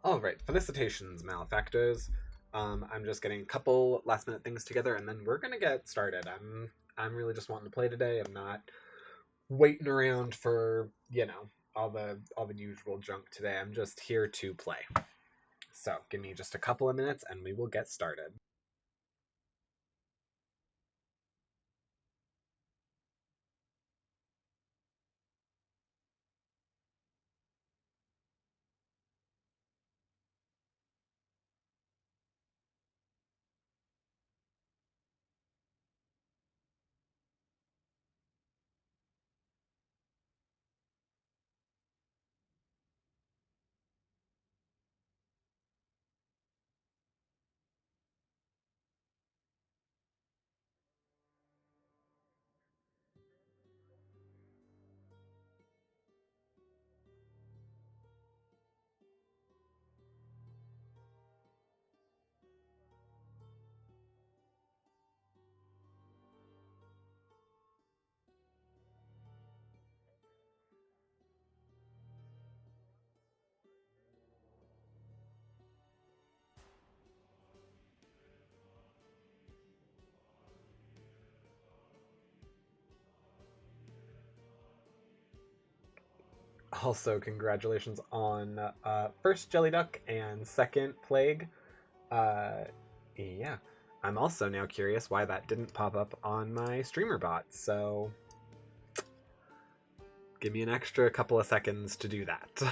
Alright, felicitations, malefactors. I'm just getting a couple last minute things together and then we're gonna get started. I'm really just wanting to play today. I'm not waiting around for, all the usual junk today. I'm just here to play. So give me just a couple of minutes and we will get started. Also, congratulations on first Jelly Duck and second Plague. Uh, yeah. I'm also now curious why that didn't pop up on my streamer bot, so give me an extra couple of seconds to do that.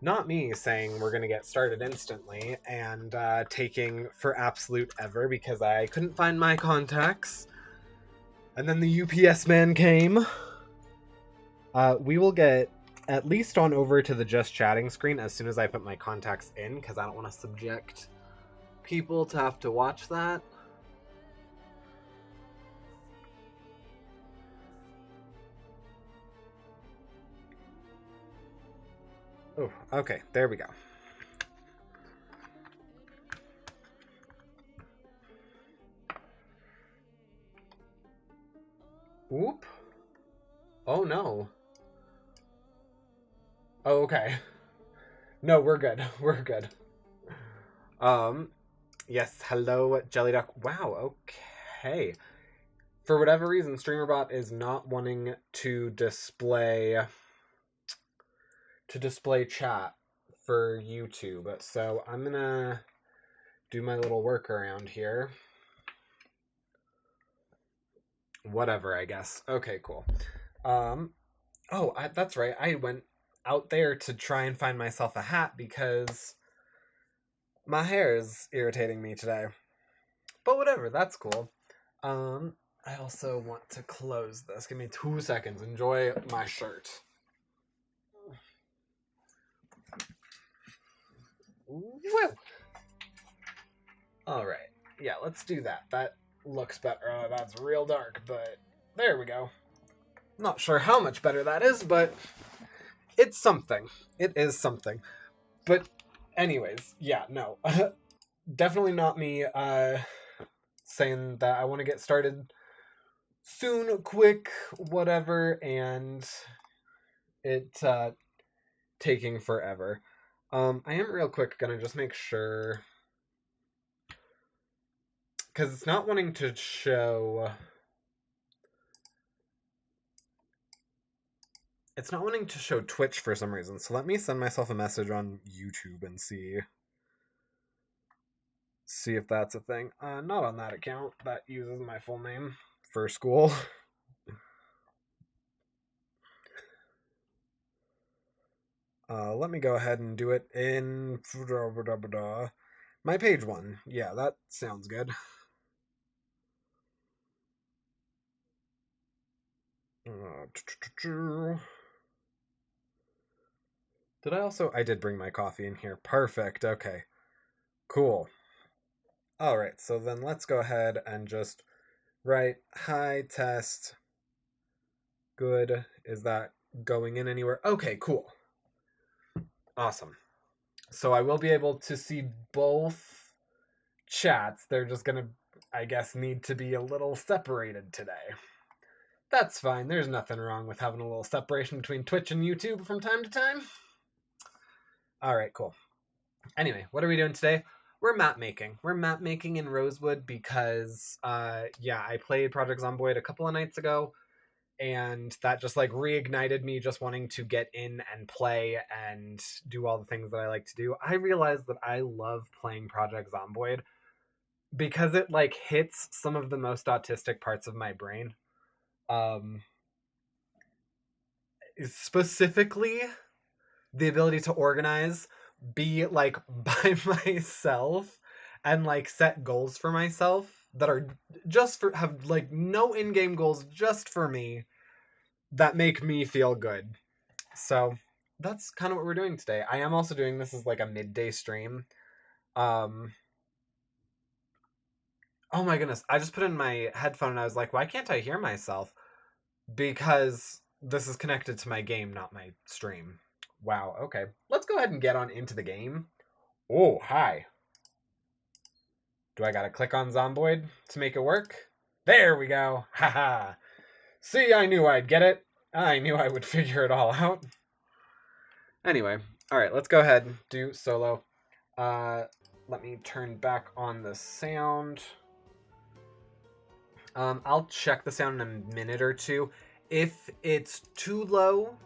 Not me saying we're going to get started instantly and taking for absolute ever because I couldn't find my contacts. And then the UPS man came. We will get at least on over to the just chatting screen as soon as I put my contacts in because I don't want to subject people to have to watch that. Oh, okay, there we go. Oop. Oh no. Oh, okay. No, we're good. We're good. Yes, hello, Jelly Duck. Wow, okay. For whatever reason, StreamerBot is not wanting to display chat for YouTube. So I'm gonna do my little workaround here. Whatever, I guess. Okay, cool. That's right. I went out there to try and find myself a hat because my hair is irritating me today. But whatever, that's cool. I also want to close this. Give me 2 seconds. Enjoy my shirt. Woo! Alright. Yeah, let's do that. That looks better. That's real dark, but there we go. Not sure how much better that is, but it's something. It is something. But anyways, yeah, no. Definitely not me saying that I want to get started soon, quick, whatever, and it taking forever. I am real quick gonna just make sure, because it's not wanting to show. It's not wanting to show Twitch for some reason, so let me send myself a message on YouTube and see if that's a thing. Not on that account. That uses my full name for school. Let me go ahead and do it in my page one. Yeah, that sounds good. Did I also? I did bring my coffee in here. Perfect. Okay. Cool. All right. So then let's go ahead and just write hi test. Good. Is that going in anywhere? Okay, cool. Awesome. So I will be able to see both chats. They're just gonna, I guess, need to be a little separated today. That's fine. There's nothing wrong with having a little separation between Twitch and YouTube from time to time. All right, cool. Anyway, what are we doing today? We're map making. We're map making in Rosewood because, yeah, I played Project Zomboid a couple of nights ago, and that just like reignited me just wanting to get in and play and do all the things that I like to do. I realized that I love playing Project Zomboid because it like hits some of the most autistic parts of my brain. Specifically the ability to organize, be like by myself, and like set goals for myself that are just for have like no in-game goals, just for me, that make me feel good. So that's kind of what we're doing today. I am also doing this as like a midday stream. Oh my goodness, I just put in my headphone and I was like, why can't I hear myself? Because this is connected to my game, not my stream. Wow, okay. Let's go ahead and get on into the game. Oh, hi. Do I gotta click on Zomboid to make it work? There we go. Haha. See, I knew I'd get it. I knew I would figure it all out. Anyway, alright, let's go ahead and do solo. Let me turn back on the sound. I'll check the sound in a minute or two. If it's too low,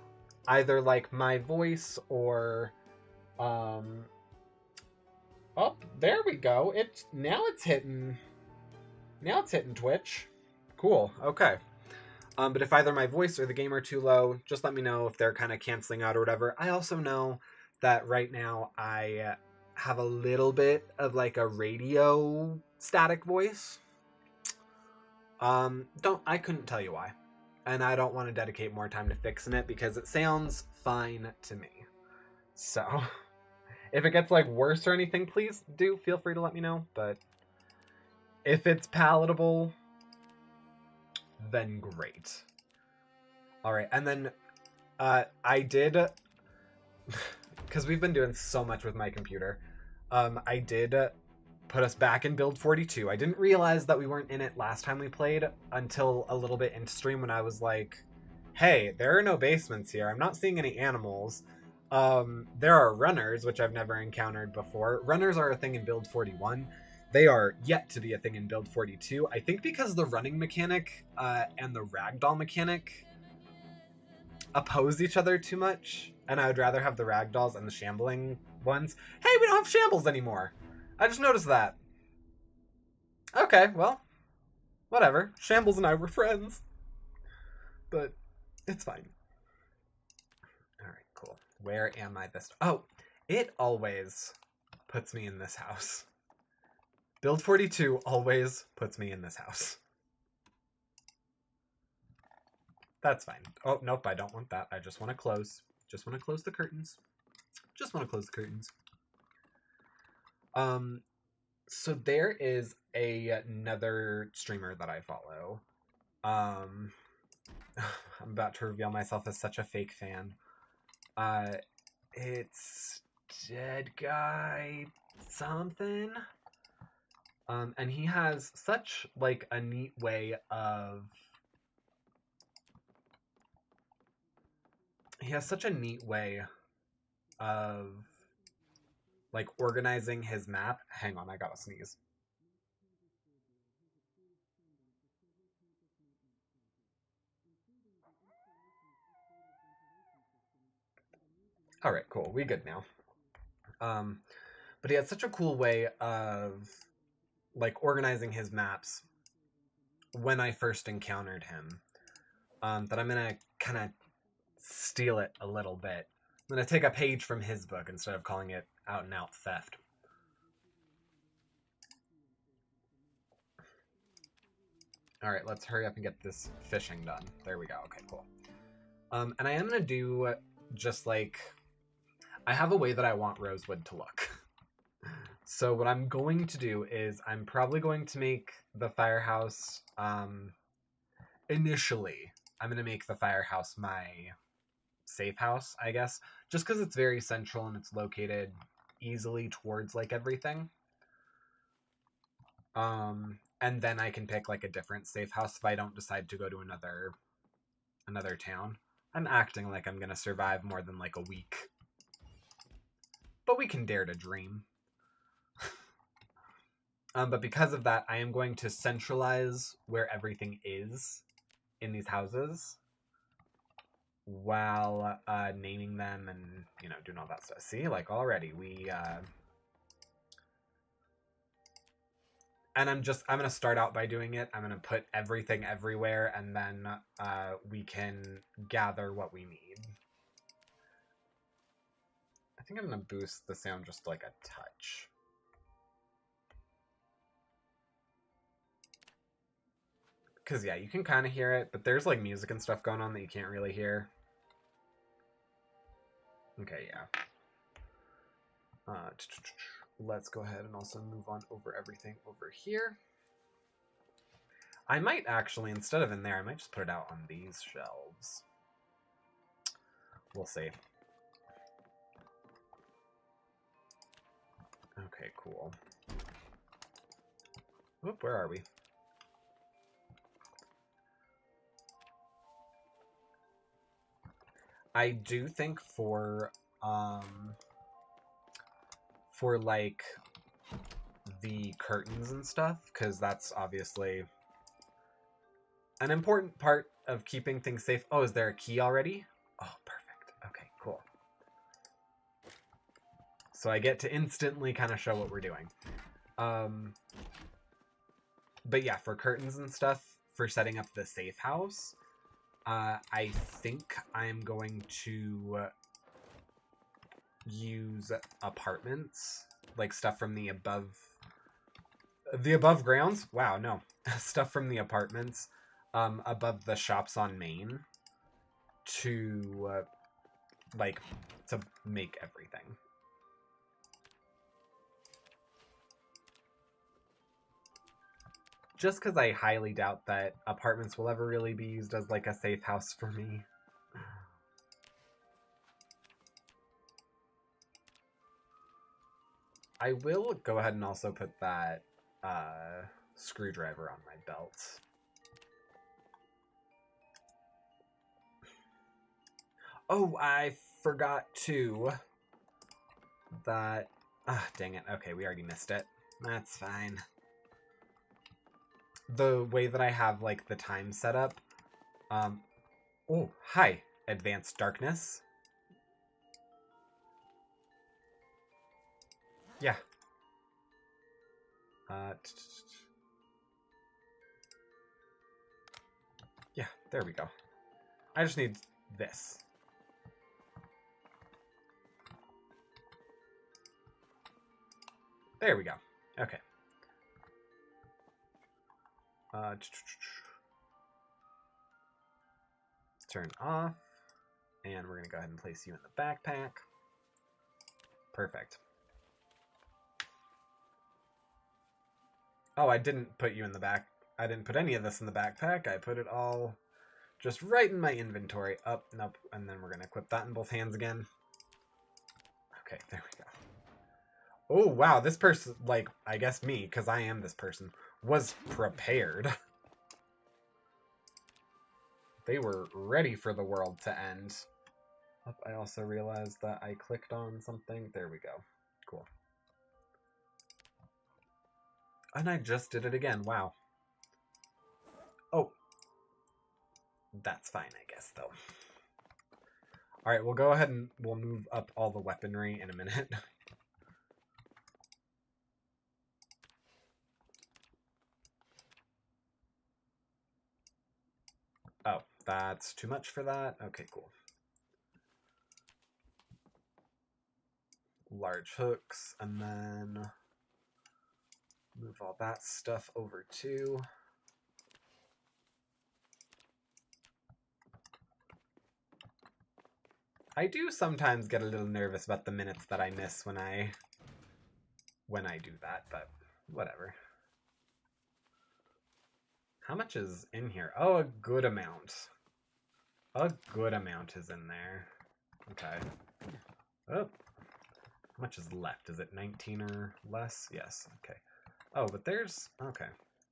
either like my voice or oh, there we go. It's hitting Twitch. Cool. Okay. But if either my voice or the game are too low, just let me know if they're kind of canceling out or whatever. I also know that right now I have a little bit of like a radio static voice. I couldn't tell you why. And I don't want to dedicate more time to fixing it because it sounds fine to me. So, if it gets like worse or anything, please do feel free to let me know. But if it's palatable, then great. All right, and then I did, because we've been doing so much with my computer. I did put us back in build 42. I didn't realize that we weren't in it last time we played until a little bit into stream when I was like, hey, there are no basements here. I'm not seeing any animals. There are runners, which I've never encountered before. Runners are a thing in build 41. They are yet to be a thing in build 42. I think because the running mechanic and the ragdoll mechanic oppose each other too much, and I would rather have the ragdolls and the shambling ones. Hey, we don't have shambles anymore. I just noticed that. Okay, well, whatever. Shambles and I were friends. But it's fine. Alright, cool. Where am I this... Oh, it always puts me in this house. Build 42 always puts me in this house. That's fine. Oh, nope, I don't want that. I just want to close. Just want to close the curtains. Just want to close the curtains. So there is another streamer that I follow. I'm about to reveal myself as such a fake fan. It's Dead Guy something. And he has such like a neat way of like organizing his map. Hang on, I gotta sneeze. All right, cool. We good now. But he had such a cool way of like organizing his maps when I first encountered him, that I'm gonna kind of steal it a little bit. I'm gonna take a page from his book instead of calling it out and out theft. All right, let's hurry up and get this fishing done. There we go. Okay, cool. And I am gonna do just like, I have a way that I want Rosewood to look. So what I'm going to do is I'm probably going to make the firehouse, initially, I'm going to make the firehouse my safe house, I guess, just because it's very central and it's located easily towards like everything. And then I can pick like a different safe house if I don't decide to go to another town. I'm acting like I'm going to survive more than like a week. But we can dare to dream. But because of that, I am going to centralize where everything is in these houses while naming them and, you know, doing all that stuff. See, like already we... And I'm going to start out by doing it. I'm going to put everything everywhere, and then we can gather what we need. I think I'm going to boost the sound just like a touch. Because, yeah, you can kind of hear it, but there's, like, music and stuff going on that you can't really hear. Okay, yeah. Let's go ahead and also move on over everything over here. I might actually, instead of in there, I might just put it out on these shelves. We'll see. Okay, cool. Whoop, where are we? I do think for like the curtains and stuff, because that's obviously an important part of keeping things safe. Oh, is there a key already? Oh, perfect. Okay, cool. So I get to instantly kind of show what we're doing. But yeah, for curtains and stuff, for setting up the safe house, I think I'm going to use apartments, like stuff from the above grounds. Wow, no, stuff from the apartments, above the shops on Main to like to make everything. Just because I highly doubt that apartments will ever really be used as like a safe house for me. I will go ahead and also put that screwdriver on my belt. Oh, I forgot too that... Ah, dang it. Okay, we already missed it. That's fine. The way that I have, like, the time set up... Oh, hi, Advanced Darkness. Yeah. Yeah, there we go. I just need this. There we go. Okay. Turn off. And we're going to go ahead and place you in the backpack. Perfect. Oh, I didn't put you in the back. I didn't put any of this in the backpack. I put it all just right in my inventory. Up, nope. And then we're going to equip that in both hands again. Okay, there we go. Oh, wow. This person, like, I guess me, because I am this person, was prepared. They were ready for the world to end. Oh, I also realized that I clicked on something. There we go. Cool. And I just did it again. Wow. Oh. That's fine, I guess, though. Alright, we'll go ahead and we'll move up all the weaponry in a minute. Oh, that's too much for that? Okay, cool. Large hooks, and then move all that stuff over too. I do sometimes get a little nervous about the minutes that I miss when I do that, but whatever. How much is in here? Oh, a good amount. A good amount is in there. Okay. Oh. How much is left? Is it 19 or less? Yes. Okay. Oh, but there's... Okay.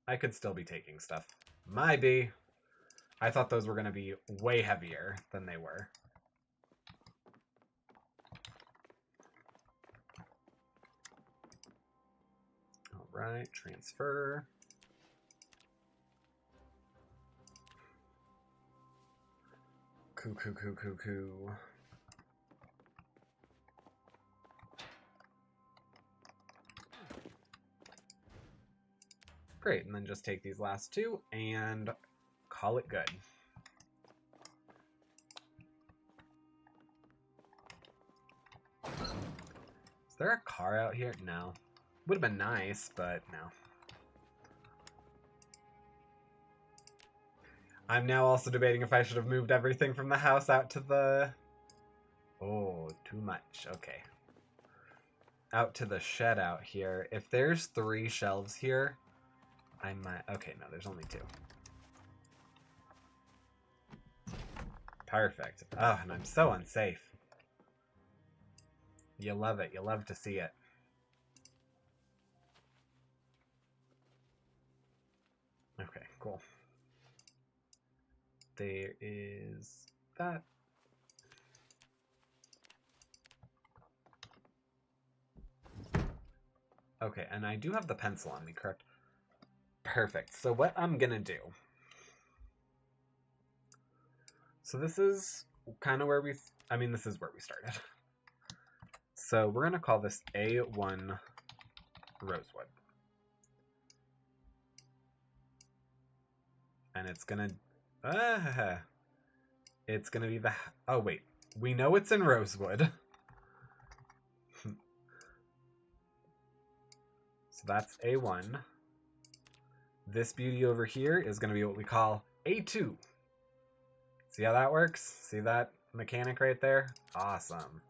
I could still be taking stuff. Might be. I thought those were going to be way heavier than they were. Alright, transfer. Coo. Great, and then just take these last two and call it good. Is there a car out here? No. Would have been nice, but no. I'm now also debating if I should have moved everything from the house out to the... Oh, too much. Okay. Out to the shed out here. If there's 3 shelves here, I might... Okay, no, there's only 2. Perfect. Oh, and I'm so unsafe. You love it. You love to see it. Okay, cool. There is that. Okay, and I do have the pencil on me, correct? Perfect. So what I'm gonna do... So this is kind of where we... I mean, this is where we started. So we're gonna call this A1 Rosewood. And it's gonna... it's gonna be the... Oh, wait. We know it's in Rosewood. So that's A1. This beauty over here is going to be what we call A2. See how that works? See that mechanic right there? Awesome.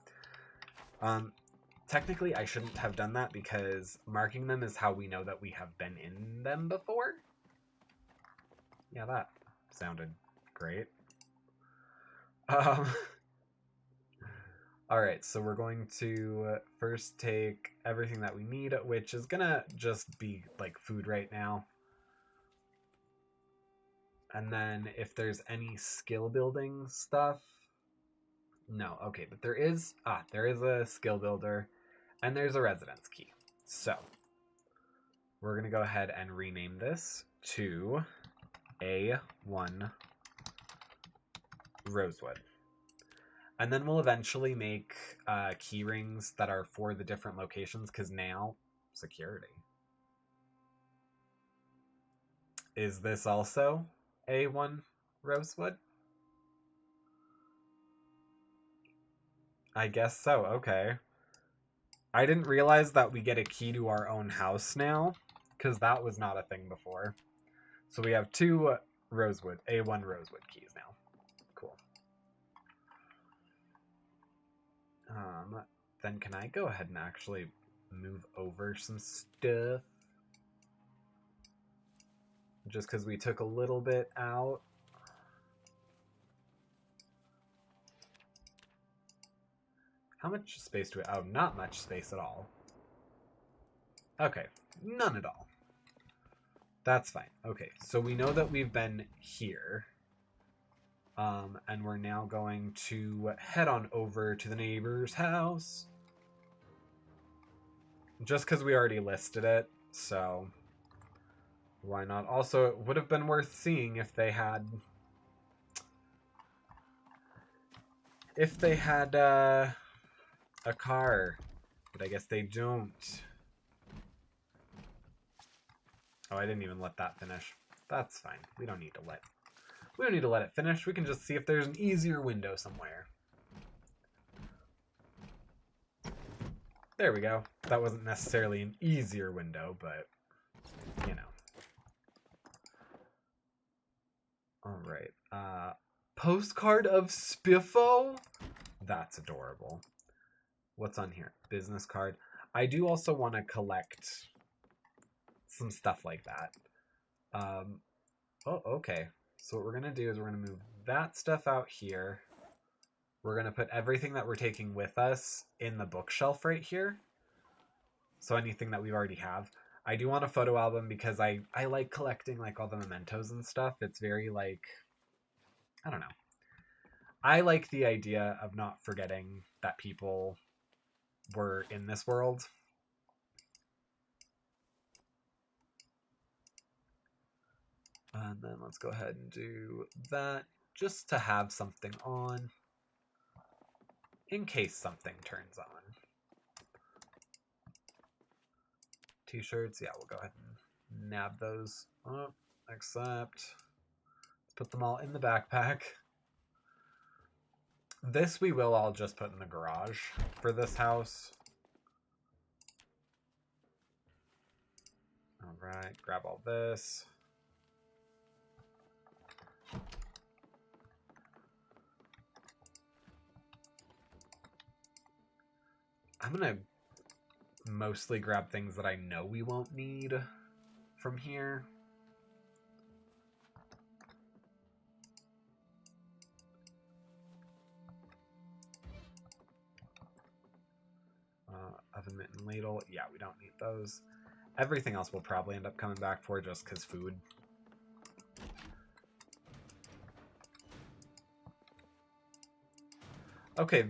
Technically, I shouldn't have done that because marking them is how we know that we have been in them before. Yeah, that sounded great. Alright, so we're going to first take everything that we need, which is gonna just be like food right now. And then if there's any skill building stuff, no, okay, but there is a skill builder and there's a residence key. So we're gonna go ahead and rename this to A1 Rosewood. And then we'll eventually make key rings that are for the different locations, because now, security. Is this also A1 Rosewood? I guess so, okay. I didn't realize that we get a key to our own house now, because that was not a thing before. So we have two Rosewood, A1 Rosewood keys now. Cool. Then can I go ahead and actually move over some stuff? Just because we took a little bit out. How much space do we... Oh, not much space at all. Okay, none at all. That's fine. Okay, so we know that we've been here. And we're now going to head on over to the neighbor's house. Just because we already listed it, so why not? Also, it would have been worth seeing if they had... a car, but I guess they don't. Oh, I didn't even let that finish. That's fine. We don't need to let it finish. We can just see if there's an easier window somewhere. There we go. That wasn't necessarily an easier window, but you know. All right. Postcard of Spiffo? That's adorable. What's on here? Business card. I do also want to collect some stuff like that. Oh, okay. So what we're going to do is we're going to move that stuff out here. We're going to put everything that we're taking with us in the bookshelf right here. So anything that we already have. I do want a photo album because I like collecting like all the mementos and stuff. It's very like, I don't know. I like the idea of not forgetting that people were in this world. And then let's go ahead and do that just to have something on in case something turns on. T-shirts, yeah, we'll go ahead and nab those. Oh, accept. Let's put them all in the backpack. This we will all just put in the garage for this house. All right, grab all this. I'm gonna mostly grab things that I know we won't need from here. Oven mitt and ladle. Yeah, we don't need those. Everything else we'll probably end up coming back for just because food. Okay,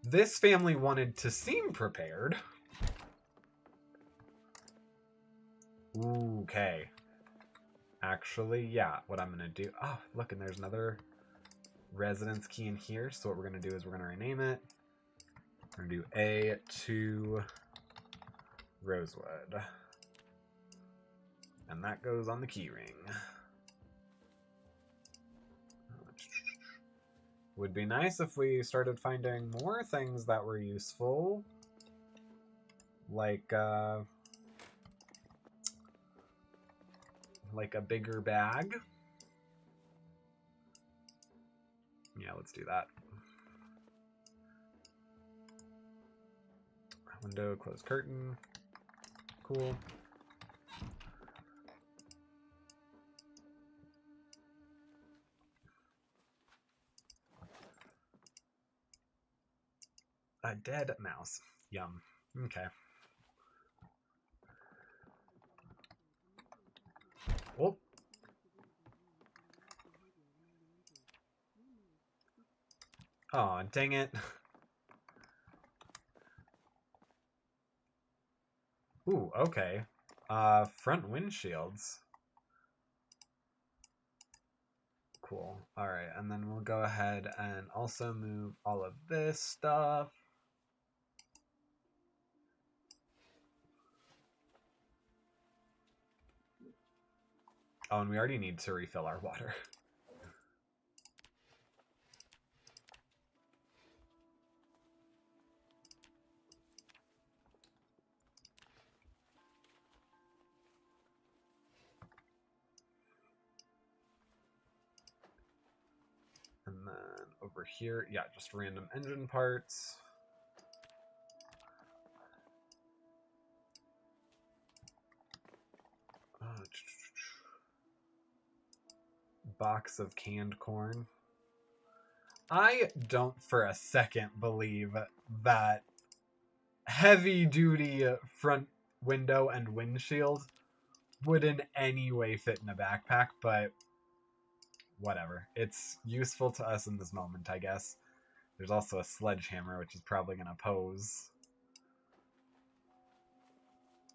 this family wanted to seem prepared. Okay. Actually, yeah, what I'm going to do... Oh, look, and there's another residence key in here. So what we're going to do is we're going to rename it. We're going to do A2 Rosewood. And that goes on the key ring. Would be nice if we started finding more things that were useful. Like, like a bigger bag. Yeah, let's do that. Window, close curtain. Cool. A dead mouse. Yum. Okay. Oh. Aw, dang it. Ooh, okay. Front windshields. Cool. Alright, and then we'll go ahead and also move all of this stuff. Oh, and we already need to refill our water. And then over here, yeah, just random engine parts. Box of canned corn. I don't for a second believe that heavy duty front window and windshield would in any way fit in a backpack, but whatever. It's useful to us in this moment, I guess. There's also a sledgehammer, which is probably going to pose.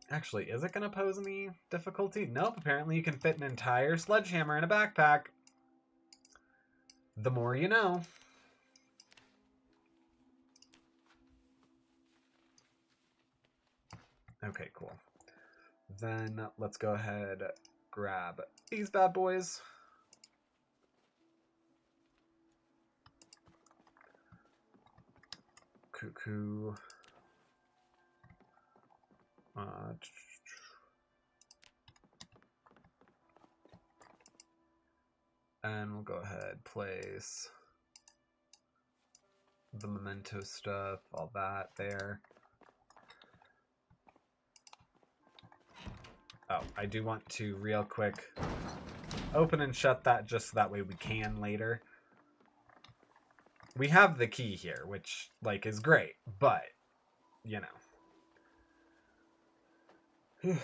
Actually, is it going to pose any difficulty? Nope, apparently you can fit an entire sledgehammer in a backpack. The more you know. Okay, cool. Then let's go ahead, grab these bad boys. Cuckoo. And we'll go ahead, place the memento stuff, all that there. Oh, I do want to real quick open and shut that just so that way we can later. We have the key here, which, like, is great, but, you know.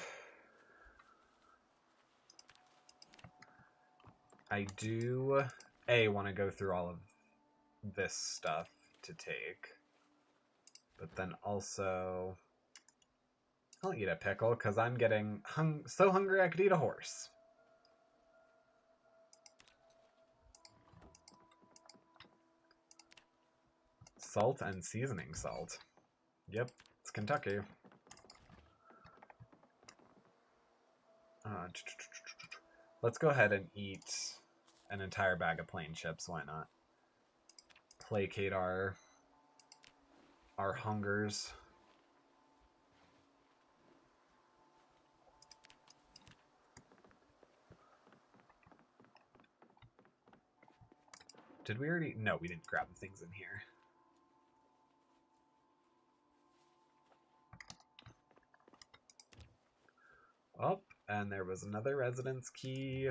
I do, want to go through all of this stuff to take, but then also I'll eat a pickle because I'm getting so hungry I could eat a horse. Salt and seasoning salt. Yep, it's Kentucky. Let's go ahead and eat an entire bag of plain chips. Why not? Placate our hungers. Did we already? No, we didn't grab the things in here. Oh, and there was another residence key.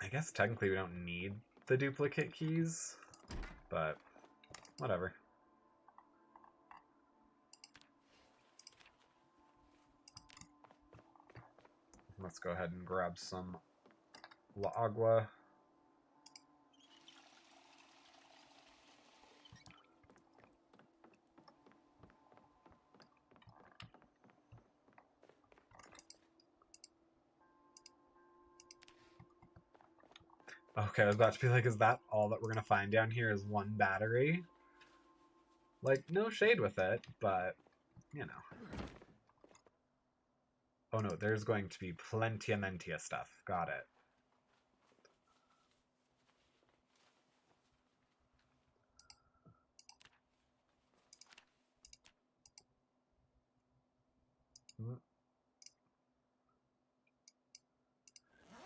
I guess technically we don't need the duplicate keys, but whatever. Let's go ahead and grab some La Agua. Okay, I was about to be like, is that all that we're gonna find down here is one battery? Like, no shade with it, but, you know. Oh no, there's going to be plenty of stuff. Got it.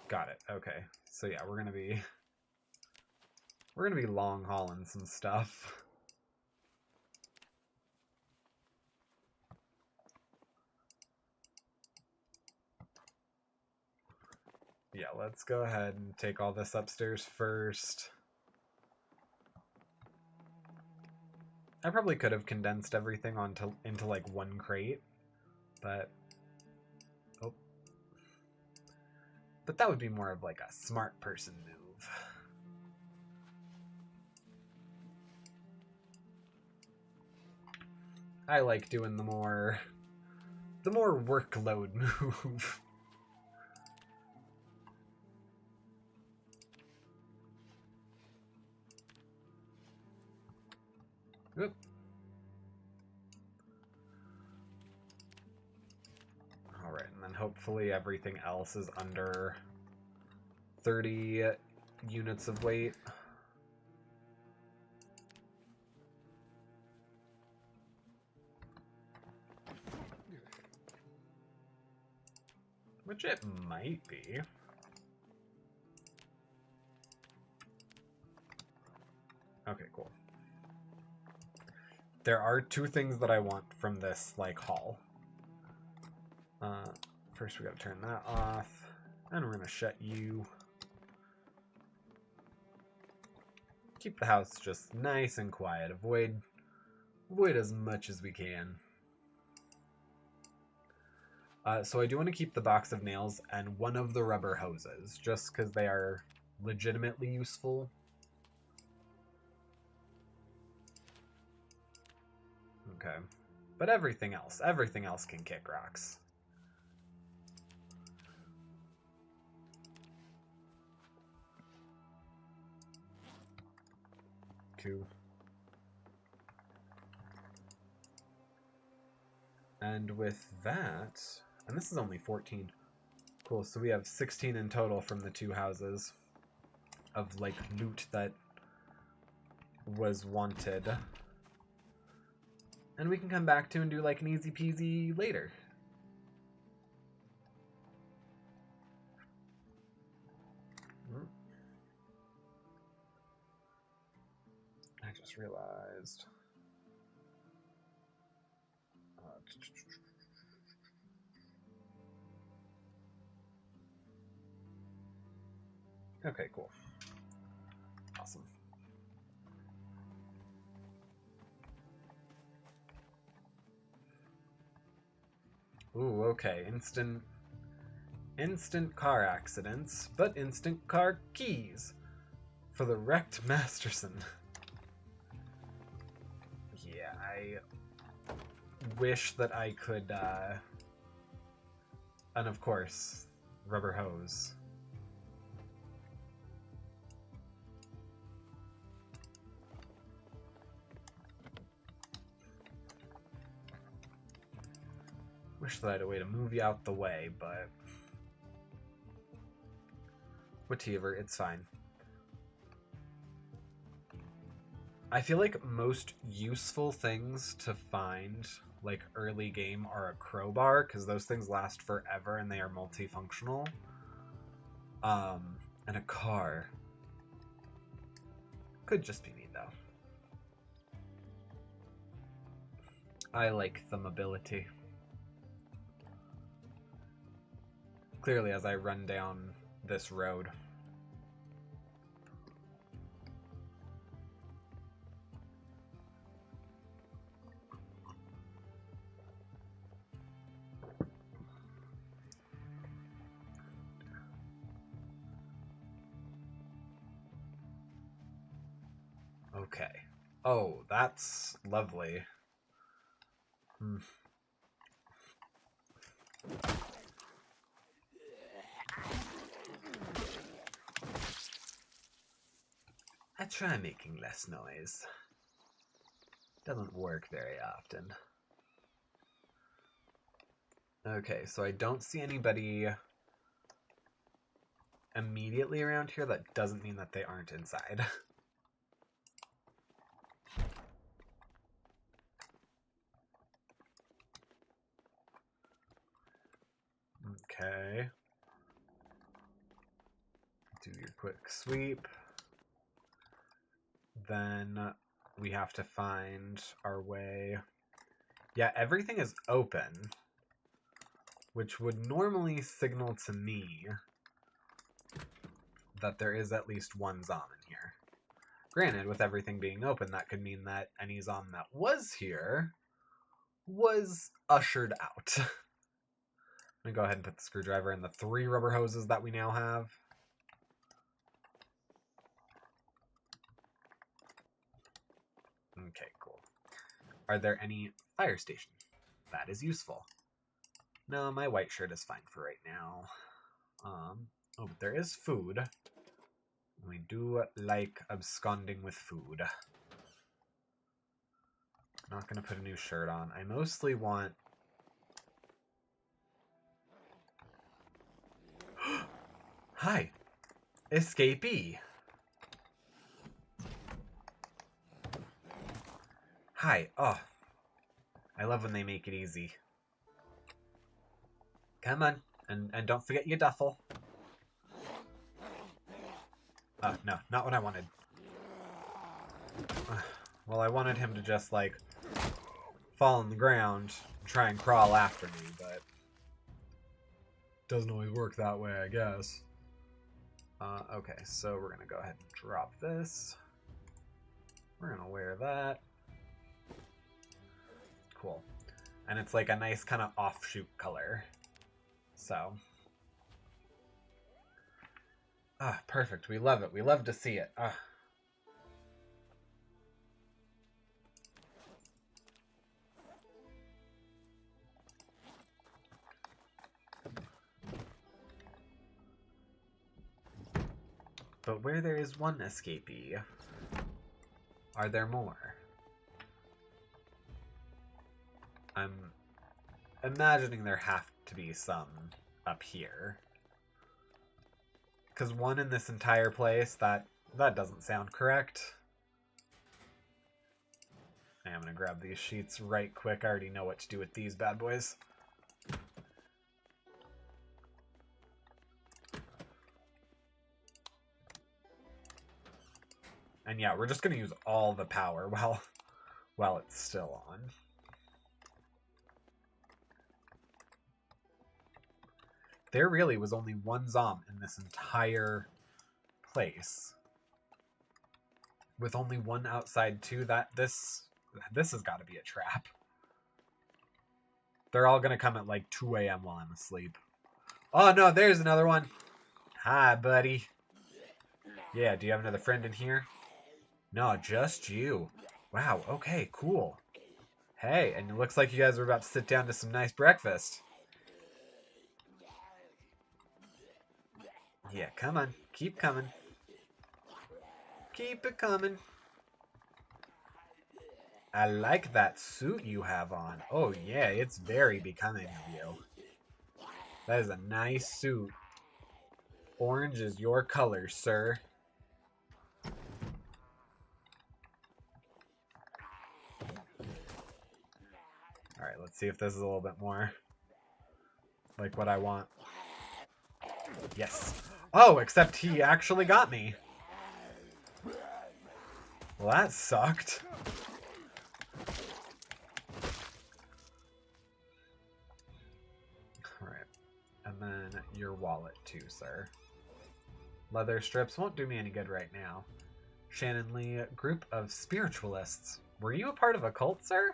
Got it. Okay. So yeah, we're gonna be long hauling some stuff. Yeah, let's go ahead and take all this upstairs first. I probably could have condensed everything into like one crate, but but that would be more of like a smart person move. I like doing the more workload move. Oop. Alright, and then hopefully everything else is under 30 units of weight. Which it might be. Okay, cool. There are two things that I want from this, like, haul. First we gotta turn that off, and we're gonna shut you. Keep the house just nice and quiet. Avoid as much as we can. So I do want to keep the box of nails and one of the rubber hoses, just because they are legitimately useful. Okay. But everything else can kick rocks. Cool. And with that, and this is only 14. Cool, so we have 16 in total from the two houses of, like, loot that was wanted. And we can come back to and do, like, an easy peasy later. I just realized. Okay, cool. Awesome. Ooh, okay. Instant car accidents, but instant car keys for the wrecked Masterson. Yeah, I wish that I could, and of course, rubber hose. Wish that I had a way to move you out the way, but whatever, it's fine. I feel like most useful things to find, like, early game are a crowbar, because those things last forever and they are multifunctional. And a car. Could just be me, though. I like the mobility. Clearly, as I run down this road. Okay. Oh, that's lovely. I try making less noise. Doesn't work very often. Okay, so I don't see anybody immediately around here. That doesn't mean that they aren't inside. Okay. Do your quick sweep. Then we have to find our way. Yeah, everything is open, which would normally signal to me that there is at least one Zom in here. Granted, with everything being open, that could mean that any Zom that was here was ushered out. Let me go ahead and put the screwdriver in the 3 rubber hoses that we now have. Okay, cool. Are there any fire stations? That is useful. No, my white shirt is fine for right now. Oh, but there is food. We do like absconding with food. Not going to put a new shirt on. I mostly want... Hi! Escapee! Hi. Oh. I love when they make it easy. Come on. And don't forget your duffel. Oh, no. Not what I wanted. Well, I wanted him to just, like, fall on the ground and try and crawl after me, but... doesn't always work that way, I guess. Okay, so we're gonna go ahead and drop this. We're gonna wear that. Cool. And it's like a nice kind of offshoot color. So. Ah, perfect. We love it. We love to see it. Ah. But where there is one escapee, are there more? I'm imagining there have to be some up here. Because one in this entire place, that doesn't sound correct. I'm going to grab these sheets right quick. I already know what to do with these bad boys. And yeah, we're just going to use all the power while it's still on. There really was only one Zom in this entire place. With only one outside too, this has got to be a trap. They're all going to come at like 2 a.m. while I'm asleep. Oh no, there's another one. Hi, buddy. Yeah, do you have another friend in here? No, just you. Wow, okay, cool. Hey, and it looks like you guys are about to sit down to some nice breakfast. Yeah, come on. Keep coming. Keep it coming. I like that suit you have on. Oh, yeah, it's very becoming of you. That is a nice suit. Orange is your color, sir. Alright, let's see if this is a little bit more like what I want. Yes. Oh, except he actually got me. Well, that sucked. Alright. And then your wallet too, sir. Leather strips won't do me any good right now. Shannon Lee, group of spiritualists. Were you a part of a cult, sir?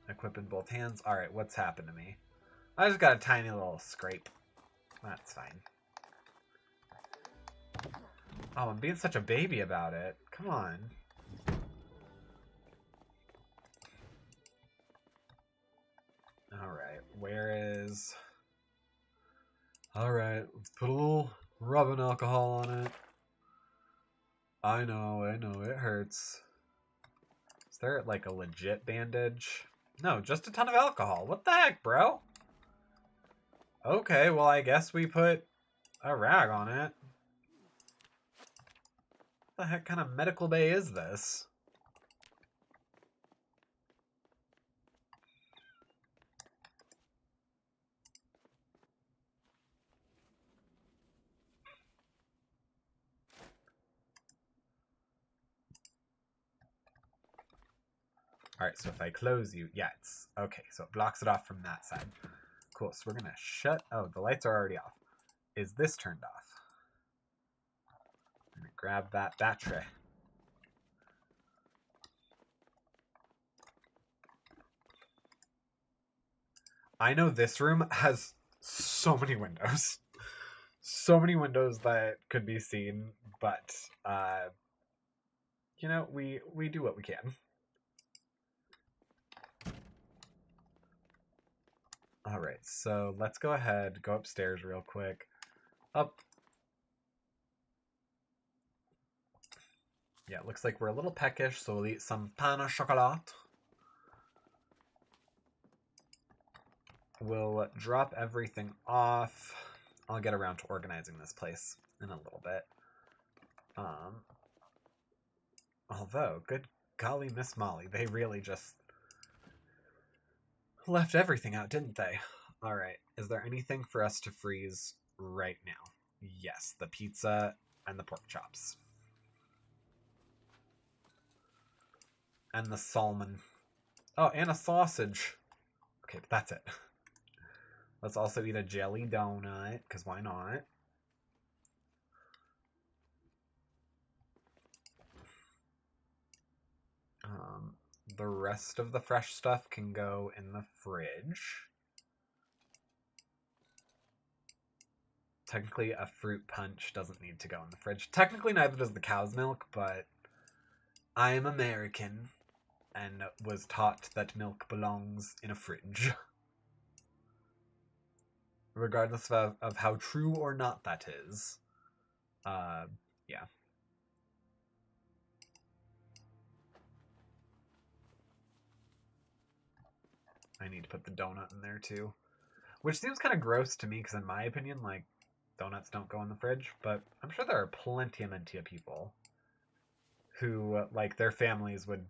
Equip in both hands. Alright, what's happened to me? I just got a tiny little scrape. That's fine. Oh, I'm being such a baby about it. Come on. Alright, where is... Alright, let's put a little rubbing alcohol on it. I know, it hurts. Is there, like, a legit bandage? No, just a ton of alcohol. What the heck, bro? Okay, well, I guess we put a rag on it. What the heck kind of medical bay is this? Alright, so if I close you, yeah, it's okay, so it blocks it off from that side. Cool, so we're gonna shut, oh, the lights are already off. Is this turned off? I'm gonna grab that battery. I know this room has so many windows. So many windows that could be seen, but, you know, we do what we can. Alright, so let's go ahead, go upstairs real quick. Up. Yeah, it looks like we're a little peckish, so we'll eat some pain au chocolat. We'll drop everything off. I'll get around to organizing this place in a little bit. Although, good golly, Miss Molly, they really just left everything out, didn't they? Alright, is there anything for us to freeze right now? Yes, the pizza and the pork chops. And the salmon. Oh, and a sausage. Okay, but that's it. Let's also eat a jelly donut, because why not? The rest of the fresh stuff can go in the fridge. Technically, a fruit punch doesn't need to go in the fridge. Technically, neither does the cow's milk, but I am American and was taught that milk belongs in a fridge. Regardless of how true or not that is. Yeah. I need to put the donut in there too. Which seems kind of gross to me, because in my opinion, like, donuts don't go in the fridge. But I'm sure there are plenty of people who, like, their families would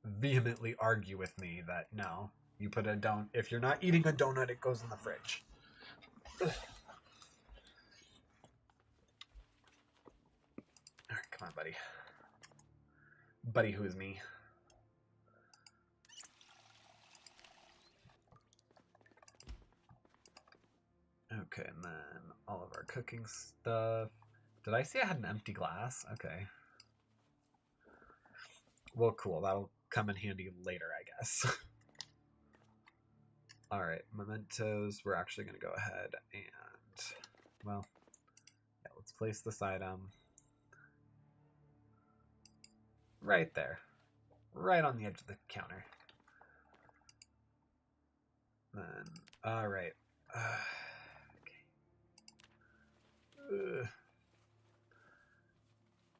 vehemently argue with me that, no, you put a donut, if you're not eating a donut, it goes in the fridge. Ugh. Alright, come on, buddy. Buddy who's me. Okay, and then all of our cooking stuff. Did I say I had an empty glass? Okay. Well, cool. That'll come in handy later, I guess. Alright, mementos. We're actually going to go ahead and, well, yeah, let's place this item right there. Right on the edge of the counter. Then, alright. Okay.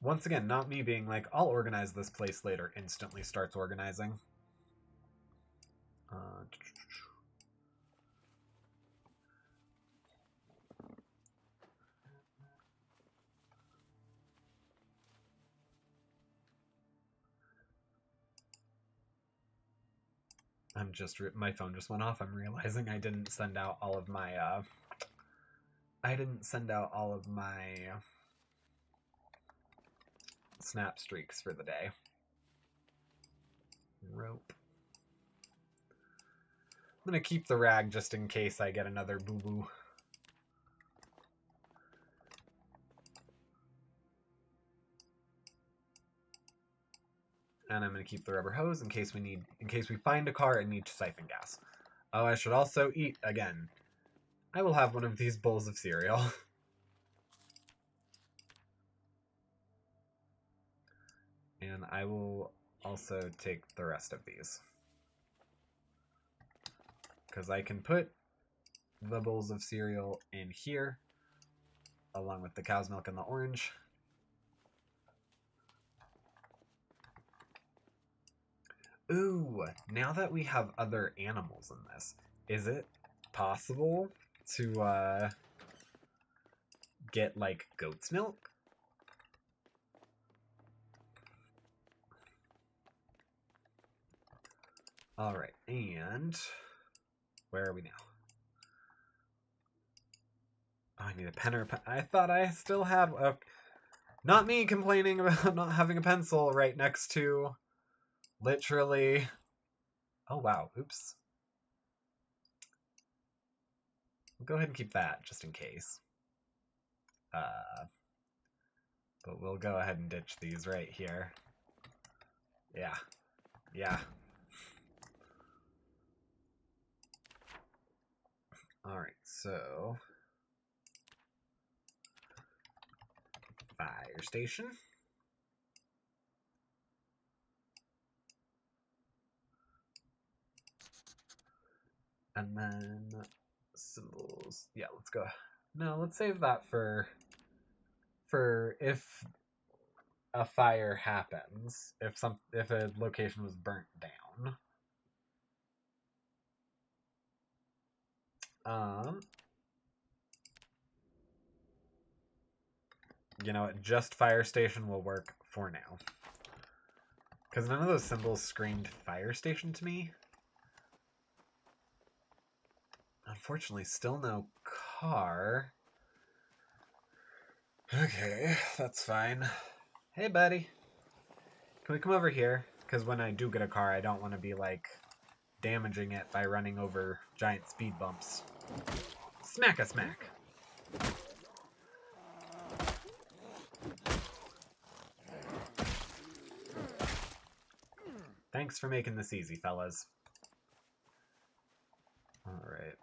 Once again, not me being like, I'll organize this place later, instantly starts organizing. My phone just went off. I'm realizing I didn't send out all of my, snap streaks for the day. Rope. I'm gonna keep the rag just in case I get another boo-boo. And I'm gonna keep the rubber hose in case we find a car and need to siphon gas. Oh, I should also eat again. I will have one of these bowls of cereal. And I will also take the rest of these. Because I can put the bowls of cereal in here, along with the cow's milk and the orange. Ooh, now that we have other animals in this, is it possible to get, like, goat's milk? Alright, and where are we now? Oh, I need a pen or a pen. I thought I still had a... Not me complaining about not having a pencil right next to, literally, Oh, wow. Oops. We'll go ahead and keep that, just in case. But we'll go ahead and ditch these right here. Yeah. Yeah. Alright, so... Fire station. And then... Symbols. Yeah, let's go... No, let's save that for if a fire happens, if a location was burnt down. You know what? Just fire station will work for now. Because none of those symbols screamed fire station to me. Unfortunately, still no car. Okay, that's fine. Hey, buddy. Can we come over here? Because when I do get a car, I don't want to be, like, damaging it by running over giant speed bumps. Smack a smack. Thanks for making this easy, fellas. Alright.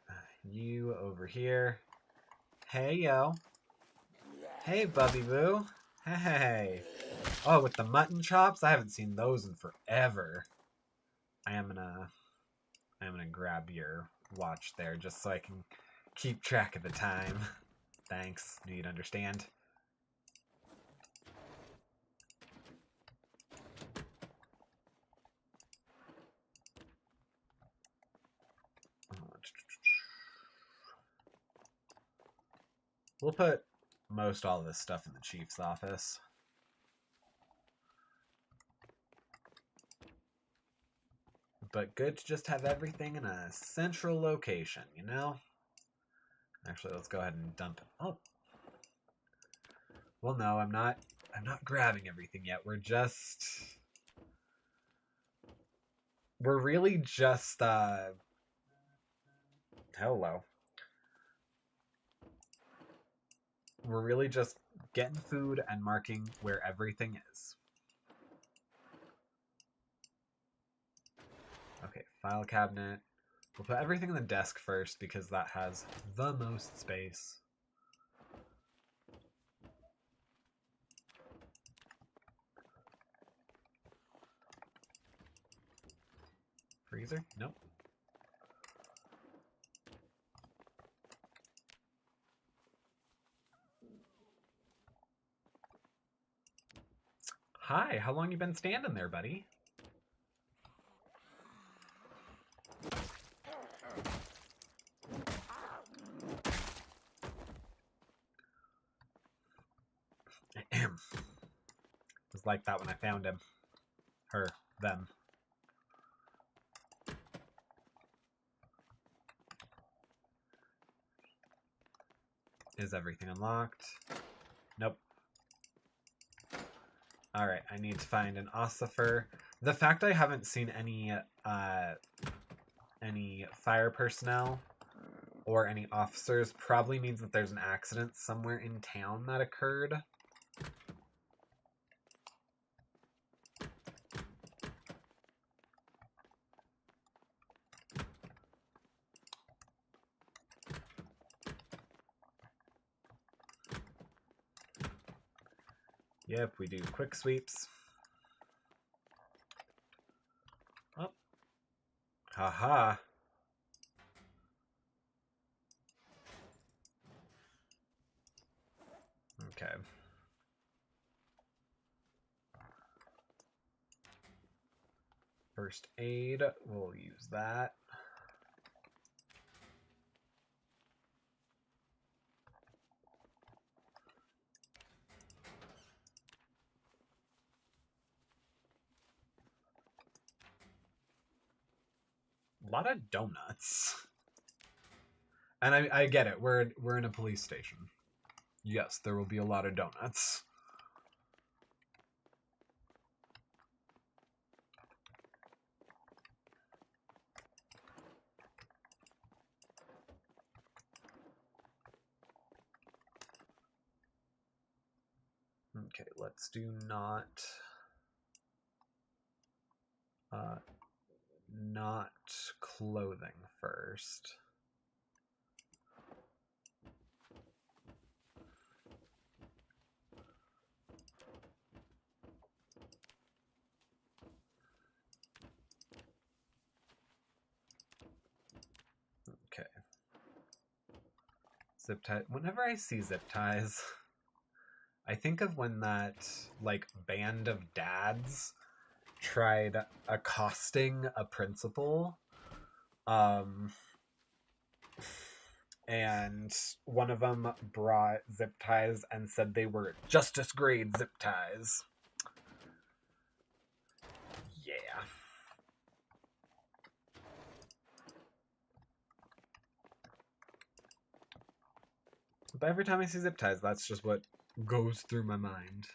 You over here. Hey, yo. Hey, Bubby Boo. Hey. Oh, with the mutton chops? I haven't seen those in forever. I am gonna grab your watch there just so I can keep track of the time. Thanks. Knew you'd understand. We'll put most all of this stuff in the chief's office. But good to just have everything in a central location, you know? Actually, let's go ahead and dump it. Oh. Well, no, I'm not grabbing everything yet. We're really just, hello. We're really just getting food and marking where everything is. Okay, file cabinet. We'll put everything in the desk first because that has the most space. Freezer? Nope. Hi, how long you been standing there, buddy? It was like that when I found him. Her. Them. Is everything unlocked? Nope. Alright, I need to find an ossifer. The fact I haven't seen any fire personnel or any officers probably means that there's an accident somewhere in town that occurred. Yep, we do quick sweeps. Oh. Haha. Okay. First aid, we'll use that. A lot of donuts. And I get it. We're in a police station. Yes, there will be a lot of donuts. Okay, let's do not clothing first. Okay. Zip tie. Whenever I see zip ties, I think of when that, like, band of dads tried accosting a principal. And one of them brought zip ties and said they were justice grade zip ties. Yeah. But every time I see zip ties, that's just what goes through my mind.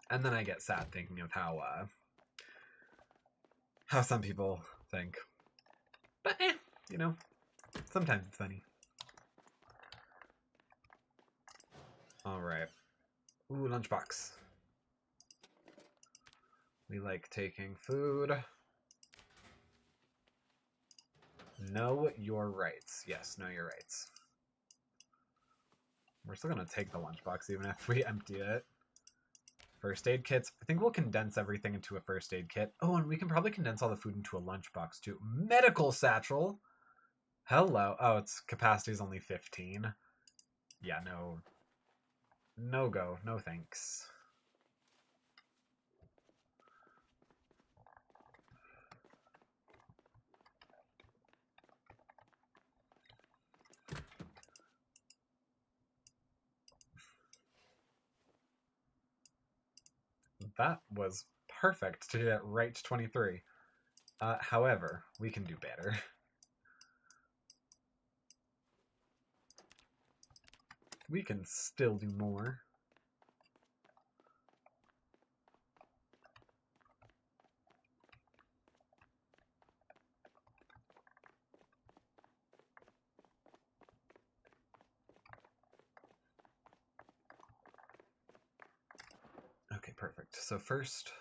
And then I get sad thinking of how some people think. But you know, sometimes it's funny. Alright. Ooh, lunchbox. We like taking food. Know your rights. Yes, know your rights. We're still gonna take the lunchbox even if we empty it. First aid kits. I think we'll condense everything into a first aid kit. Oh, and we can probably condense all the food into a lunchbox too. Medical satchel. Hello. Oh, its capacity is only 15. Yeah, no. No go. No thanks. That was perfect to get right to 23. However, we can do better. We can still do more. Okay, perfect. So first,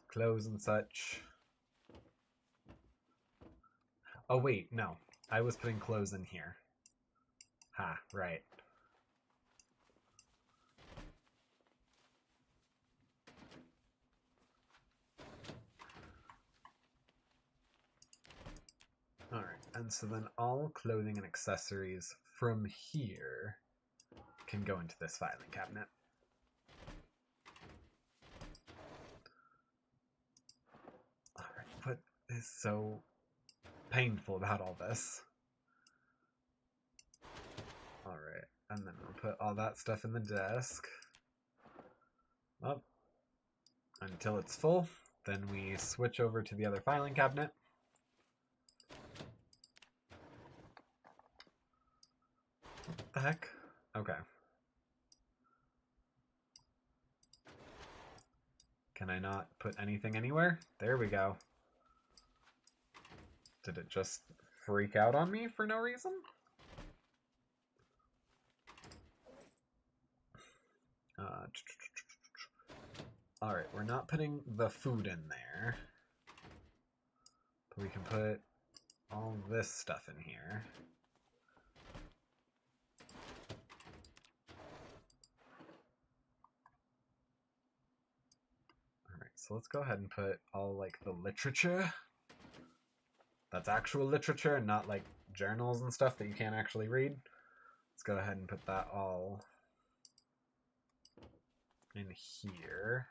clothes and such. Oh wait, no. I was putting clothes in here. Ha, right. Alright, and so then all clothing and accessories from here can go into this filing cabinet. Alright, what is so painful about all this? Alright, and then we'll put all that stuff in the desk. Up until it's full. Then we switch over to the other filing cabinet. What the heck? Okay. Can I not put anything anywhere? There we go. Did it just freak out on me for no reason? Alright, we're not putting the food in there. But we can put all this stuff in here. Alright, so let's go ahead and put all, like, the literature. That's actual literature and not, like, journals and stuff that you can't actually read. Let's go ahead and put that all in here.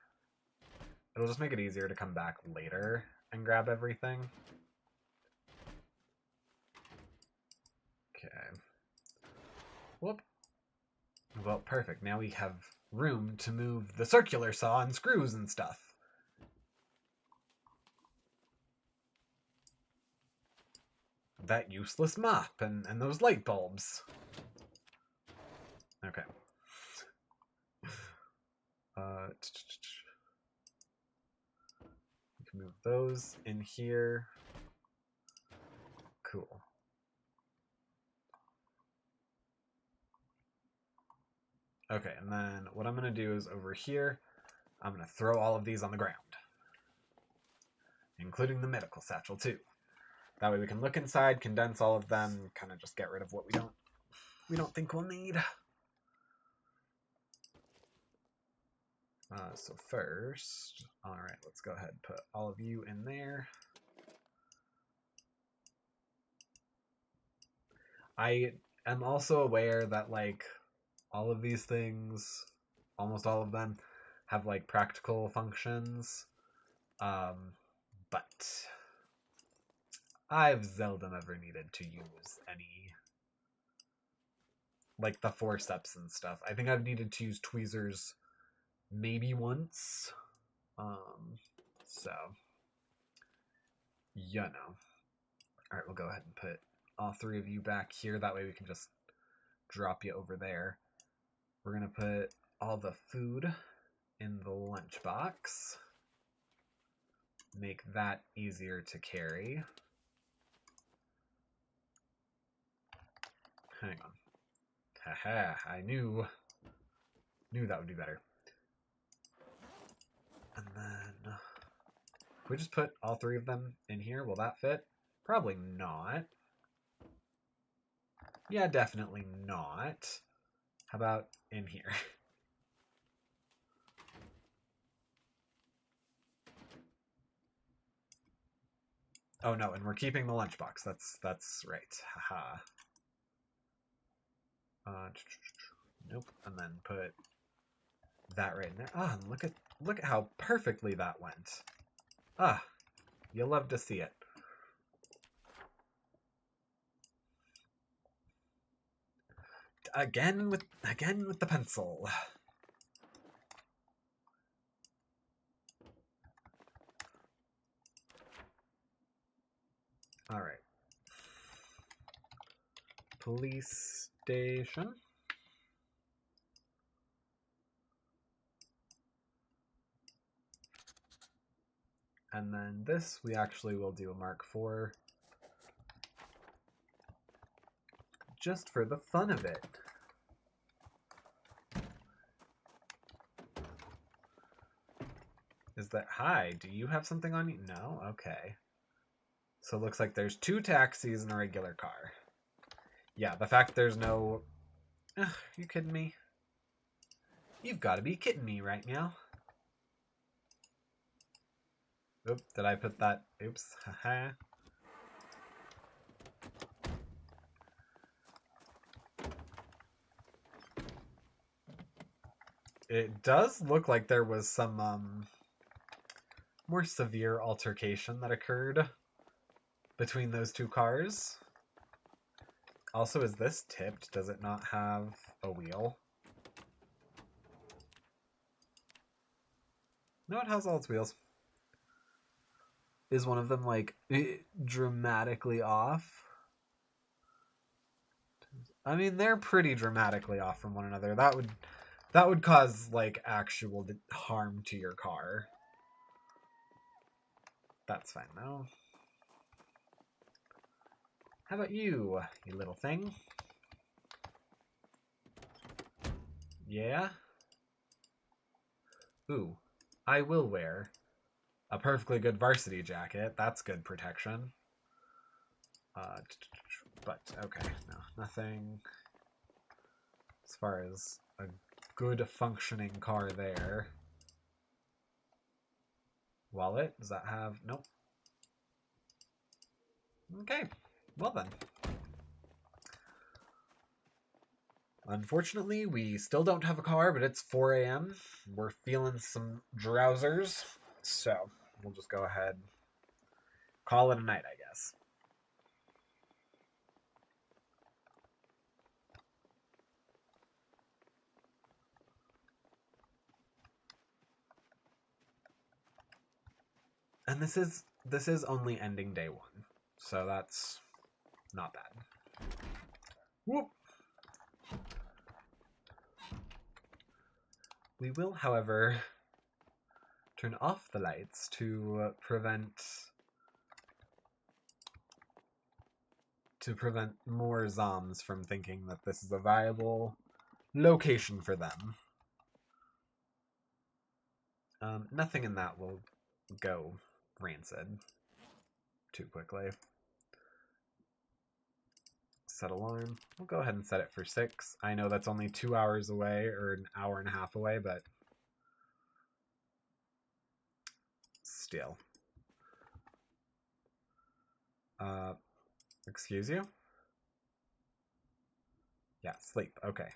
It'll just make it easier to come back later and grab everything. Okay. Whoop. Well, perfect. Now we have room to move the circular saw and screws and stuff. That useless mop and those light bulbs. Okay. We can move those in here. Cool. Okay, and then what I'm going to do is over here, I'm going to throw all of these on the ground, including the medical satchel too. That way we can look inside, condense all of them, kind of just get rid of what we don't think we'll need. So first, all right, let's go ahead and put all of you in there. I am also aware that like all of these things, almost all of them, have like practical functions, but I've seldom ever needed to use any, like the forceps and stuff. I think I've needed to use tweezers maybe once. So, you know. Alright, we'll go ahead and put all three of you back here. That way we can just drop you over there. We're going to put all the food in the lunchbox. Make that easier to carry. Hang on. Haha, I knew that would be better. And then, if we just put all three of them in here, will that fit? Probably not. Yeah, definitely not. How about in here? Oh no, and we're keeping the lunchbox. That's right. Haha. Nope. And then put that right in there. Ah, look at how perfectly that went. Ah, you'll love to see it. Again with the pencil. All right. Police station. And then this, we actually will do a Mark IV. Just for the fun of it. Is that, hi, do you have something on you? No? Okay. So it looks like there's 2 taxis and a regular car. Yeah, the fact there's no... Ugh, you kidding me? You've got to be kidding me right now. Oop, did I put that? Oops. Haha. It does look like there was some more severe altercation that occurred between those 2 cars. Also, is this tipped? Does it not have a wheel? No, it has all its wheels. Is one of them like dramatically off? I mean, they're pretty dramatically off from one another. That would cause like actual harm to your car. That's fine though. How about you, you little thing? Yeah? Ooh, I will wear a perfectly good varsity jacket. That's good protection. But, okay, no, nothing as far as a good functioning car there. Wallet, does that have... Nope. Okay, well then. Unfortunately, we still don't have a car, but it's 4 a.m. We're feeling some drowsers, so we'll just go ahead and call it a night, I guess. And this is only ending day 1, so that's not bad. Whoop. We will, however, turn off the lights to prevent more zombs from thinking that this is a viable location for them. Nothing in that will go rancid too quickly. Set alarm. We'll go ahead and set it for 6. I know that's only 2 hours away, or an hour and a half away, but still. Excuse you? Yeah, sleep. Okay.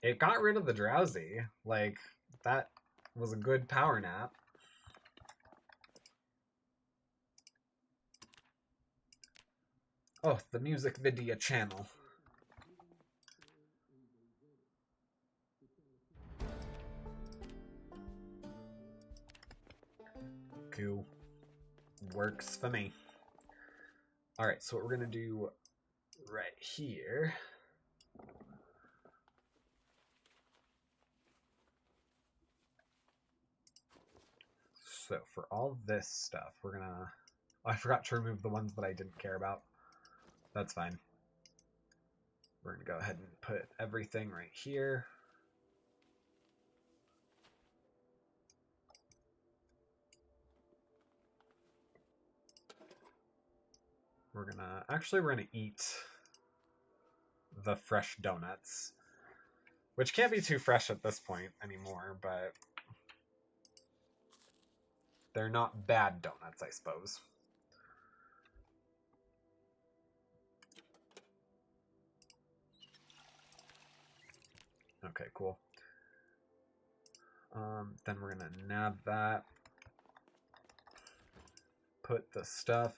It got rid of the drowsy. Like, that was a good power nap. Oh, the music video channel. Cool. Works for me. Alright, so what we're gonna do right here. So for all this stuff, we're gonna... Oh, I forgot to remove the ones that I didn't care about. That's fine. We're gonna go ahead and put everything right here. We're gonna eat the fresh donuts, which can't be too fresh at this point anymore, but they're not bad donuts, I suppose. Okay, cool. Then we're gonna nab that. Put the stuff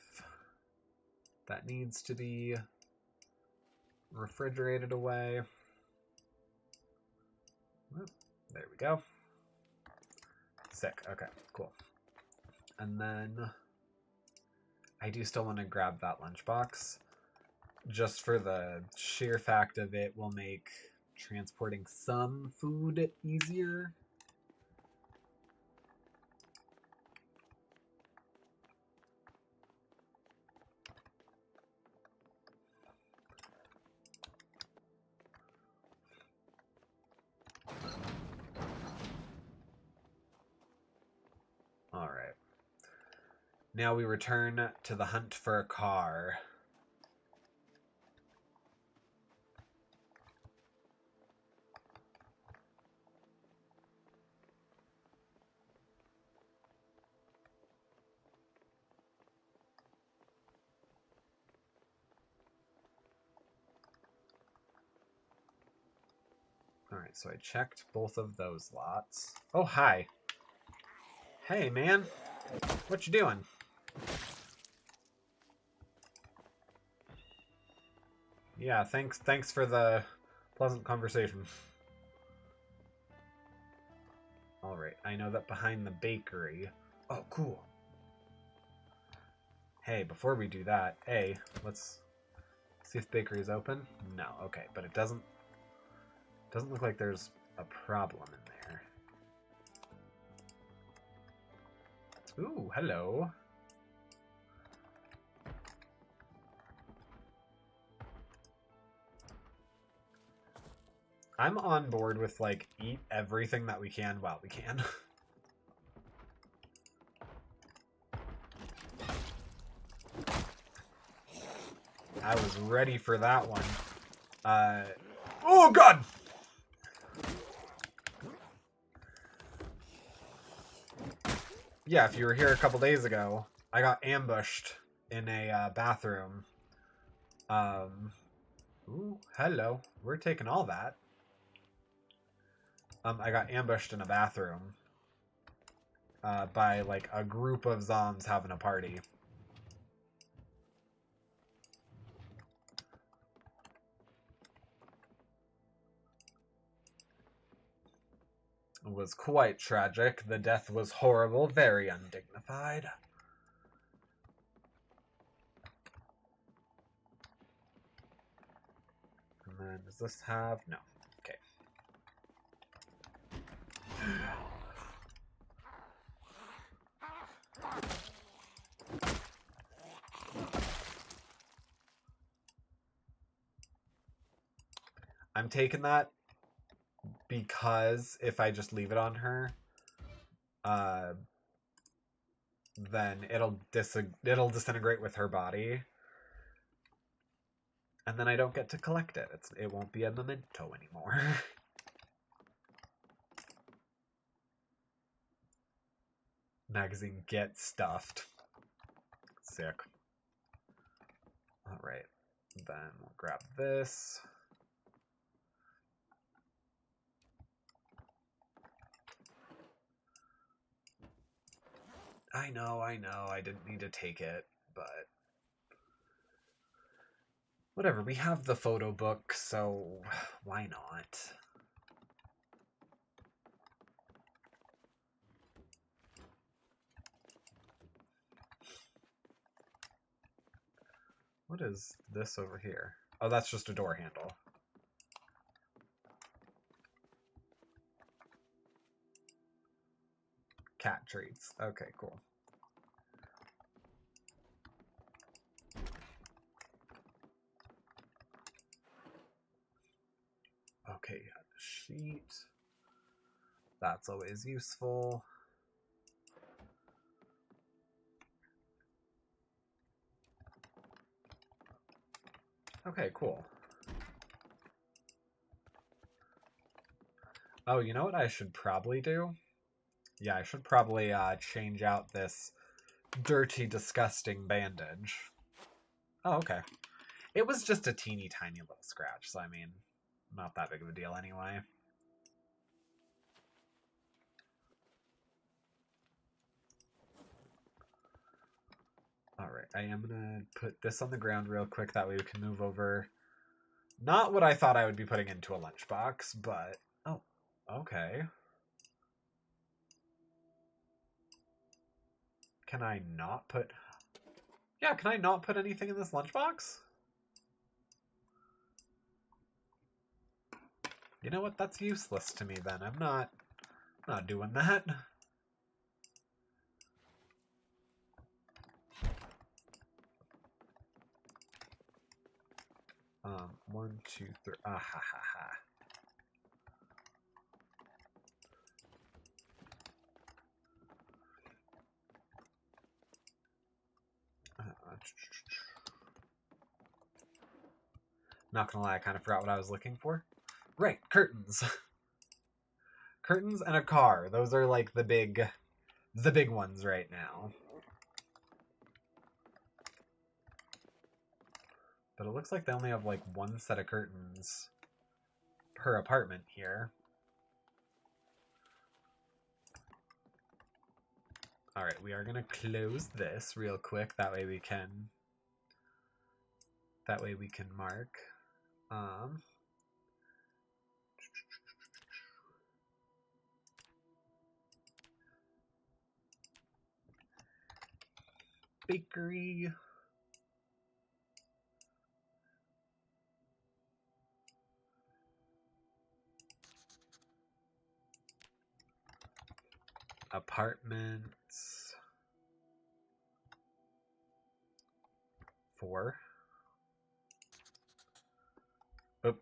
that needs to be refrigerated away. There we go. Sick. Okay, cool. And then I do still want to grab that lunchbox. Just for the sheer fact of it will make transporting some food easier. Alright. Now we return to the hunt for a car. Alright, so I checked both of those lots. Oh, hi. Hey, man. What you doing? Yeah, thanks for the pleasant conversation. Alright, I know that behind the bakery... Oh, cool. Hey, before we do that, let's see if the bakery is open. No, okay, but it doesn't look like there's a problem in there. Ooh, hello. I'm on board with, like, eat everything that we can while we can. I was ready for that one. Oh, God! Yeah, if you were here a couple days ago, I got ambushed in a bathroom. Ooh, hello. We're taking all that. I got ambushed in a bathroom by, like, a group of zombs having a party. It was quite tragic. The death was horrible, very undignified. And then, does this have... No. Okay. I'm taking that because if I just leave it on her, then it'll disintegrate with her body, and then I don't get to collect it. It won't be a memento anymore. Magazine gets stuffed. Sick. All right, then we'll grab this. I know, I didn't need to take it, but whatever, we have the photo book, so why not? What is this over here? Oh, that's just a door handle. Cat treats. Okay, cool. Okay, sheet. That's always useful. Okay, cool. Oh, you know what I should probably do? Yeah, I should probably change out this dirty, disgusting bandage. Oh, okay. It was just a teeny tiny little scratch, so I mean, not that big of a deal anyway. Alright, I am gonna put this on the ground real quick, that way we can move over. Not what I thought I would be putting into a lunchbox, but... Oh, okay. Can I not put... Yeah, can I not put anything in this lunchbox? You know what? That's useless to me then. I'm not doing that. 1, 2, 3. Ah ha ha ha. Not gonna lie, I kind of forgot what I was looking for. Right, curtains. Curtains and a car. Those are like the big ones right now. But it looks like they only have like one set of curtains per apartment here. Alright, we are gonna close this real quick. That way we can mark. Bakery. Apartments. 4. Oop.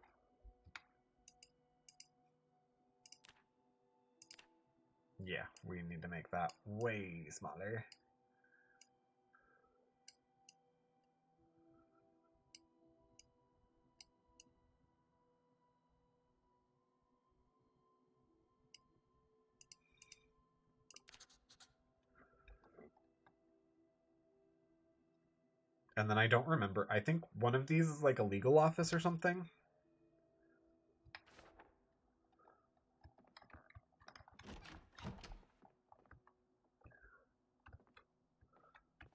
Yeah, we need to make that way smaller. And then I don't remember. I think one of these is like a legal office or something.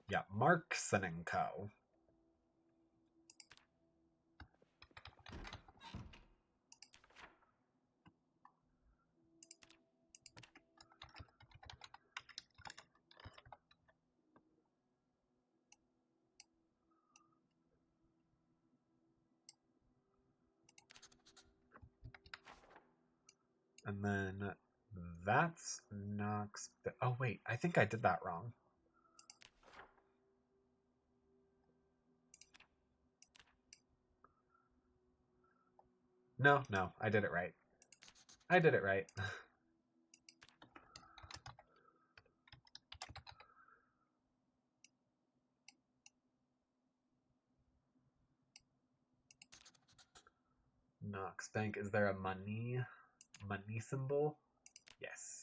Yeah, Markson and Co. And then that's Knox. Oh, wait. I think I did that wrong. No, no, I did it right. I did it right. Knox Bank. Is there a money symbol? Yes.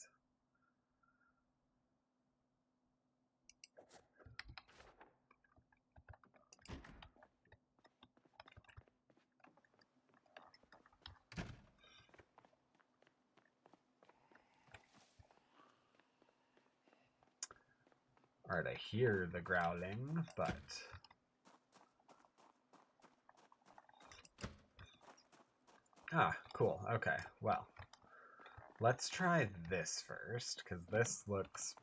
Alright, I hear the growling, but... Ah, cool. Okay, well. Let's try this first, because this looks...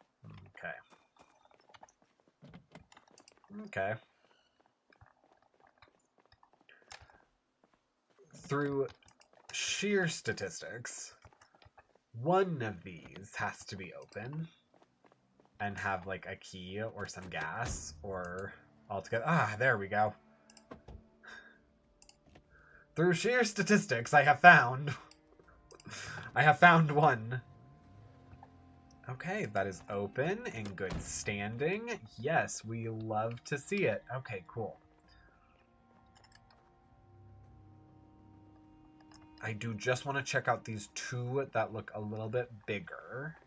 Okay. Okay. Through sheer statistics, one of these has to be open and have, like, a key or some gas, or altogether... Ah, there we go. Through sheer statistics, I have found... I have found one. Okay, that is open, in good standing. Yes, we love to see it. Okay, cool. I do just want to check out these two that look a little bit bigger.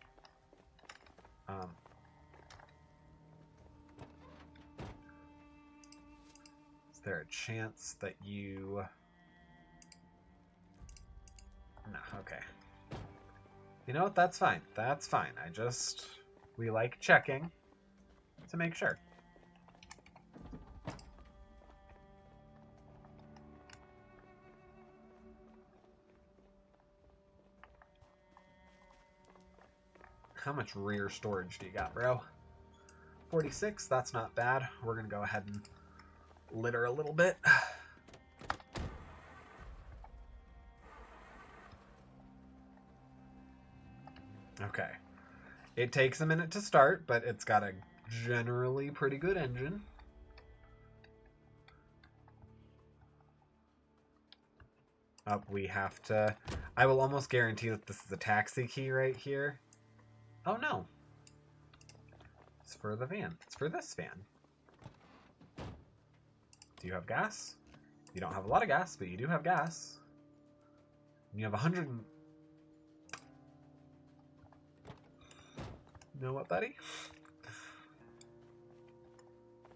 Is there a chance that you... No, okay. You know what? That's fine. That's fine. We like checking to make sure. How much rear storage do you got, bro? 46, that's not bad. We're gonna go ahead and litter a little bit. Okay. It takes a minute to start, but it's got a generally pretty good engine. Oh, we have to... I will almost guarantee that this is a taxi key right here. Oh, no. It's for the van. It's for this van. Do you have gas? You don't have a lot of gas, but you do have gas. And you have 100... You know what, buddy?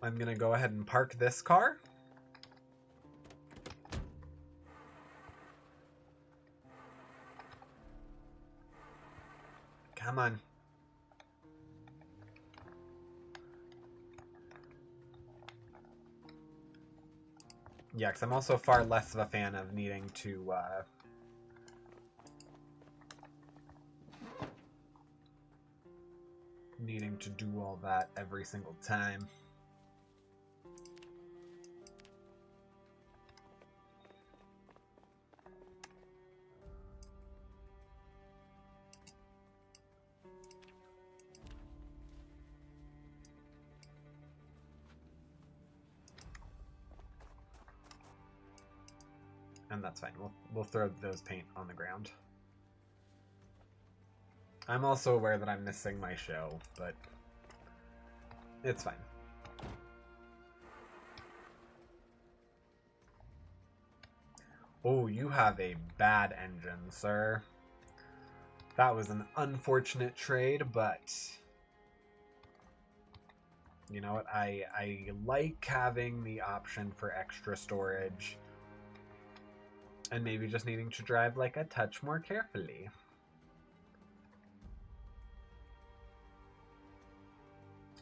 I'm gonna go ahead and park this car. Come on. Yeah, because I'm also far less of a fan of needing to do all that every single time. And that's fine. We'll throw those paint on the ground. I'm also aware that I'm missing my show, but it's fine. Oh, you have a bad engine, sir. That was an unfortunate trade, but you know what? I like having the option for extra storage and maybe just needing to drive like a touch more carefully.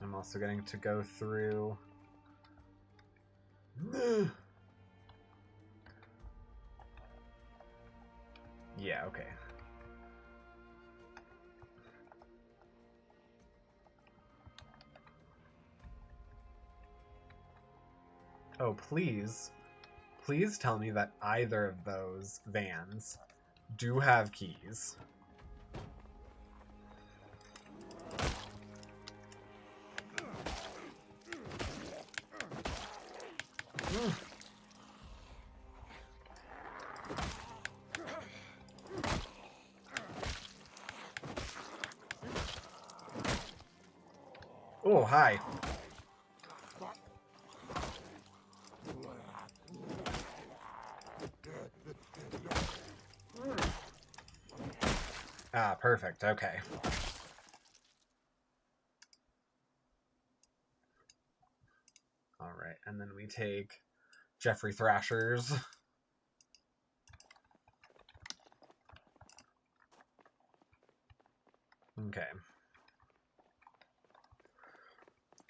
I'm also getting to go through... Yeah, okay. Oh, please. Please tell me that either of those vans do have keys. Oh, hi. Ah, perfect. Okay. All right, and then we take Jeffrey Thrasher's. Okay.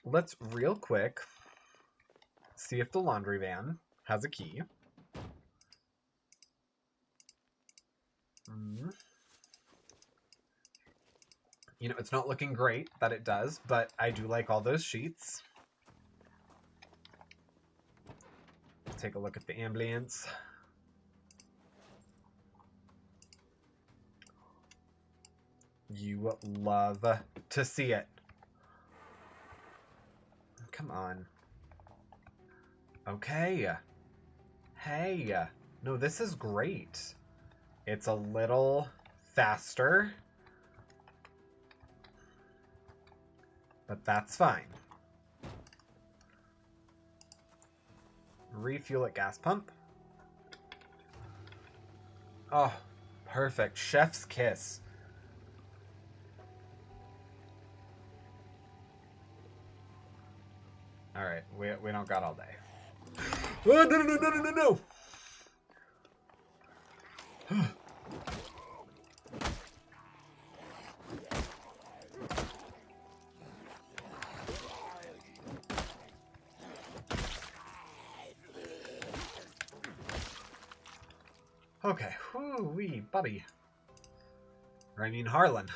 Let's real quick see if the laundry van has a key. You know, it's not looking great that it does, but I do like all those sheets. Let's take a look at the ambience. You love to see it. Come on. Okay. Hey. No, this is great. It's a little faster, but that's fine. Refuel at gas pump. Oh, perfect. Chef's kiss. All right, we don't got all day. Oh, no. Okay, whoo-wee, buddy. Or I mean Harlan.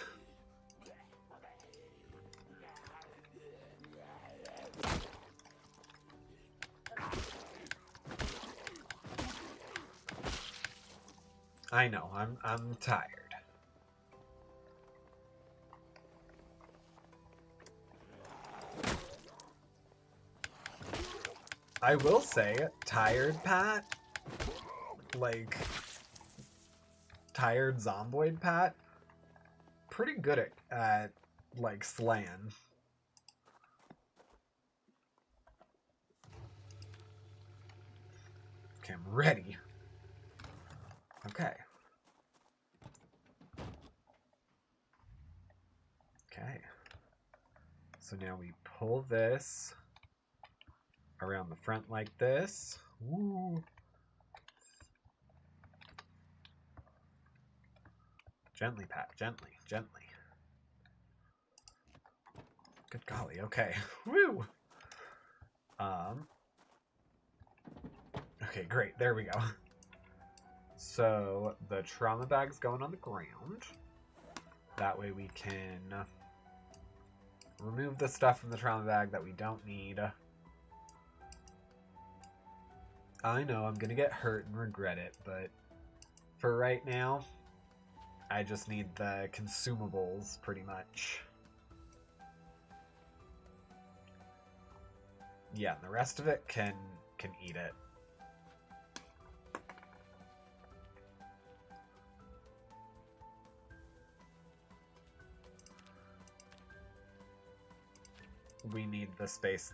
I know, I'm tired. I will say, tired Pat, like tired Zomboid Pat, pretty good at like slaying. Okay, I'm ready. Okay. Okay. So now we pull this around the front like this. Woo. Gently, Pat. Gently. Gently. Good golly. Okay. Woo. Okay, great. There we go. So the trauma bag's going on the ground. That way we can remove the stuff from the trauma bag that we don't need. I know I'm gonna get hurt and regret it, but for right now, I just need the consumables pretty much. Yeah, and the rest of it can eat it. We need the space.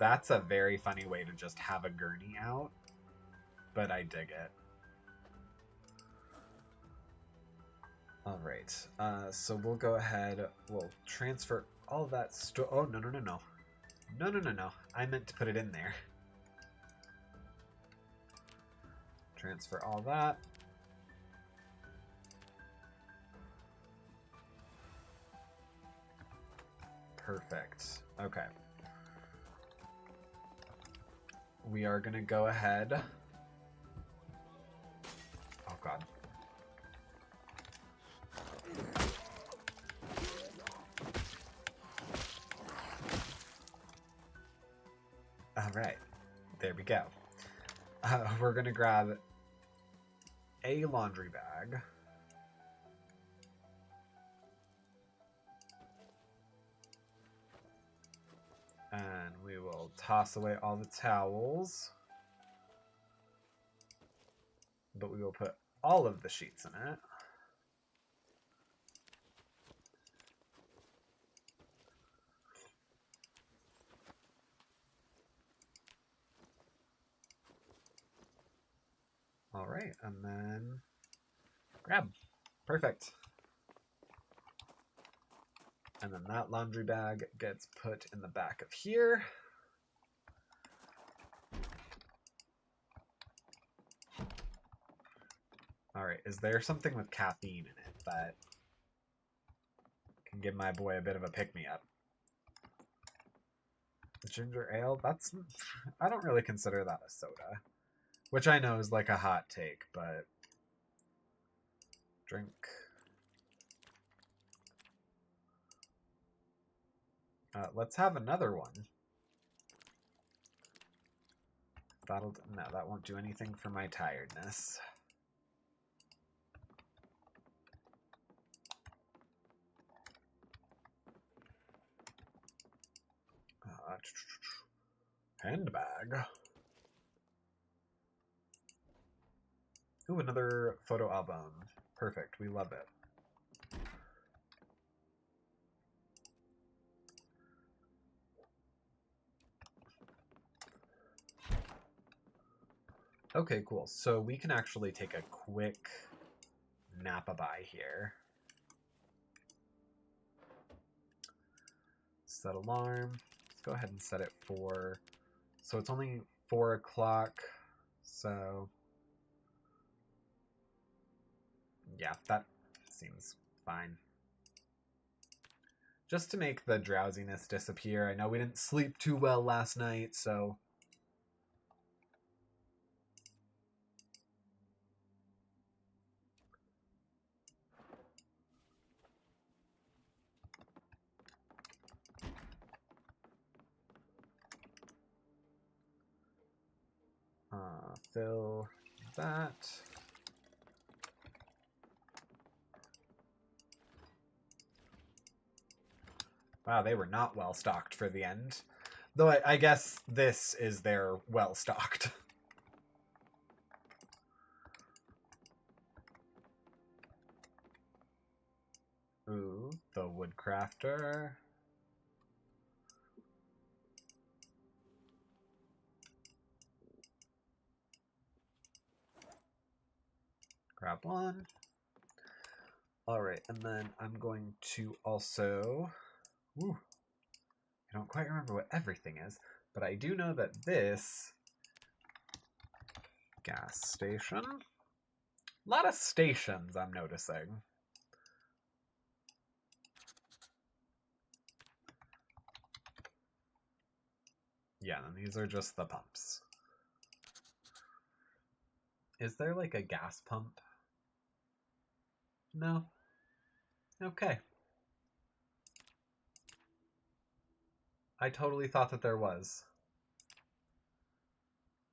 That's a very funny way to just have a gurney out, but I dig it. All right, so we'll go ahead, we'll transfer all that oh, no. I meant to put it in there. Transfer all that. Perfect. Okay. We are gonna go ahead. Oh god. All right. There we go. We're gonna grab a laundry bag. And we will toss away all the towels. But we will put all of the sheets in it. All right, and then grab. Perfect. And then that laundry bag gets put in the back of here. All right, is there something with caffeine in it that can give my boy a bit of a pick-me-up? Ginger ale? That's... I don't really consider that a soda. Which I know is like a hot take, but... Drink. Let's have another one. No, that won't do anything for my tiredness. Handbag. Ooh, another photo album. Perfect. We love it. Okay, cool. So we can actually take a quick Napa-buy here. Set alarm. Let's go ahead and set it for... So it's only 4 o'clock, so... Yeah, that seems fine. Just to make the drowsiness disappear. I know we didn't sleep too well last night, so... Fill that. Wow, they were not well stocked for the end. Though I guess this is their well stocked. Ooh, the Woodcrafter. Grab one. Alright, and then I'm going to also... Ooh, I don't quite remember what everything is, but I do know that this... Gas station. A lot of stations, I'm noticing. Yeah, and these are just the pumps. Is there like a gas pump? No. Okay. I totally thought that there was.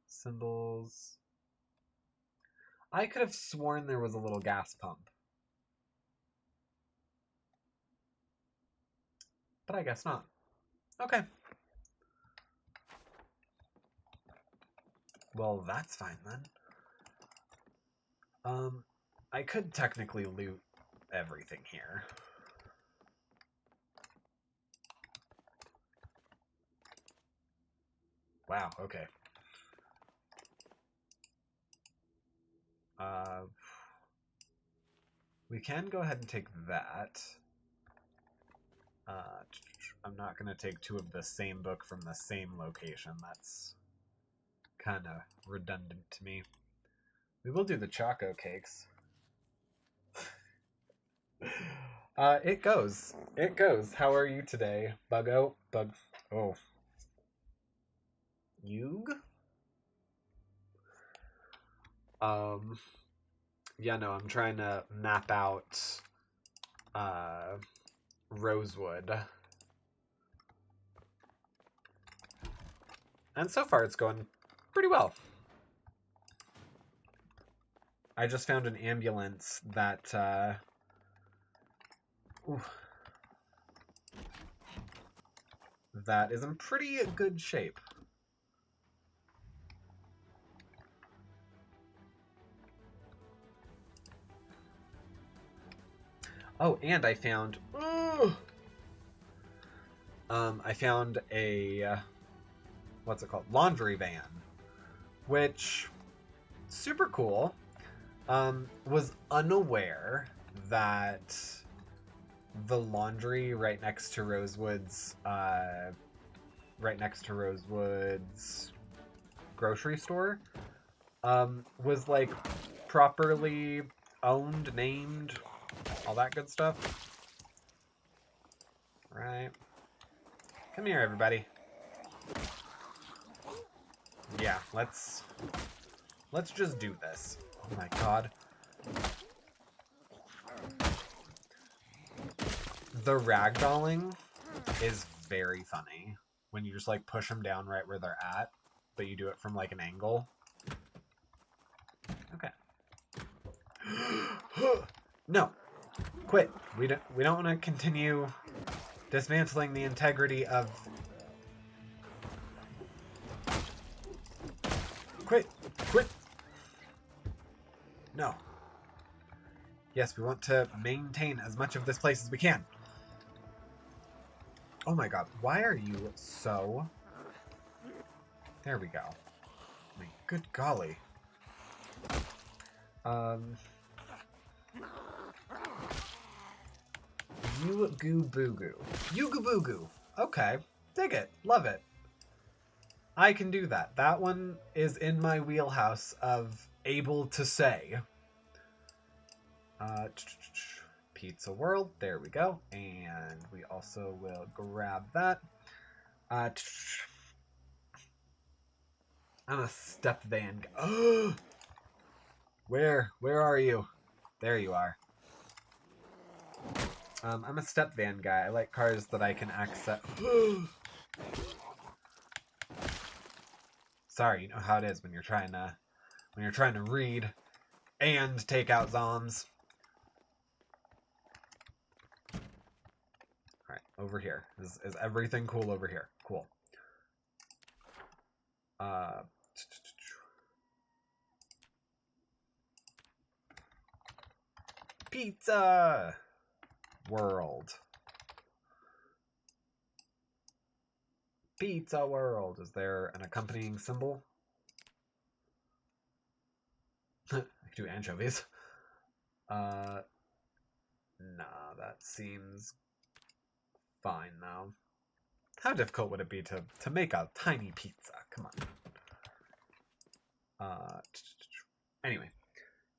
Symbols. I could have sworn there was a little gas pump. But I guess not. Okay. Well, that's fine then. I could technically loot everything here. Wow, okay. We can go ahead and take that. I'm not going to take 2 of the same book from the same location. That's kind of redundant to me. We will do the Choco Cakes. It goes. It goes. How are you today, Buggo? Oh. Yug? Yeah, no, I'm trying to map out, Rosewood. And so far it's going pretty well. I just found an ambulance that, that is in pretty good shape. Oh, and I found... I found a... what's it called? Laundry van. Which... super cool. Was unaware that the laundry right next to Rosewood's grocery store was like properly owned, named, all that good stuff. Right. Come here, everybody. Yeah, let's just do this. Oh my god. The ragdolling is very funny when you just like push them down right where they're at, but you do it from like an angle. Okay. No. Quit. We don't want to continue dismantling the integrity of... Quit! Quit! No. Yes, we want to maintain as much of this place as we can. Oh my god, why are you so... There we go. I mean, good golly. You-goo-boo-goo. You-goo-boo-goo. Okay. Dig it. Love it. I can do that. That one is in my wheelhouse of able to say. Pizza World. There we go. And we also will grab that. I'm a step van. Oh! Where are you? There you are. I'm a step van guy. I like cars that I can access. Sorry, you know how it is when you're trying to read and take out zombs. Alright, over here. Is everything cool over here? Cool. Pizza World. Pizza World. Is there an accompanying symbol? I could do anchovies. Nah, that seems fine though. How difficult would it be to make a tiny pizza? Come on. Anyway.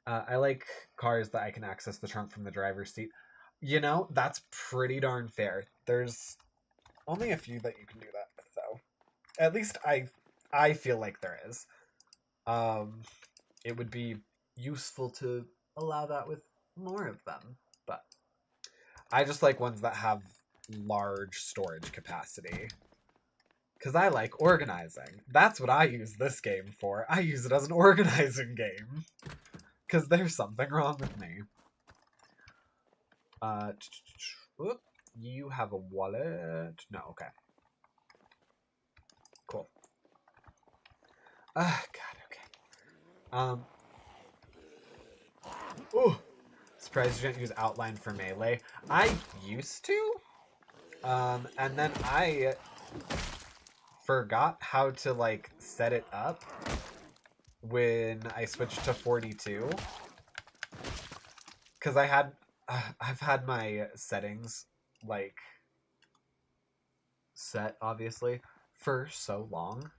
I like cars that I can access the trunk from the driver's seat. You know, that's pretty darn fair. There's only a few that you can do that with, though. At least I feel like there is. It would be useful to allow that with more of them, but I just like ones that have large storage capacity. Because I like organizing. That's what I use this game for. I use it as an organizing game. Because there's something wrong with me. You have a wallet? No, okay. Cool. God, okay. Ooh! Surprised you didn't use outline for melee. I used to? And then I forgot how to, like, set it up when I switched to 42. Because I've had my settings, like, set, obviously, for so long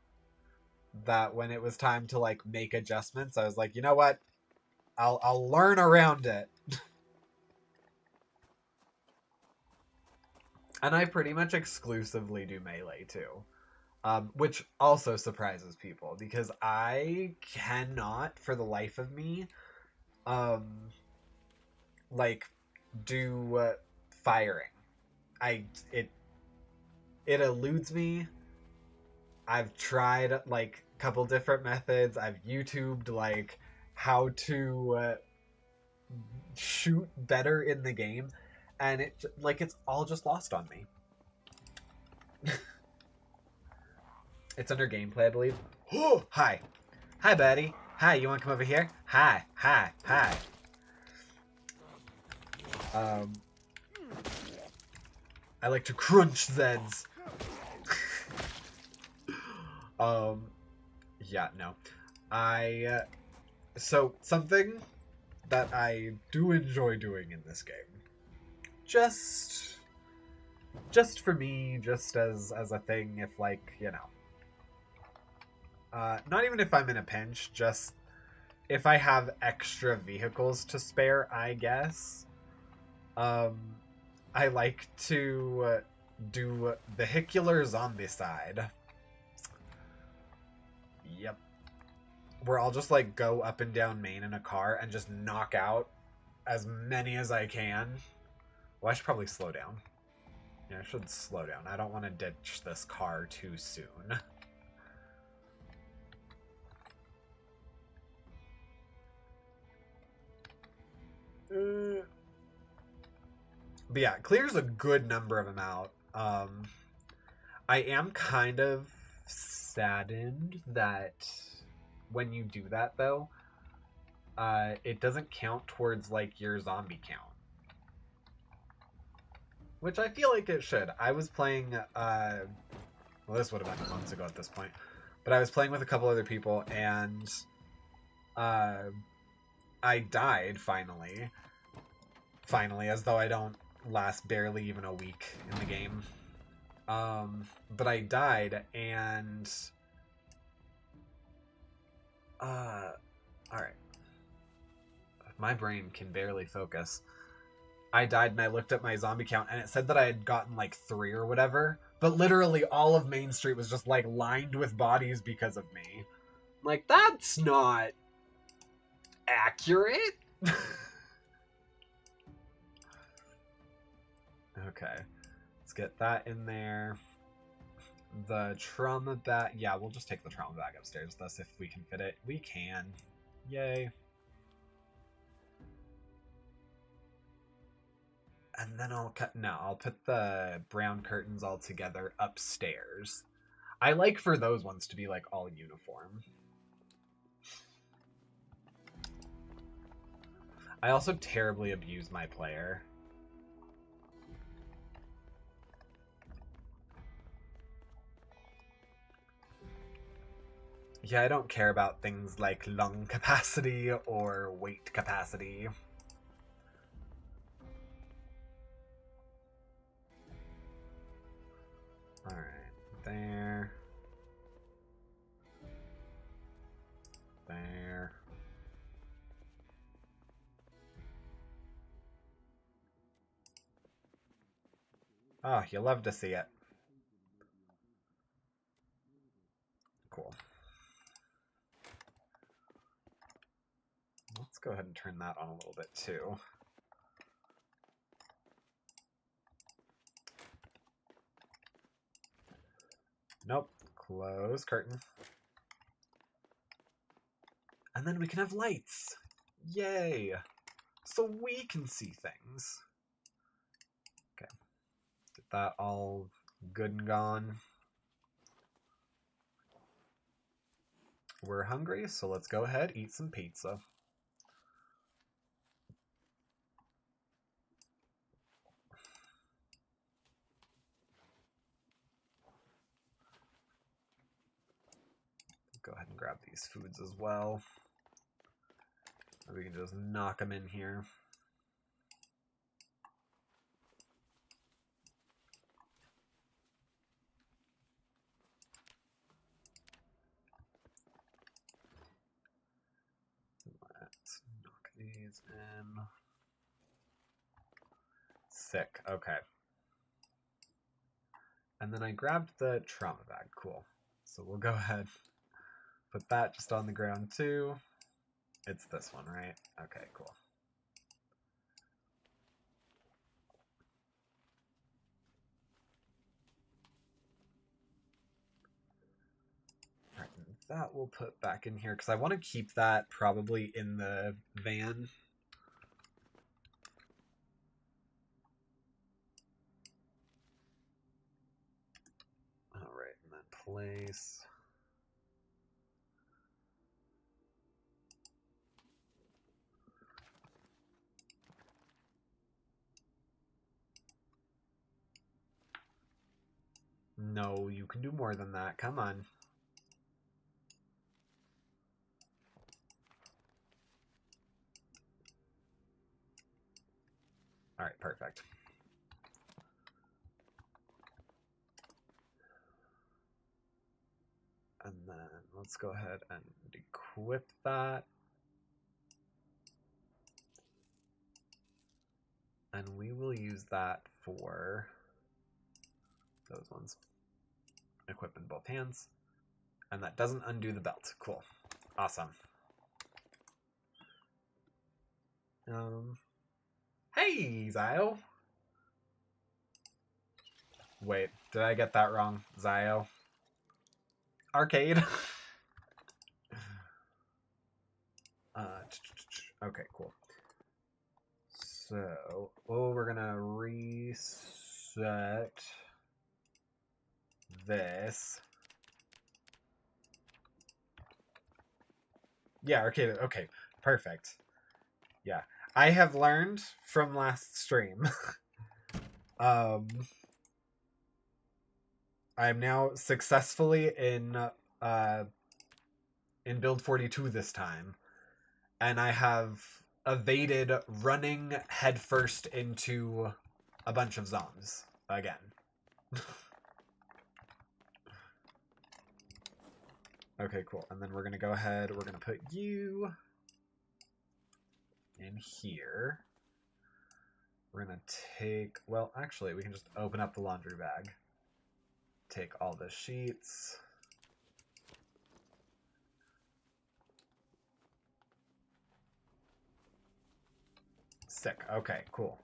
that when it was time to, like, make adjustments, I was like, you know what? I'll learn around it. And I pretty much exclusively do melee, too. Which also surprises people, because I cannot, for the life of me, like, do firing. It eludes me. I've tried, like, a couple different methods. I've YouTubed, like, how to shoot better in the game, and it's all just lost on me. It's under gameplay, I believe. Oh, hi. Hi, buddy. Hi, you want to come over here? Hi. I like to crunch Zeds. Yeah, no. So, something that I do enjoy doing in this game, just for me, just as a thing, if, like, you know, not even if I'm in a pinch, just if I have extra vehicles to spare, I guess. I like to do vehicular zombicide. Yep. Where I'll just, like, go up and down Main in a car and just knock out as many as I can. Well, I should probably slow down. Yeah, I should slow down. I don't want to ditch this car too soon. But yeah, clears a good number of them out. I am kind of saddened that when you do that, though, it doesn't count towards, like, your zombie count. Which I feel like it should. I was playing, well, this would have been months ago at this point, but I was playing with a couple other people, and I died, finally. Finally, as though I don't last barely even a week in the game. But I died, and alright. My brain can barely focus. I died and I looked at my zombie count and it said that I had gotten like 3 or whatever, but literally all of Main Street was just like lined with bodies because of me. Like, that's not accurate. Okay, let's get that in there. The trauma bag, yeah, we'll just take the trauma bag upstairs. Thus, if we can fit it, we can. Yay. And then I'll put the brown curtains all together upstairs. I like for those ones to be like all uniform. I also terribly abuse my player. Yeah, I don't care about things like lung capacity or weight capacity. Alright, there. There. Oh, you love to see it. Cool. Let's go ahead and turn that on a little bit too. Nope. Close curtain. And then we can have lights. Yay! So we can see things. Okay. Get that all good and gone. We're hungry, so let's go ahead, eat some pizza. Go ahead and grab these foods as well. We can just knock them in here. Let's knock these in. Sick. Okay. And then I grabbed the trauma bag. Cool. So we'll go ahead, put that just on the ground too. It's this one, right? Okay, cool. Alright, that we'll put back in here because I want to keep that probably in the van. Alright, and then place. No, you can do more than that. Come on. Alright, perfect. And then let's go ahead and equip that. And we will use that for those ones. Equip in both hands. And that doesn't undo the belt. Cool. Awesome. Hey, Zio. Wait, did I get that wrong? Zio? Arcade? Okay, cool. So, we're gonna reset this. Yeah, arcade. Okay, perfect. Yeah, I have learned from last stream. I'm now successfully in build 42 this time, and I have evaded running headfirst into a bunch of zombies again. Okay, cool. And then we're gonna go ahead, we're gonna put you in here. We're gonna take, well, actually, we can just open up the laundry bag. Take all the sheets. Sick. Okay, cool.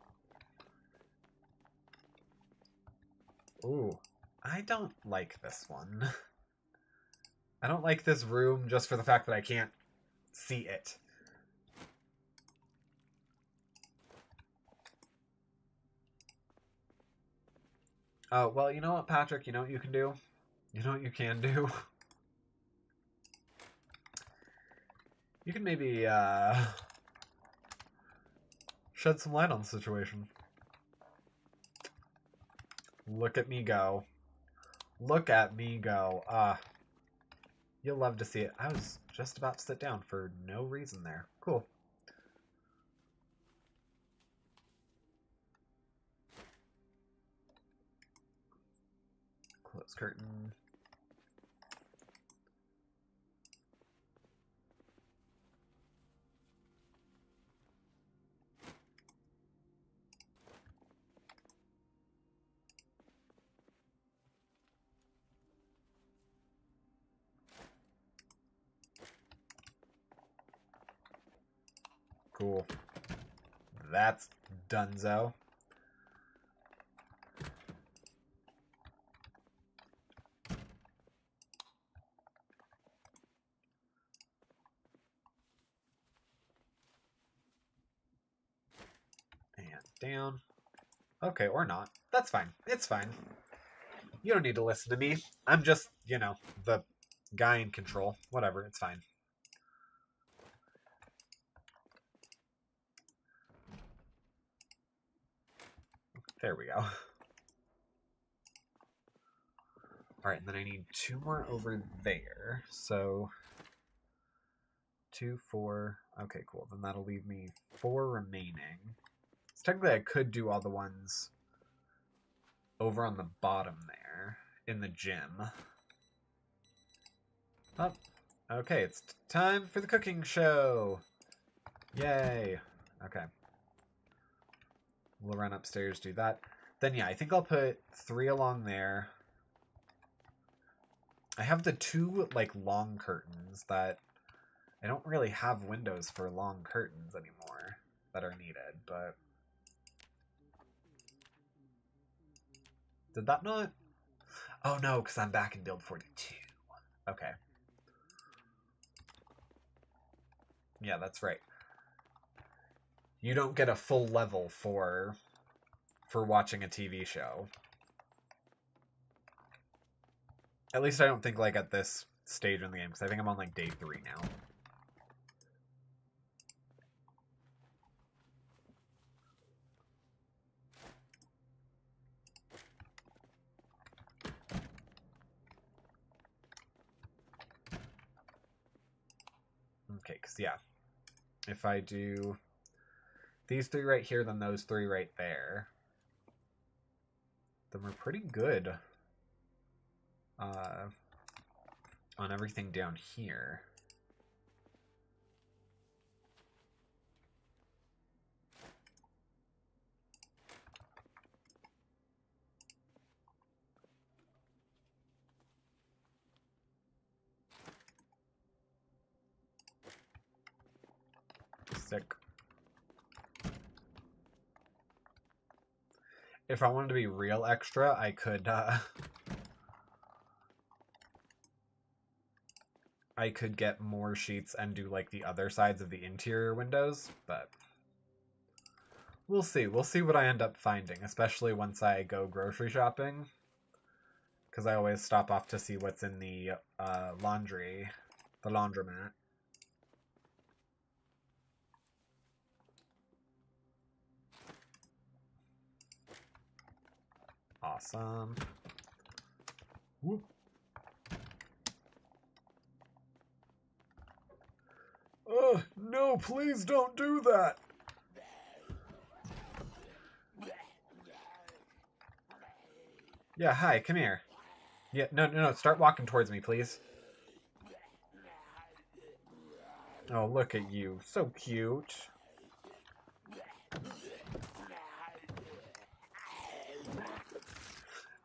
Ooh, I don't like this one. I don't like this room just for the fact that I can't see it. Oh, well, you know what, Patrick? You know what you can do? You know what you can do? You can maybe, shed some light on the situation. Look at me go. Look at me go. You'll love to see it. I was just about to sit down for no reason there. Cool. Close curtain. Cool. That's donezo. And down. Okay, or not. That's fine. It's fine. You don't need to listen to me. I'm just, you know, the guy in control. Whatever, it's fine. There we go. Alright, and then I need 2 more over there. So, 2, 4. Okay, cool. Then that'll leave me 4 remaining. So technically I could do all the ones over on the bottom there in the gym. Oh, okay, it's time for the cooking show. Yay. Okay. We'll run upstairs, do that. Then yeah, I think I'll put 3 along there. I have the 2 like long curtains that I don't really have windows for long curtains anymore that are needed, but did that not? Oh no, because I'm back in build 42. Okay. Yeah, that's right. You don't get a full level for watching a TV show. At least I don't think like at this stage in the game, because I think I'm on like day 3 now. Okay, because yeah, if I do these 3 right here, then those 3 right there, then we're pretty good on everything down here. Sick. If I wanted to be real extra, I could get more sheets and do like the other sides of the interior windows, but we'll see. We'll see what I end up finding, especially once I go grocery shopping, because I always stop off to see what's in the laundromat. Awesome. Whoop. No, please don't do that. Yeah, hi, come here. Yeah, no, start walking towards me, please. Oh, look at you. So cute.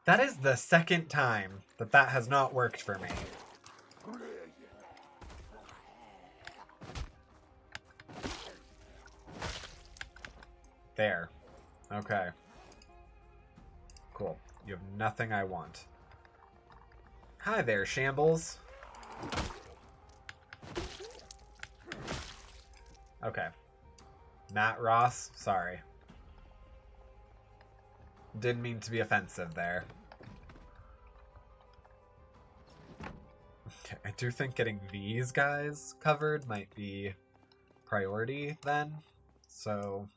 That is the second time that has not worked for me. There. Okay. Cool. You have nothing I want. Hi there, Shambles. Okay. Matt Ross, sorry. Didn't mean to be offensive there. Okay, I do think getting these guys covered might be priority then. So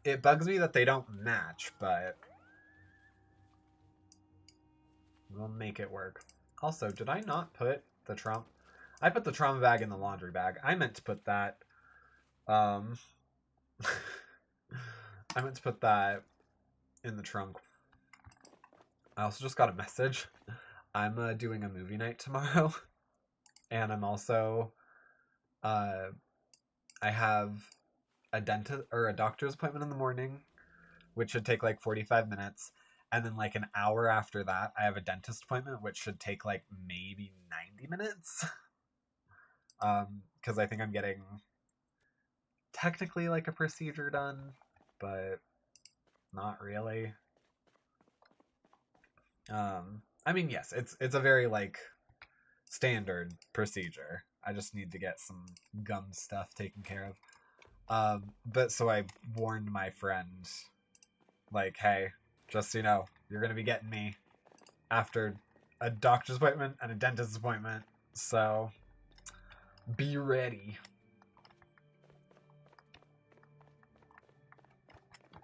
it bugs me that they don't match, but we'll make it work. Also, did I not put the trauma? I put the trauma bag in the laundry bag. I meant to put that. I meant to put that in the trunk. I also just got a message. I'm doing a movie night tomorrow, and I'm also I have a dentist or a doctor's appointment in the morning, which should take like 45 minutes. And then like an hour after that, I have a dentist appointment, which should take like maybe 90 minutes. Because I think I'm getting technically like a procedure done, but not really. I mean, yes, it's a very like standard procedure. I just need to get some gum stuff taken care of. But so I warned my friend, like, hey, just so you know, you're gonna be getting me after a doctor's appointment and a dentist's appointment, so be ready.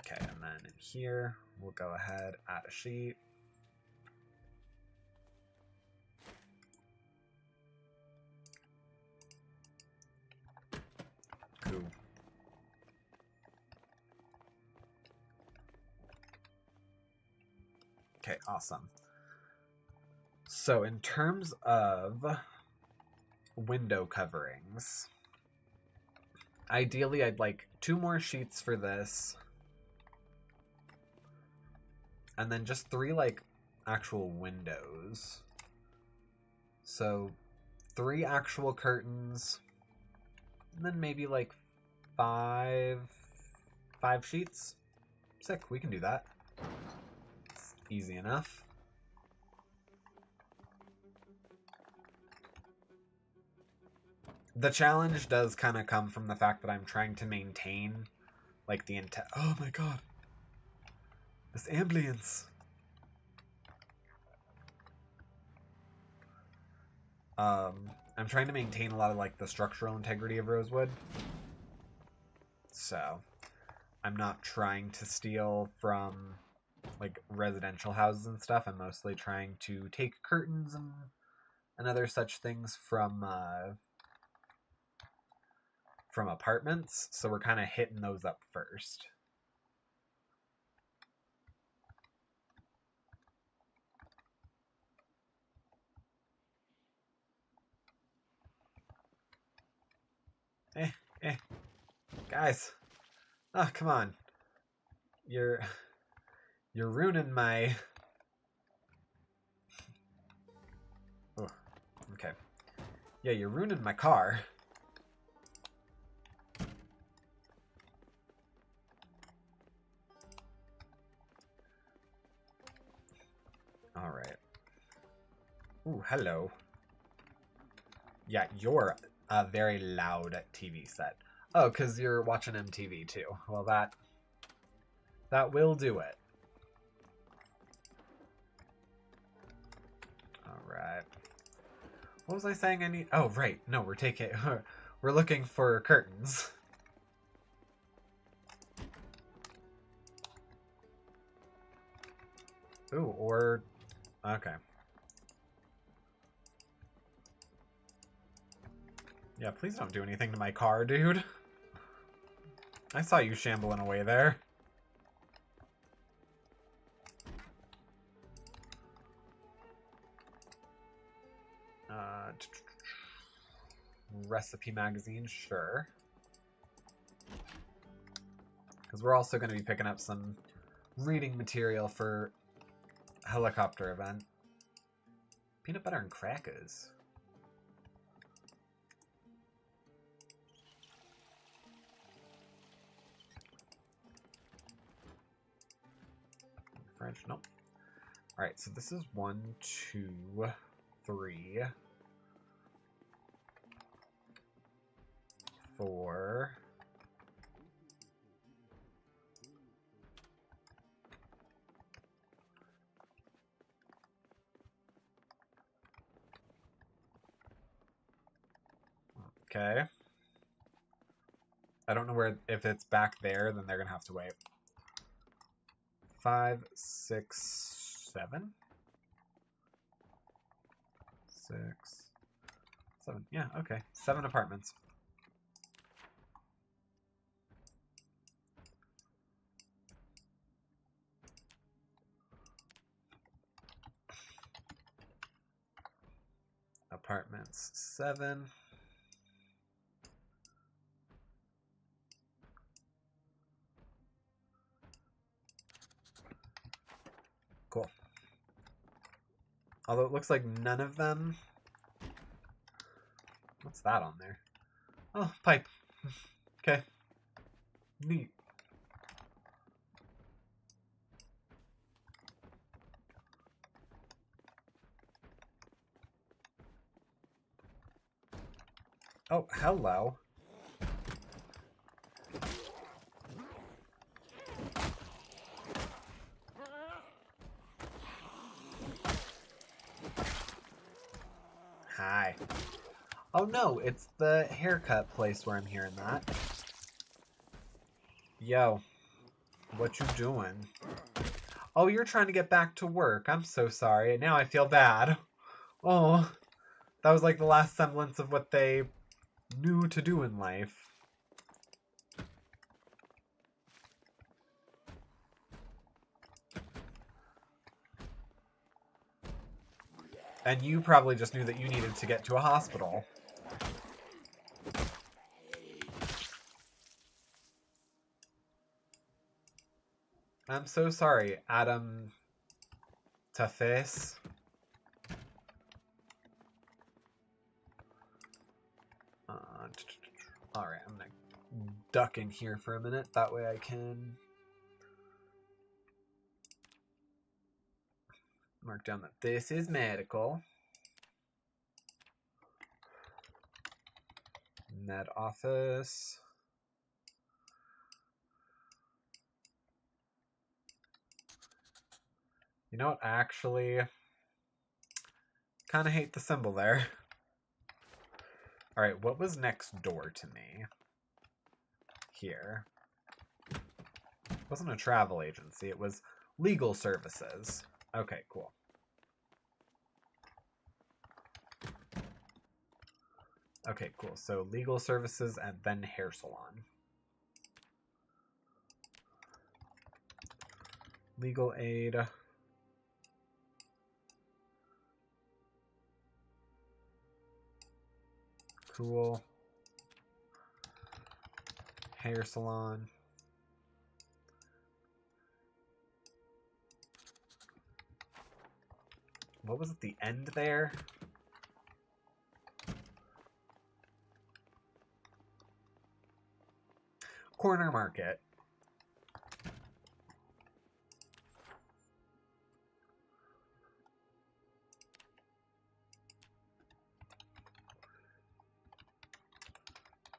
Okay, and then in here, we'll go ahead, add a sheet. Cool. Okay, awesome. So in terms of window coverings, ideally I'd like 2 more sheets for this, and then just 3 like actual windows. So 3 actual curtains, and then maybe like 5 sheets. Sick, we can do that. It's easy enough. The challenge does kind of come from the fact that I'm trying to maintain like the intent. Oh my god. This ambience. I'm trying to maintain a lot of like the structural integrity of Rosewood. So, I'm not trying to steal from like residential houses and stuff. I'm mostly trying to take curtains and other such things from from apartments, so we're kind of hitting those up first. Guys. Oh, come on. You're ruining my... Oh, okay. Yeah, you're ruining my car. Alright. Ooh, hello. Yeah, you're a very loud TV set. Oh, because you're watching MTV too. Well, that will do it. Alright. What was I saying I need? Oh, right. No, we're looking for curtains. Ooh, or... Okay. Yeah, please don't do anything to my car, dude. I saw you shambling away there. Recipe magazine, sure. Because we're also going to be picking up some reading material for helicopter event. Peanut butter and crackers. French, nope. Alright, so this is 1, 2, 3, 4. Okay. I don't know where, if it's back there, then they're gonna have to wait. 5, 6, 7? 6, 7. Yeah, okay. 7 apartments. Apartments 7. Cool. Although it looks like none of them... What's that on there? Oh, pipe. Okay. Neat. Oh, hello. Hi. Oh no, it's the haircut place where I'm hearing that. Yo, what you doing? Oh, you're trying to get back to work. I'm so sorry. Now I feel bad. Oh, that was like the last semblance of what they knew to do in life. And you probably just knew that you needed to get to a hospital. I'm so sorry, Adam to face. Alright, I'm gonna duck in here for a minute. That way I can mark down that this is medical. Med office. You know what, actually, kind of hate the symbol there. Alright, what was next door to me? Here. It wasn't a travel agency, it was legal services. Okay, cool. Okay, cool. So legal services and then hair salon. Legal aid. Cool. Hair salon. What was at the end there? Corner market.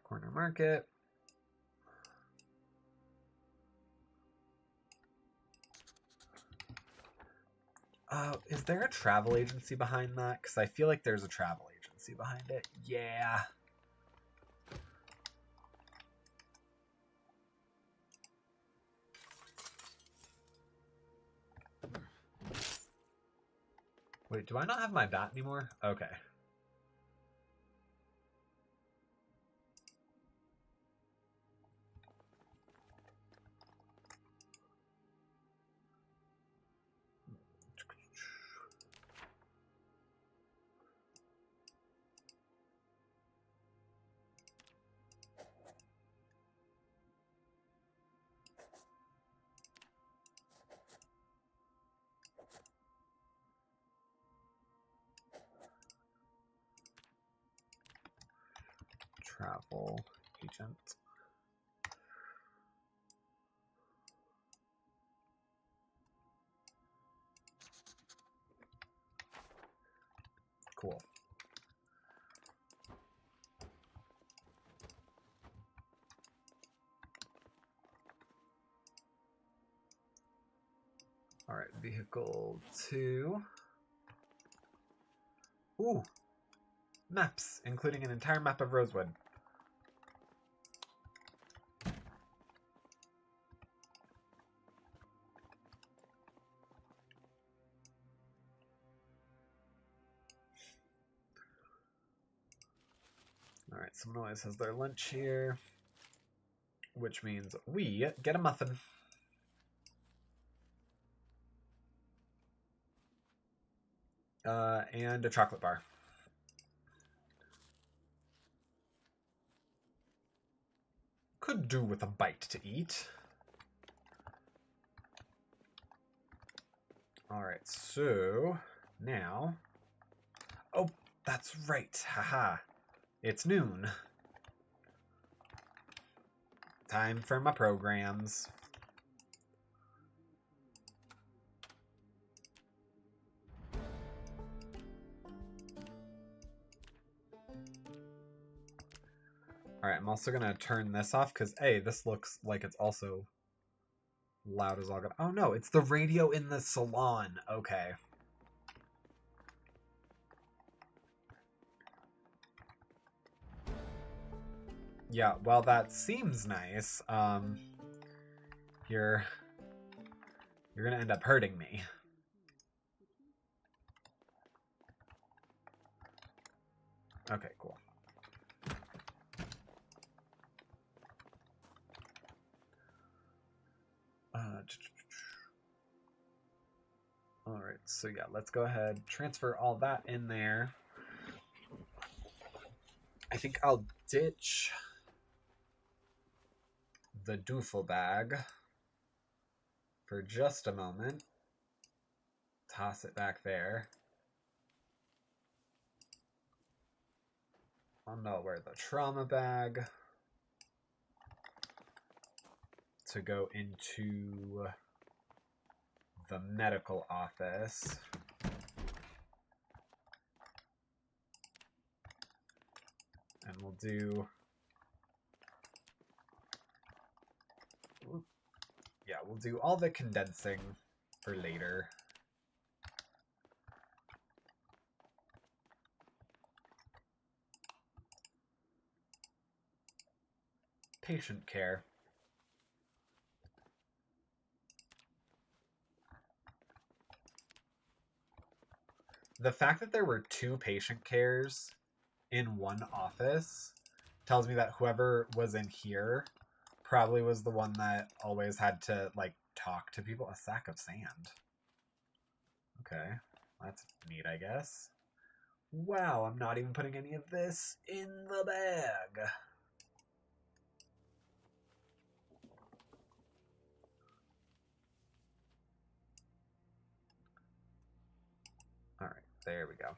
Corner market. Is there a travel agency behind that? Because I feel like there's a travel agency behind it. Yeah. Wait, do I not have my bat anymore? Okay. Travel agent. Cool. All right, vehicle 2. Ooh, maps, including an entire map of Rosewood. All right, someone always has their lunch here, which means we get a muffin. And a chocolate bar. Could do with a bite to eat. Alright, so now... Oh, that's right. Haha. It's noon. Time for my programs. Alright, I'm also going to turn this off because, hey, this looks like it's also loud as all get. Oh no, it's the radio in the salon. Okay. Yeah, well, that seems nice. You're gonna end up hurting me. Okay, cool. Alright, so yeah, let's go ahead, transfer all that in there. I think I'll ditch the doofle bag for just a moment. Toss it back there. I'll know where the trauma bag to go into the medical office. And we'll do... Yeah, we'll do all the condensing for later. Patient care. The fact that there were 2 patient cares in one office tells me that whoever was in here probably was the one that always had to, like, talk to people. A sack of sand. Okay, that's neat, I guess. Wow, I'm not even putting any of this in the bag. All right, there we go.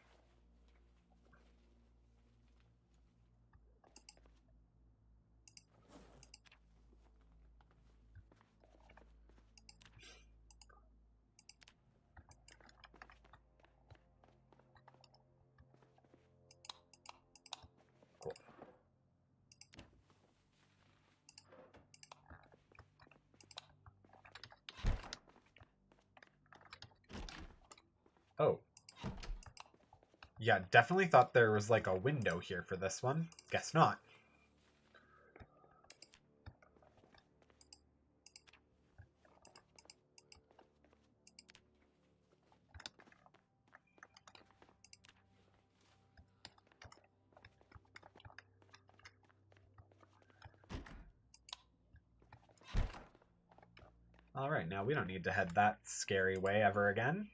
Cool. Oh. Yeah, definitely thought there was like a window here for this one. Guess not. Alright, now we don't need to head that scary way ever again.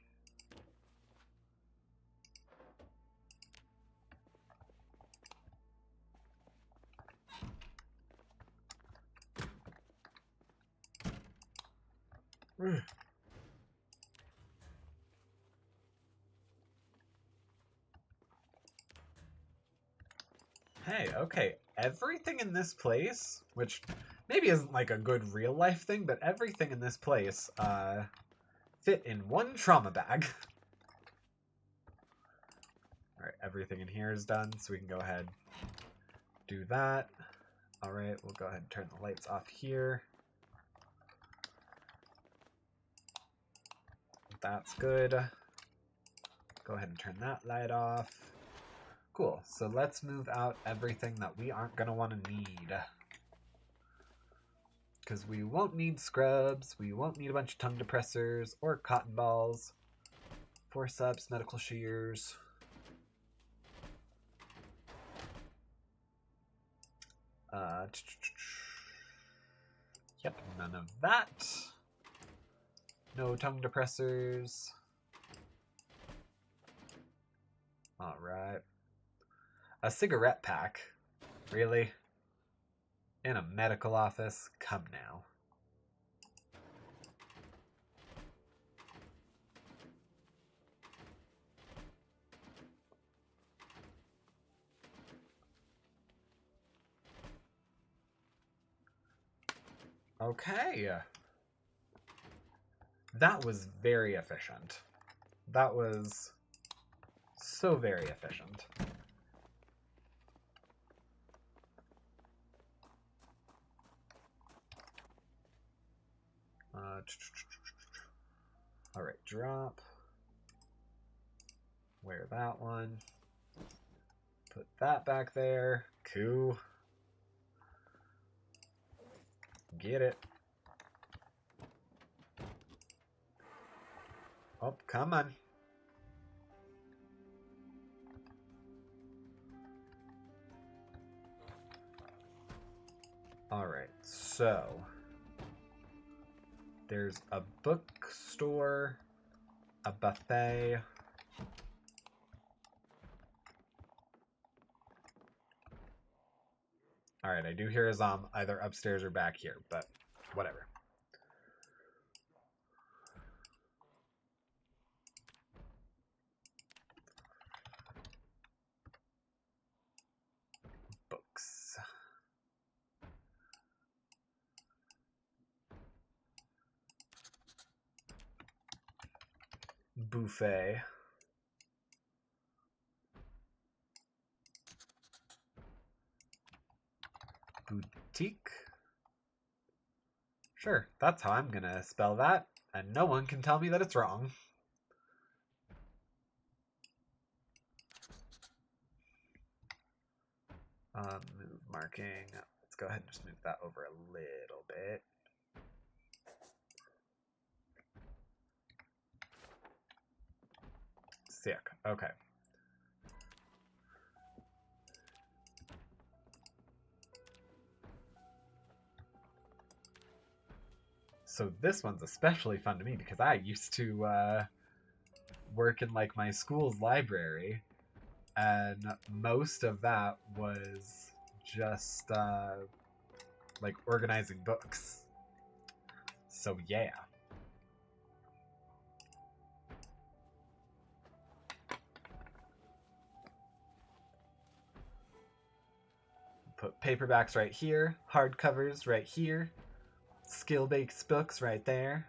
Hey, okay, everything in this place, which maybe isn't like a good real life thing, but everything in this place fit in one trauma bag. Alright, everything in here is done, so we can go ahead do that. Alright, we'll go ahead and turn the lights off here. That's good. Go ahead and turn that light off. Cool, so let's move out everything that we aren't going to want to need. Because we won't need scrubs, we won't need a bunch of tongue depressors, or cotton balls, forceps, medical shears. Yep, none of that. No tongue depressors. Alright. A cigarette pack? Really? In a medical office? Come now. Okay. That was very efficient. That was so very efficient. Alright, drop. Wear that one. Put that back there. Cool. Get it. Oh, come on. Alright, so there's a bookstore, a buffet. Alright, I do hear a zom either upstairs or back here, but whatever. Books. Buffet. Boutique. Sure, that's how I'm gonna spell that, and no one can tell me that it's wrong. Move marking. Let's go ahead and just move that over a little bit. Sick. Okay. So this one's especially fun to me because I used to work in like my school's library, and most of that was just like organizing books. So yeah. Put paperbacks right here, hardcovers right here, skill-based books right there.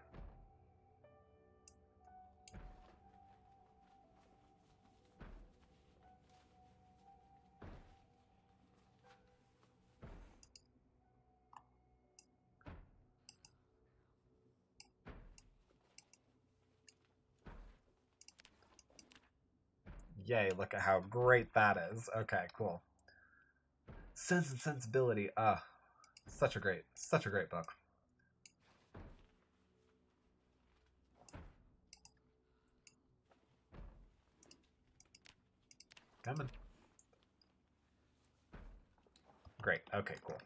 Yay, look at how great that is. Okay, cool. Sense and Sensibility. Such a great book. Coming. Great. Okay, cool.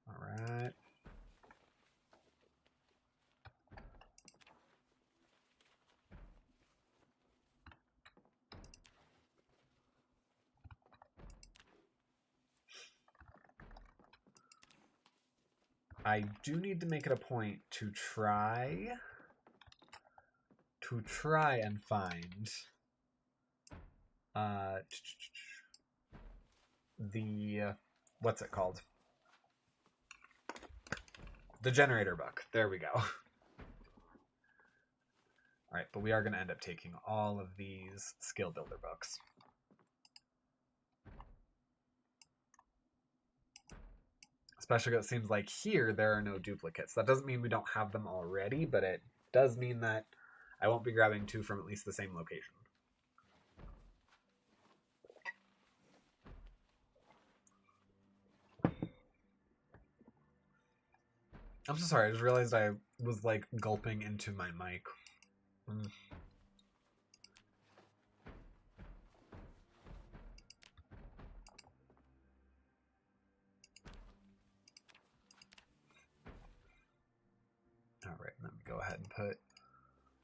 All right. I do need to make it a point to try and find the what's it called? The generator book. There we go. All right, but we are going to end up taking all of these skill builder books. Especially because it seems like here there are no duplicates. That doesn't mean we don't have them already, but it does mean that I won't be grabbing two from at least the same location. I'm so sorry, I just realized I was like gulping into my mic. Alright, let me go ahead and put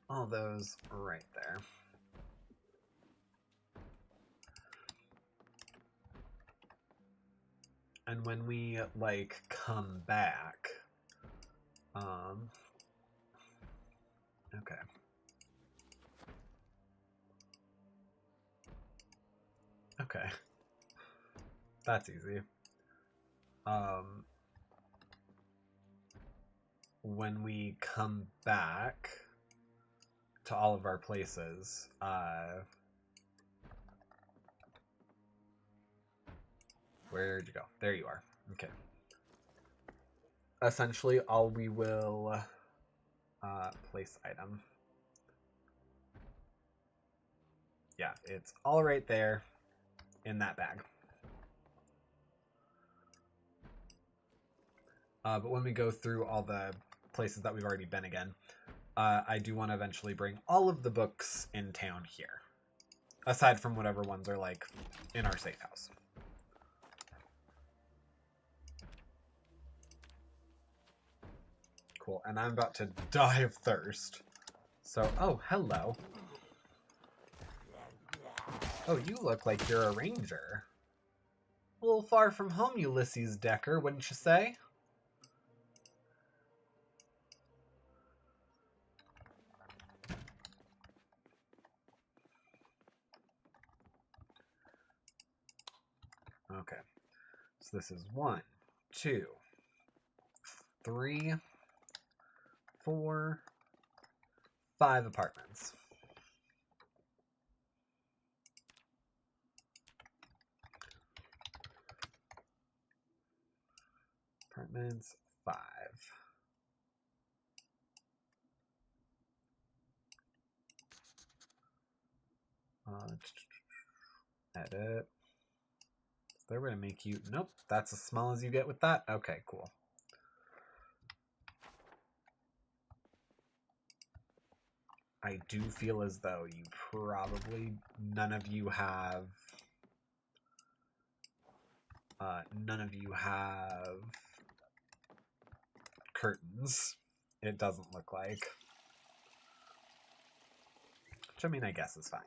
all those right there. And when we like come back, okay. Okay. That's easy. When we come back to all of our places, where'd you go? There you are. Okay. Essentially, all we will place item. Yeah, it's all right there in that bag. But when we go through all the places that we've already been again, I do want to eventually bring all of the books in town here. Aside from whatever ones are like in our safe house. Cool, and I'm about to die of thirst. So, oh, hello. Oh, you look like you're a ranger. A little far from home, Ulysses Decker, wouldn't you say? Okay, so this is 1, 2, 3, 4, 5 apartments. Apartments 5. Edit. They're going to make you... Nope, that's as small as you get with that? Okay, cool. I do feel as though you probably... None of you have curtains. It doesn't look like. Which, I mean, I guess is fine.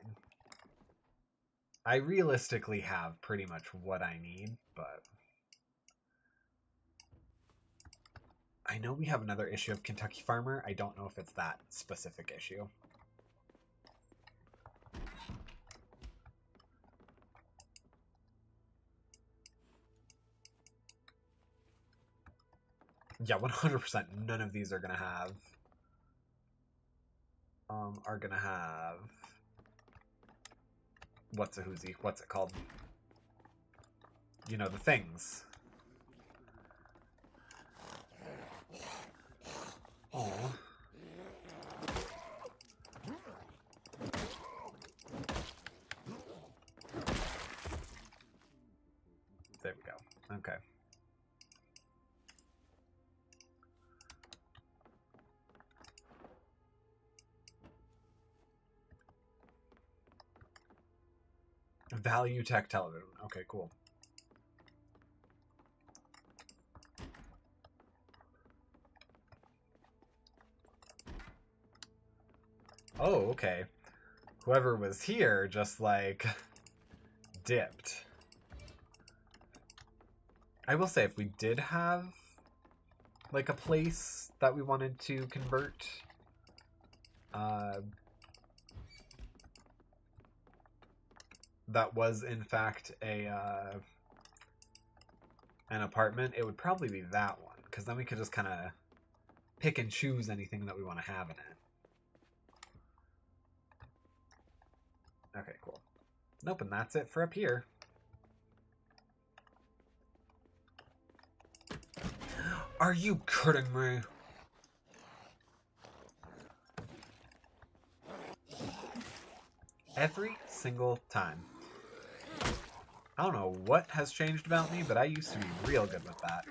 I realistically have pretty much what I need, but... I know we have another issue of Kentucky Farmer. I don't know if it's that specific issue. Yeah, 100% none of these are gonna have... What's it called? You know, the things. Oh. There we go. Okay. Value Tech Television. Okay, cool. Oh, okay. Whoever was here just, like, dipped. I will say, if we did have, like, a place that we wanted to convert, that was, in fact, an apartment, it would probably be that one, because then we could just kind of pick and choose anything that we want to have in it. Okay, cool. Nope, and that's it for up here. Are you kidding me? Every single time. I don't know what has changed about me, but I used to be real good with that.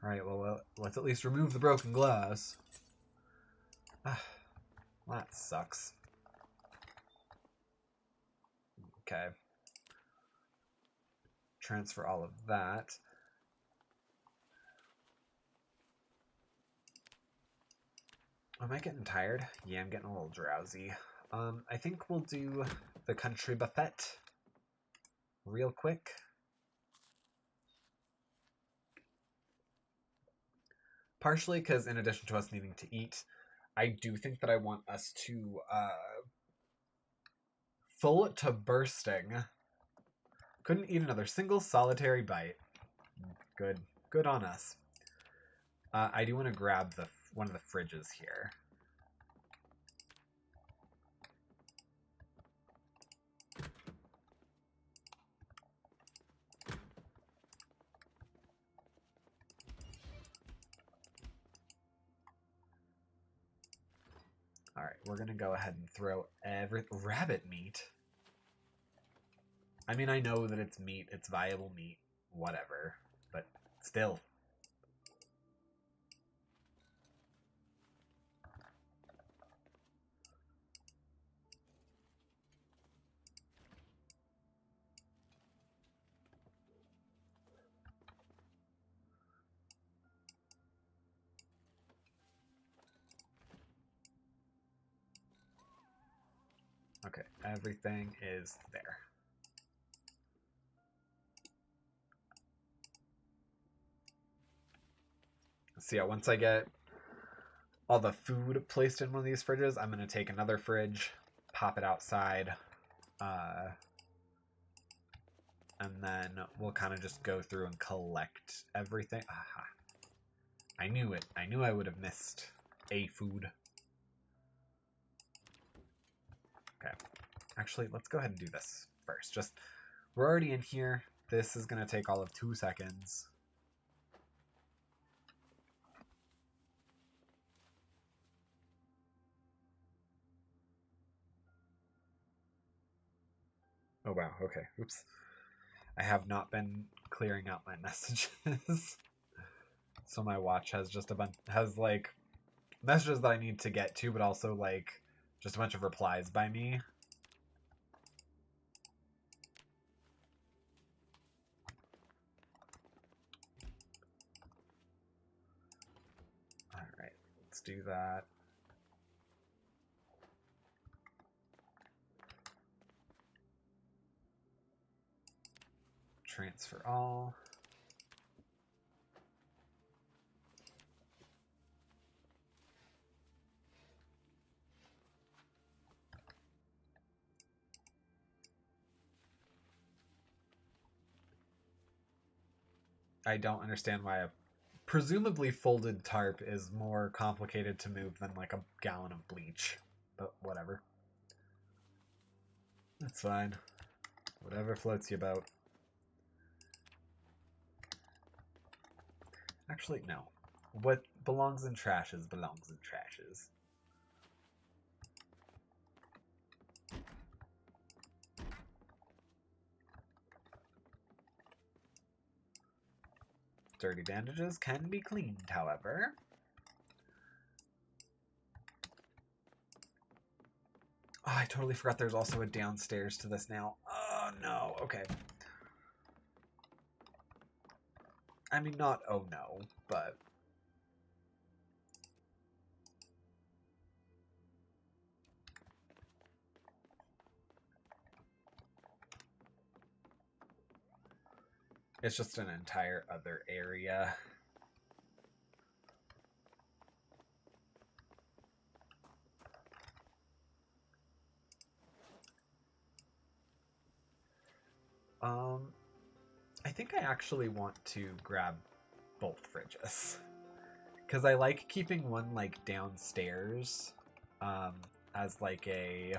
Alright, well, let's at least remove the broken glass. Well, that sucks. Okay. Transfer all of that. Am I getting tired? Yeah, I'm getting a little drowsy. I think we'll do the country buffet real quick. Partially because in addition to us needing to eat, I do think that I want us to, full to bursting. Couldn't eat another single solitary bite. Good. Good on us. I do want to grab one of the fridges here. Alright, we're gonna go ahead and throw rabbit meat. I mean, I know that it's meat, it's viable meat, whatever, but still. Okay, everything is there. So yeah, once I get all the food placed in one of these fridges, I'm going to take another fridge, pop it outside, and then we'll kind of just go through and collect everything. Aha. I knew it. I knew I would have missed a food. Okay. Actually, let's go ahead and do this first. We're already in here. This is going to take all of 2 seconds. Oh wow, okay. Oops. I have not been clearing out my messages. So my watch has just has like messages that I need to get to, but also like just a bunch of replies by me. Alright, let's do that. Transfer all. I don't understand why a presumably folded tarp is more complicated to move than like a gallon of bleach. But whatever. That's fine. Whatever floats your boat. Actually, no. What belongs in trashes belongs in trashes. Dirty bandages can be cleaned, however. Oh, I totally forgot there's also a downstairs to this now. Oh, no. Okay. I mean, not oh no, but... It's just an entire other area. I think I actually want to grab both fridges. Because I like keeping one, like, downstairs, as, like, a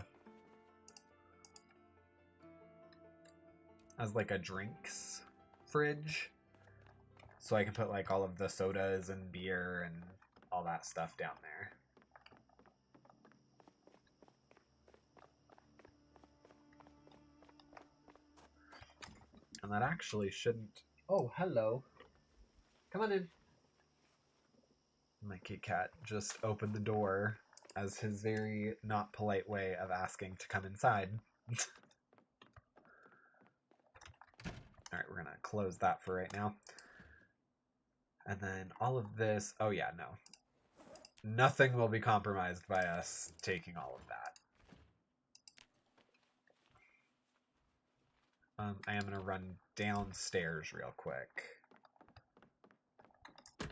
drinks fridge. So I can put, like, all of the sodas and beer and all that stuff down there. And that actually shouldn't... Oh, hello. Come on in. My Kit Kat just opened the door as his very not polite way of asking to come inside. Alright, we're gonna close that for right now. And then all of this... Oh yeah, no. Nothing will be compromised by us taking all of that. I am gonna run downstairs real quick.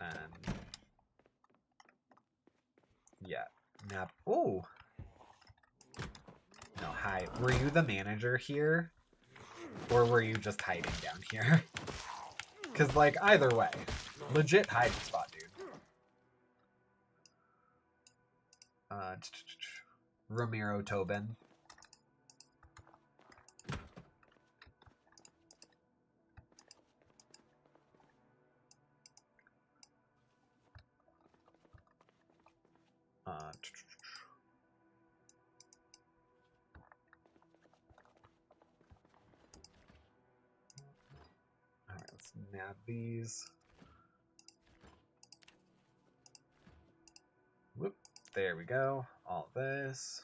And... yeah. Nap... Oh! No, hi. Were you the manager here? Or were you just hiding down here? Because, like, either way. Legit hiding spot, dude. Ramiro Tobin. Alright, let's nab these. Whoop, there we go. All this.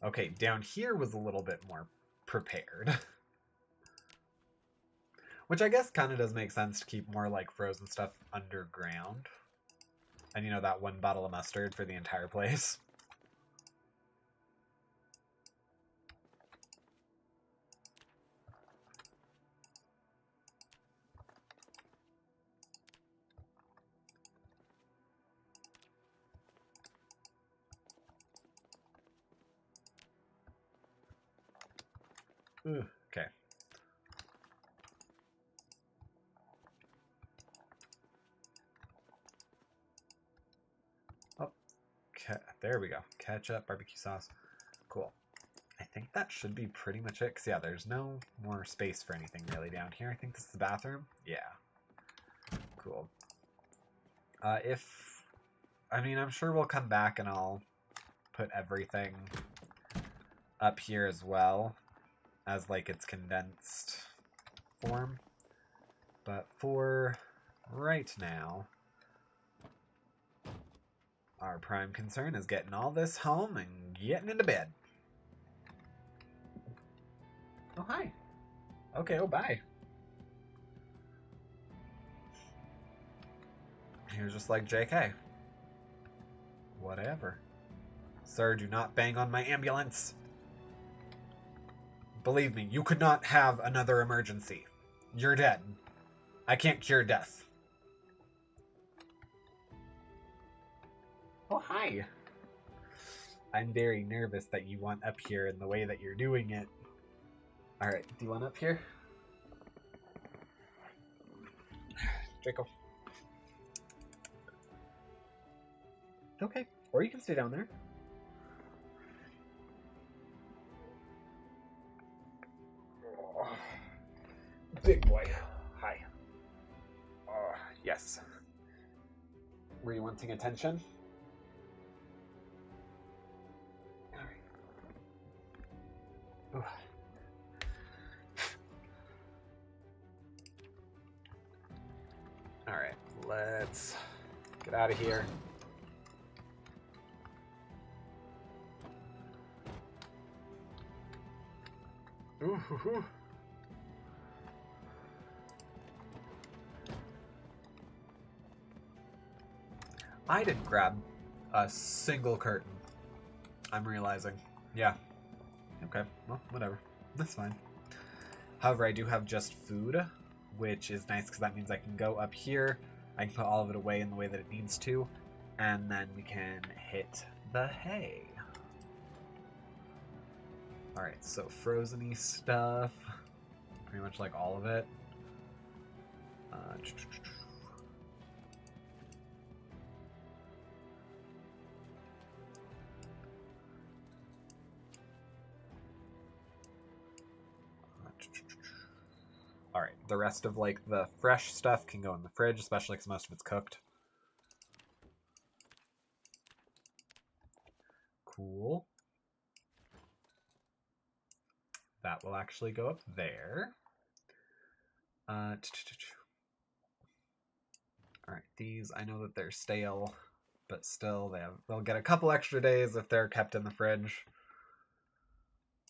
Okay, down here was a little bit more prepared. Which I guess kind of does make sense to keep more, like, frozen stuff underground. And, you know, that one bottle of mustard for the entire place. Ooh, okay. Oh, there we go. Ketchup, barbecue sauce. Cool. I think that should be pretty much it. Because, yeah, there's no more space for anything really down here. I think this is the bathroom. Yeah. Cool. If I mean, I'm sure we'll come back and I'll put everything up here as well as like its condensed form. But for right now, our prime concern is getting all this home and getting into bed. Oh, hi. Okay, oh, bye. He was just like, JK. Whatever. Sir, do not bang on my ambulance. Believe me, you could not have another emergency. You're dead. I can't cure death. Oh, hi. I'm very nervous that you want up here in the way that you're doing it. Alright, do you want up here? Draco. Okay, or you can stay down there. Oh, big boy. Hi. Yes. Were you wanting attention? Alright. Alright, let's get out of here. Ooh, hoo, hoo. I didn't grab a single curtain. I'm realizing. Yeah. Okay, well, whatever. That's fine. However, I do have just food, which is nice because that means I can go up here, I can put all of it away in the way that it needs to, and then we can hit the hay. Alright, so frozen-y stuff. Pretty much like all of it. Alright, the rest of like the fresh stuff can go in the fridge, especially because most of it's cooked. Cool. That will actually go up there. Alright, these, I know that they're stale, but still they'll get a couple extra days if they're kept in the fridge.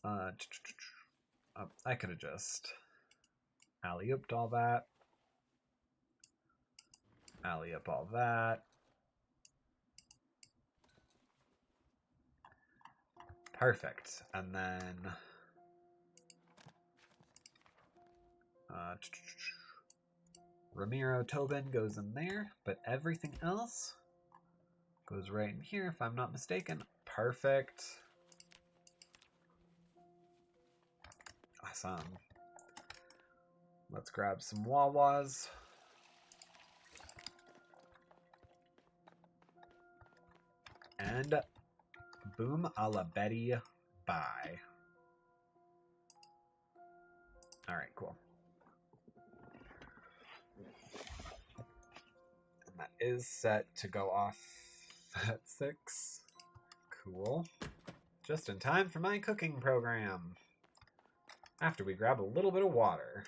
I could have just alley-ooped all that. Alley-oop all that. Perfect. And then Ramiro Tobin goes in there, but everything else goes right in here, if I'm not mistaken. Perfect. Awesome. Let's grab some Wawas. And boom a la Betty, bye. Alright, cool. And that is set to go off at 6. Cool. Just in time for my cooking program. After we grab a little bit of water.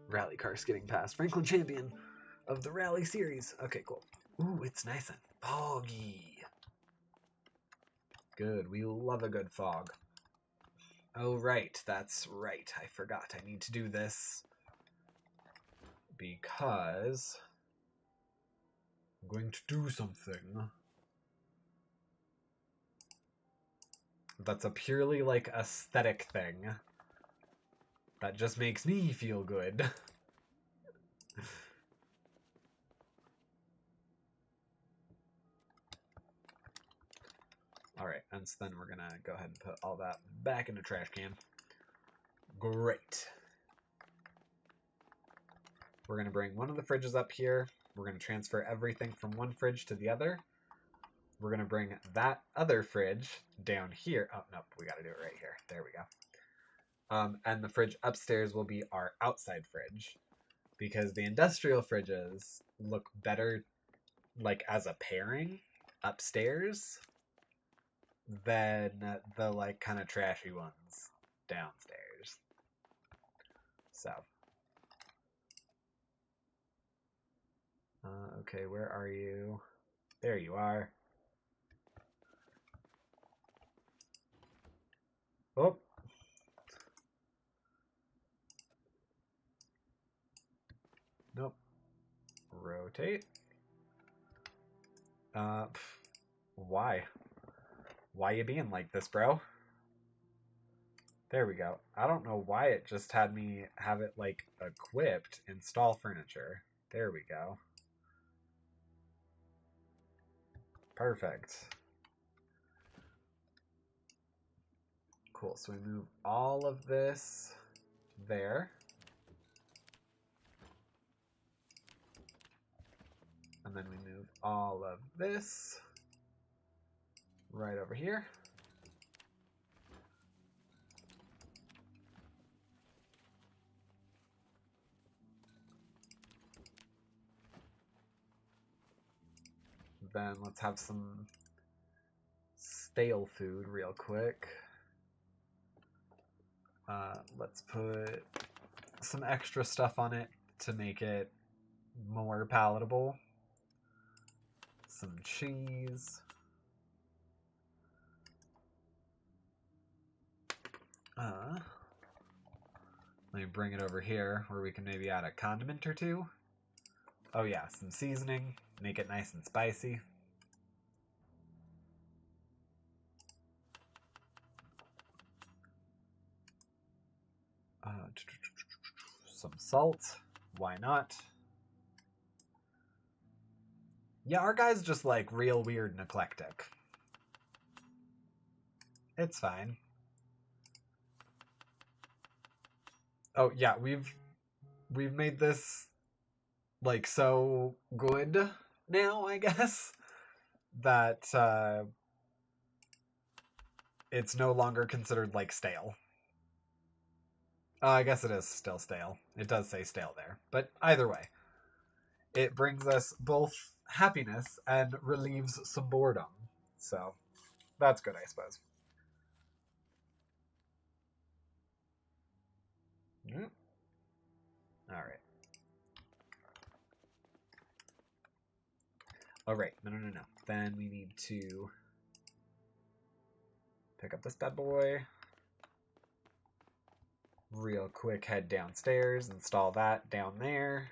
Rally car skidding past. Franklin champion of the rally series. Okay, cool. Ooh, it's nice and foggy. Good, we love a good fog. Oh, right, that's right. I forgot. I need to do this because I'm going to do something that's a purely, like, aesthetic thing that just makes me feel good. Alright, and so then we're gonna go ahead and put all that back in the trash can. Great. We're gonna bring one of the fridges up here. We're gonna transfer everything from one fridge to the other. we're going to bring that other fridge down here. Oh, nope, we got to do it right here. There we go. And the fridge upstairs will be our outside fridge, because the industrial fridges look better like as a pairing upstairs than the like kind of trashy ones downstairs. So okay, where are you? There you are. Oh, nope. Rotate. Why? Why you being like this, bro? There we go. I don't know why it just had me have it like equipped. Install furniture. There we go. Perfect. Cool. So we move all of this there. And then we move all of this right over here. Then let's have some stale food real quick. Let's put some extra stuff on it to make it more palatable. Some cheese. Let me bring it over here where we can maybe add a condiment or two. Oh yeah, some seasoning. Make it nice and spicy. Some salt. Why not? Yeah, our guy's just like real weird and eclectic. It's fine. Oh yeah, we've made this like so good now, I guess, that it's no longer considered like stale. I guess it is still stale. It does say stale there. But either way, it brings us both happiness and relieves some boredom. So that's good, I suppose. Mm. All right. All right. No. Then we need to pick up this bad boy. Real quick, head downstairs, install that down there.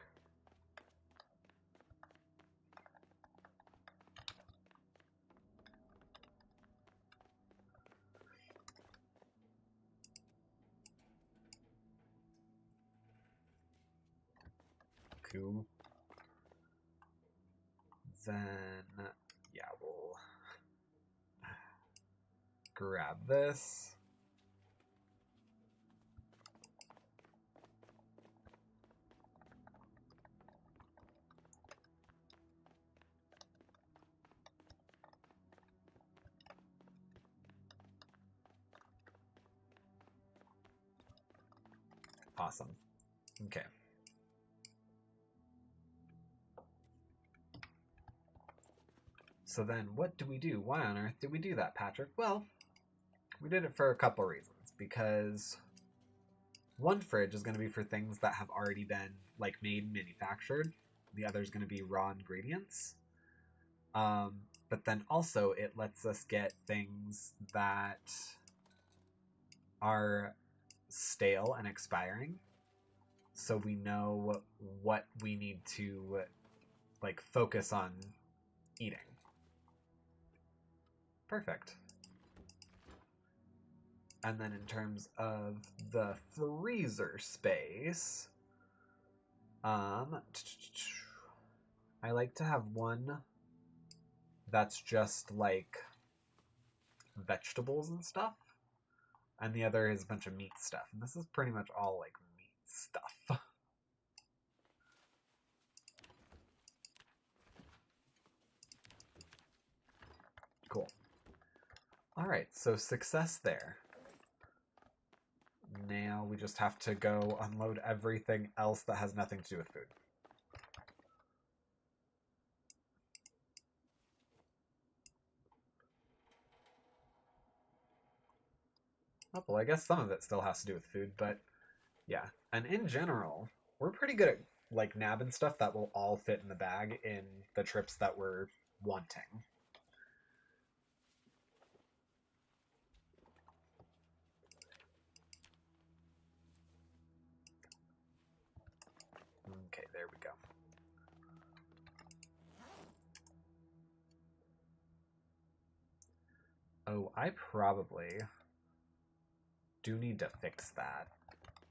Cool. Then, yeah, we'll grab this. Awesome. Okay. So then what do we do? Why on earth did we do that, Patrick? Well, we did it for a couple reasons. Because one fridge is going to be for things that have already been like made and manufactured. The other is going to be raw ingredients. But then also it lets us get things that are stale and expiring, so we know what we need to like focus on eating. Perfect. And then in terms of the freezer space, I like to have one that's just like vegetables and stuff, and the other is a bunch of meat stuff. And this is pretty much all like meat stuff. Alright, so success there. Now we just have to go unload everything else that has nothing to do with food. Oh, well, I guess some of it still has to do with food, but yeah. And in general, we're pretty good at like nabbing stuff that will all fit in the bag in the trips that we're wanting. Okay, there we go. Oh, I probably do need to fix that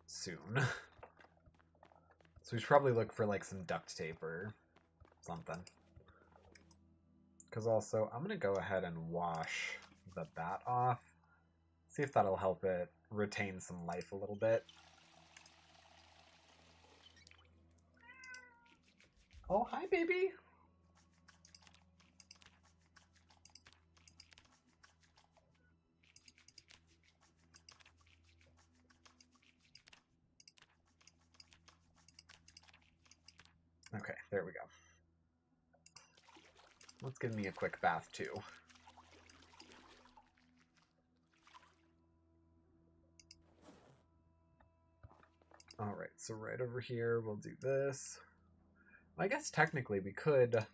soon. So we should probably look for like some duct tape or something. Because also, I'm going to go ahead and wash the bat off. See if that'll help it retain some life a little bit. Oh, hi, baby! Okay, there we go. Let's give me a quick bath, too. Alright, so right over here, we'll do this. I guess technically we could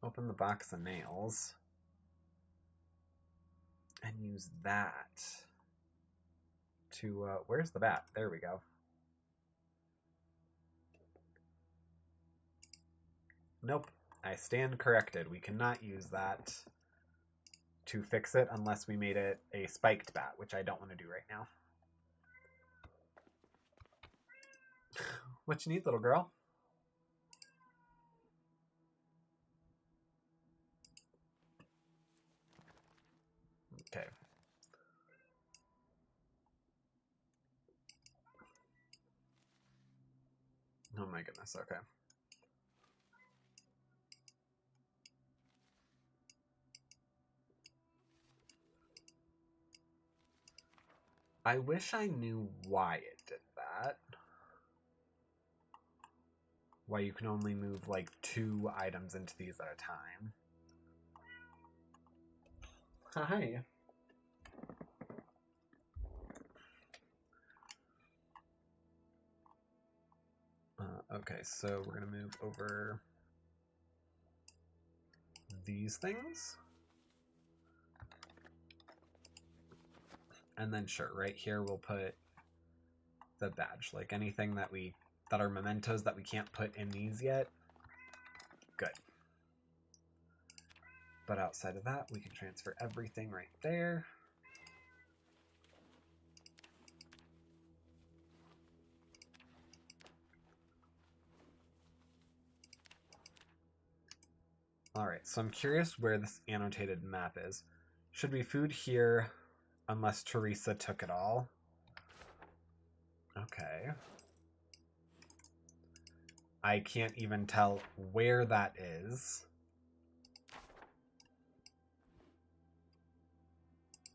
open the box of nails and use that to, where's the bat? There we go. Nope, I stand corrected. We cannot use that to fix it unless we made it a spiked bat, which I don't want to do right now. What you need, little girl? Okay. Oh my goodness, okay. I wish I knew why it did that. Why you can only move like 2 items into these at a time. Hi. Okay, so we're gonna move over these things. And then sure, right here we'll put the badge. Like anything that are mementos that we can't put in these yet. Good. But outside of that, we can transfer everything right there. Alright, so I'm curious where this annotated map is. Should be food here unless Teresa took it all. Okay. I can't even tell where that is.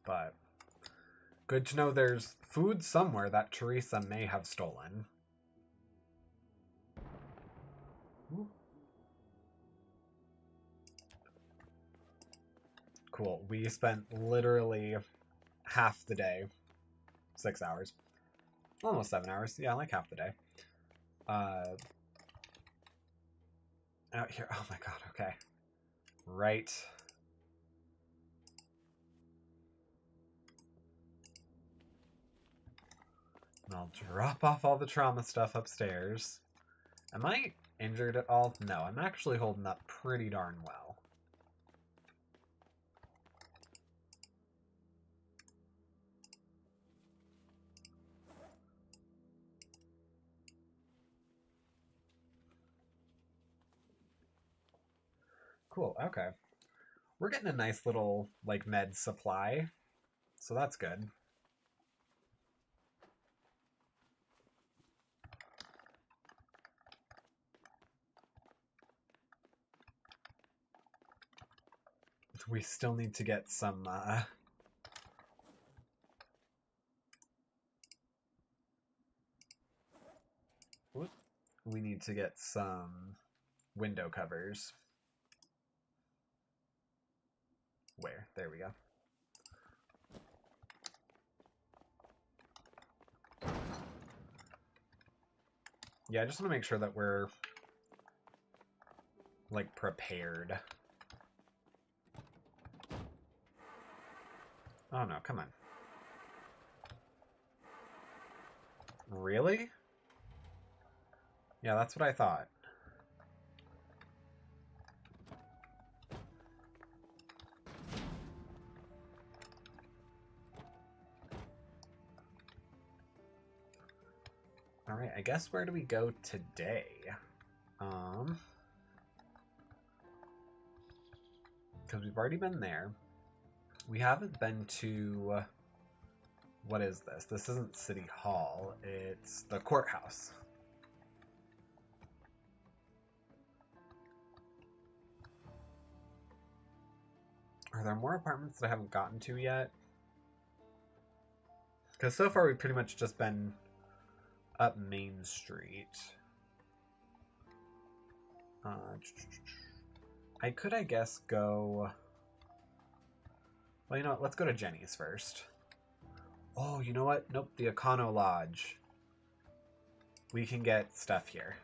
But good to know there's food somewhere that Teresa may have stolen. Ooh. Cool. We spent literally half the day, 6 hours, almost 7 hours. Yeah, like half the day. Out here. Oh my god. Okay. Right. And I'll drop off all the trauma stuff upstairs. Am I injured at all? No, I'm actually holding up pretty darn well. Cool, okay. We're getting a nice little, like, med supply, so that's good. We still need to get some, we need to get some window covers. Where? There we go. Yeah, I just want to make sure that we're, like, prepared. Oh no, come on. Really? Yeah, that's what I thought. Alright, I guess where do we go today? Because we've already been there. We haven't been to... what is this? This isn't City Hall. It's the courthouse. Are there more apartments that I haven't gotten to yet? Because so far we've pretty much just been up Main Street. I could, I guess, go... Well, you know what? Let's go to Jenny's first. Oh, you know what? Nope, the Econo Lodge. We can get stuff here.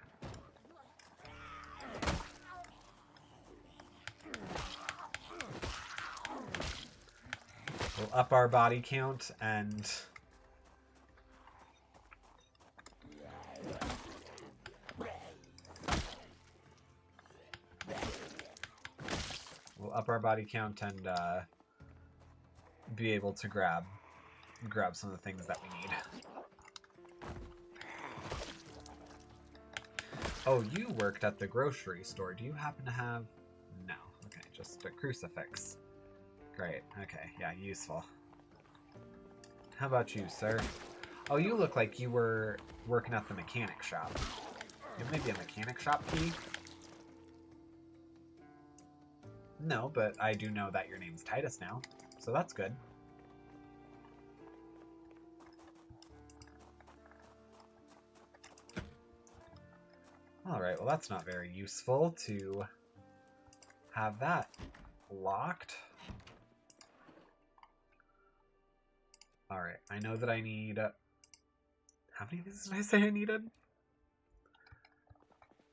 We'll up our body count and... We'll up our body count and be able to grab some of the things that we need. Oh, you worked at the grocery store. Do you happen to have... No. Okay, just a crucifix. Great. Okay, yeah, useful. How about you, sir? Oh, you look like you were working at the mechanic shop. You have maybe a mechanic shop key? No, but I do know that your name's Titus now, so that's good. Alright, well that's not very useful to have that locked. Alright, I know that I need... How many of these did I say I needed?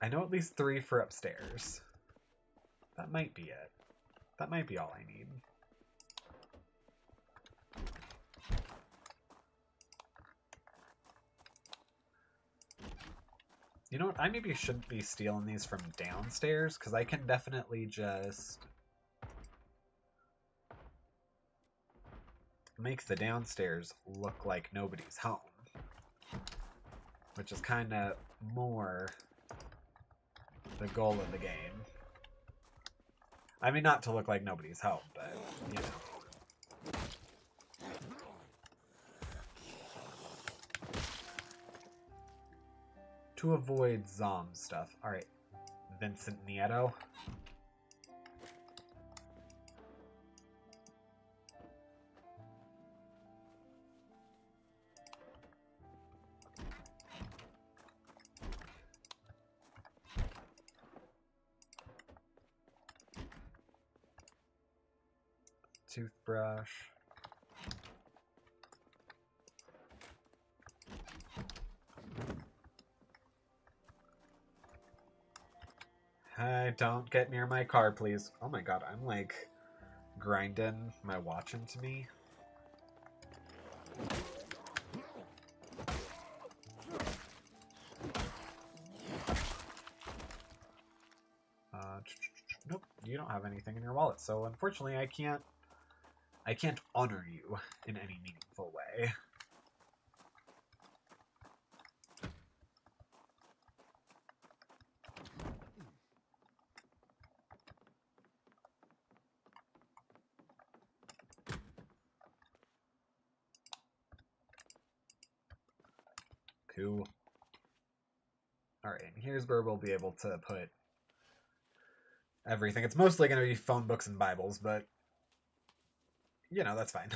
I know at least 3 for upstairs. That might be it. That might be all I need. You know what? I maybe shouldn't be stealing these from downstairs, because I can definitely just make the downstairs look like nobody's home. Which is kind of more the goal of the game. I mean, not to look like nobody's home, but, you know. To avoid Zom stuff. Alright. Vincent Nieto. Toothbrush. Hey, don't get near my car, please. Oh my god, I'm like grinding my watch into me. Nope, you don't have anything in your wallet, so unfortunately I can't honor you in any meaningful way. Cool. Alright, and here's where we'll be able to put everything. It's mostly going to be phone books and Bibles, but you know, that's fine.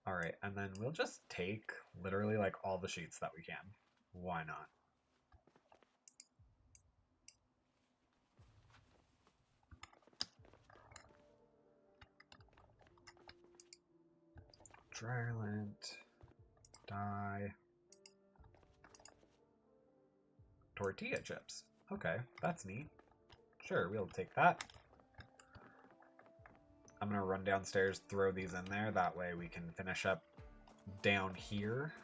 All right, and then we'll just take literally like all the sheets that we can. Why not? Dryer lint, dye, tortilla chips. Okay, that's neat. Sure, we'll take that. I'm gonna run downstairs, throw these in there. That way we can finish up down here.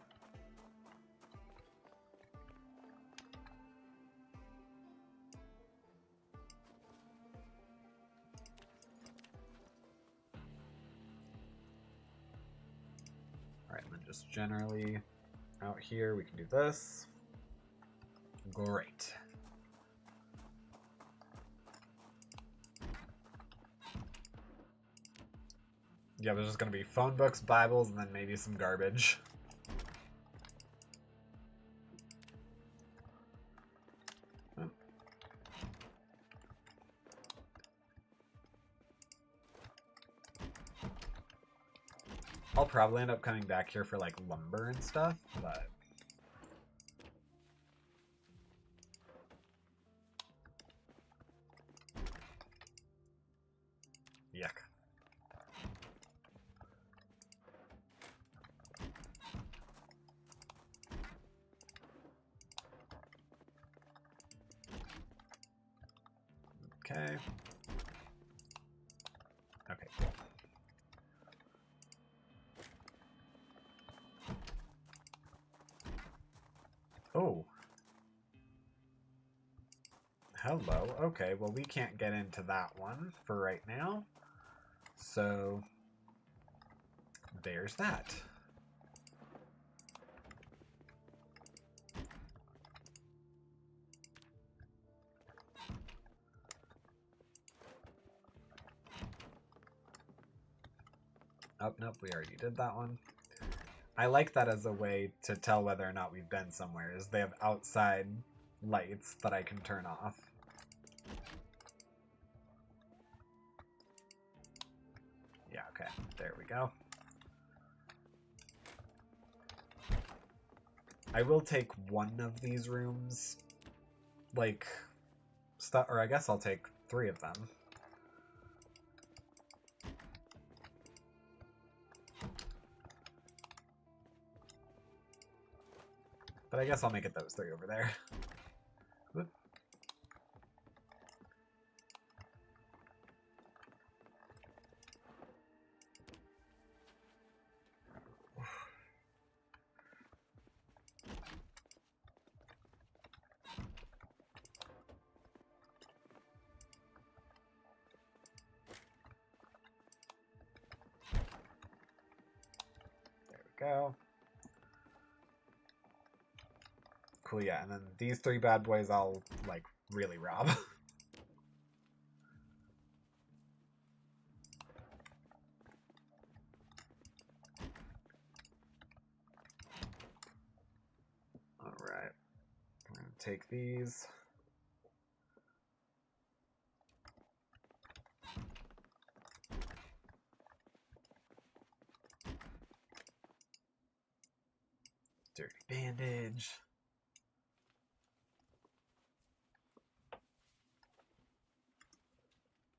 All right, and then just generally out here we can do this. Great. Yeah, there's just gonna be phone books, Bibles, and then maybe some garbage. I'll probably end up coming back here for like lumber and stuff, but yuck. Okay. Okay, cool. Oh. Hello. Okay, well we can't get into that one for right now. So there's that. Oh, nope, we already did that one. I like that as a way to tell whether or not we've been somewhere, is they have outside lights that I can turn off. Yeah, okay, there we go. I will take one of these rooms, like, stuff, or I guess I'll take 3 of them. But I guess I'll make it those 3 over there. Whoop. There we go. Cool, yeah, and then these 3 bad boys I'll, like, really rob. Alright. I'm gonna take these. Dirty bandage.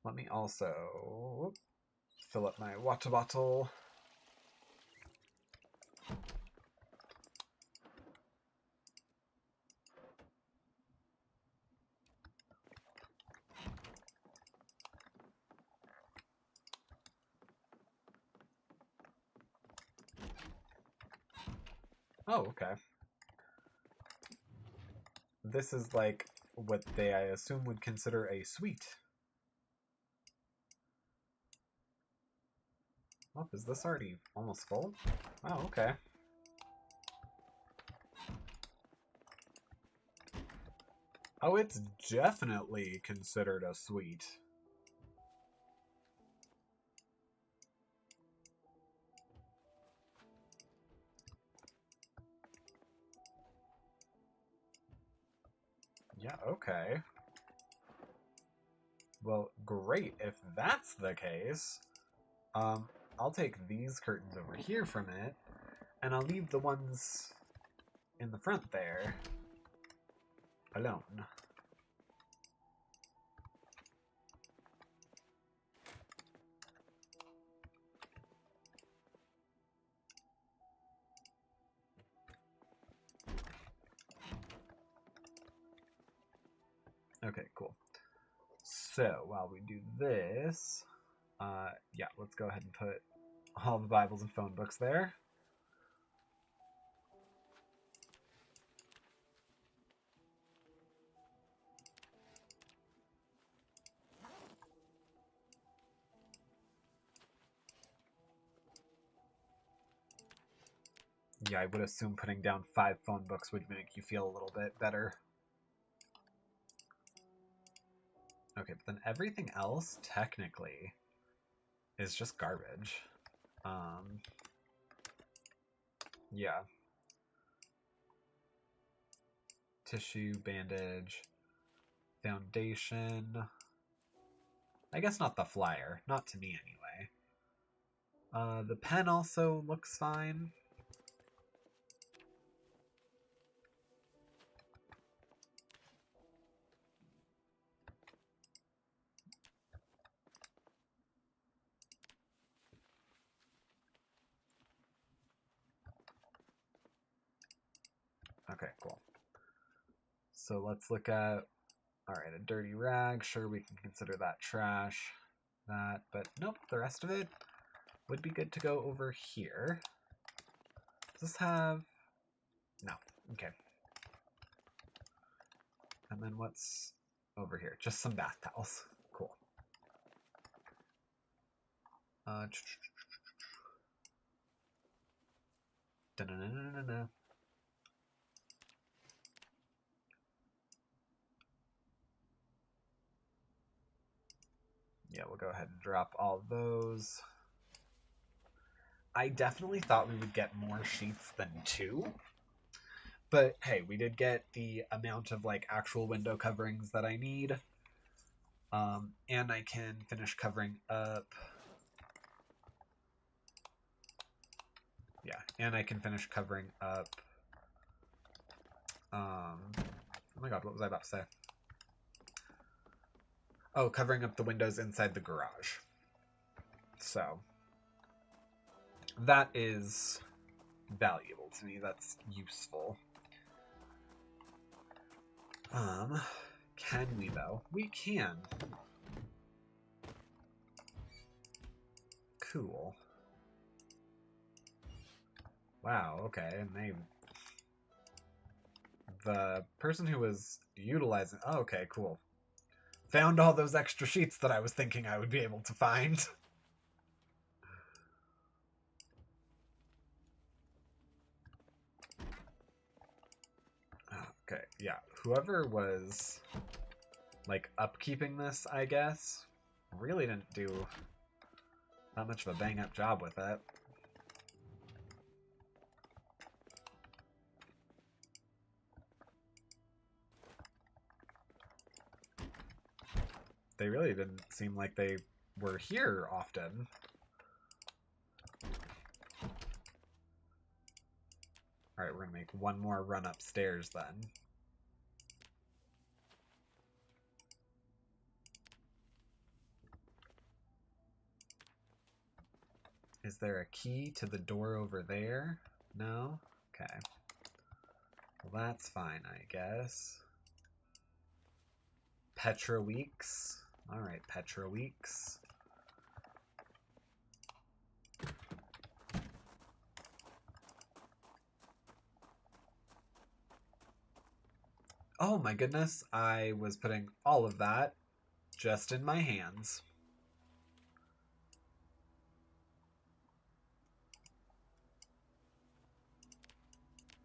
Let me also fill up my water bottle. Oh, okay. This is like what they, I assume, would consider a suite. Oh, is this already almost full? Oh, okay. Oh, it's definitely considered a suite. Yeah, okay. Well, great if that's the case. I'll take these curtains over here from it, and I'll leave the ones in the front there alone. Okay, cool. So, while we do this, yeah, let's go ahead and put all the Bibles and phone books there. Yeah, I would assume putting down 5 phone books would make you feel a little bit better. Okay, but then everything else, technically, is just garbage. Yeah. Tissue, bandage, foundation. I guess not the flyer. Not to me, anyway. The pen also looks fine. Okay, cool. So let's look at, alright, a dirty rag. Sure, we can consider that trash. That, but nope, the rest of it would be good to go over here. Does this have... No. Okay. And then what's over here? Just some bath towels. Cool. Da-na-na-na-na-na. Yeah, we'll go ahead and drop all those. I definitely thought we would get more sheets than 2. But hey, we did get the amount of like actual window coverings that I need. And I can finish covering up. Yeah, and I can finish covering up. Oh my god, what was I about to say? Oh, covering up the windows inside the garage. So that is valuable to me. That's useful. Can we though? We can. Cool. Wow, okay, and the person who was utilizing, oh, okay, cool. Found all those extra sheets that I was thinking I would be able to find. Okay, yeah, whoever was like upkeeping this, I guess, really didn't do that much of a bang up job with it. They really didn't seem like they were here often. Alright, we're gonna make one more run upstairs then. Is there a key to the door over there? No? Okay. Well, that's fine, I guess. Petra Weeks. Alright, Petra Weeks. Oh my goodness, I was putting all of that just in my hands.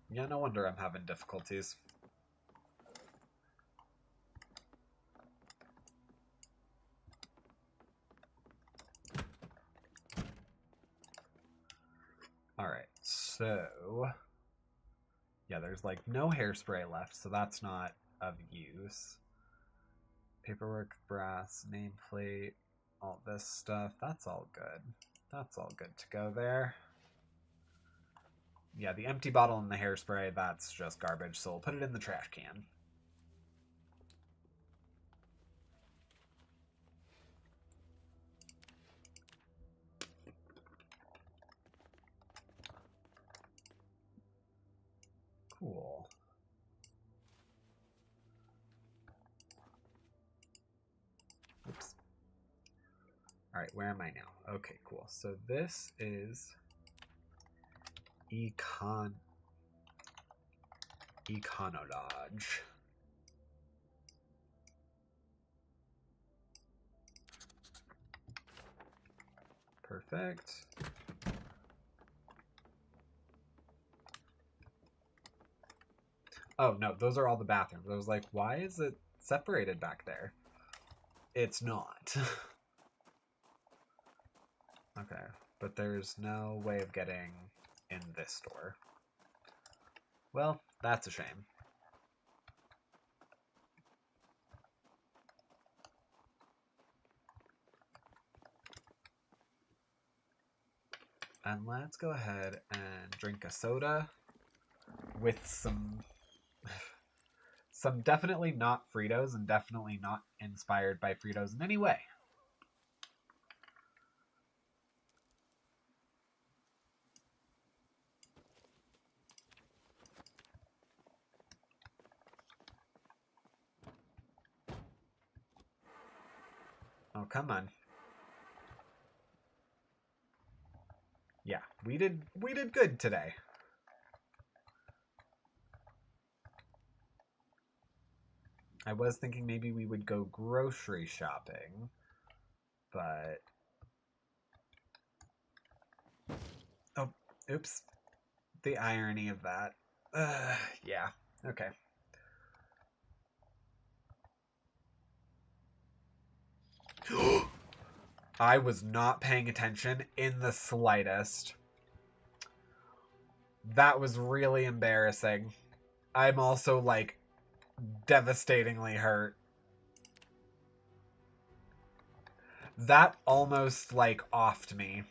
Yeah, no wonder I'm having difficulties. Alright, so... yeah, there's like no hairspray left, so that's not of use. Paperwork, brass, nameplate, all this stuff. That's all good. That's all good to go there. Yeah, the empty bottle and the hairspray, that's just garbage, so we'll put it in the trash can. Cool. Oops. Alright, where am I now? Okay, cool. So this is Econododge. Perfect. Oh, no, those are all the bathrooms. I was like, why is it separated back there? It's not. Okay, but there's no way of getting in this door. Well, that's a shame. And let's go ahead and drink a soda with some definitely not Fritos and definitely not inspired by Fritos in any way. Oh, come on. Yeah, we did good today. I was thinking maybe we would go grocery shopping, but oh, oops. The irony of that. Yeah, okay. I was not paying attention in the slightest. That was really embarrassing. I'm also, like, devastatingly hurt. That almost, like, offed me.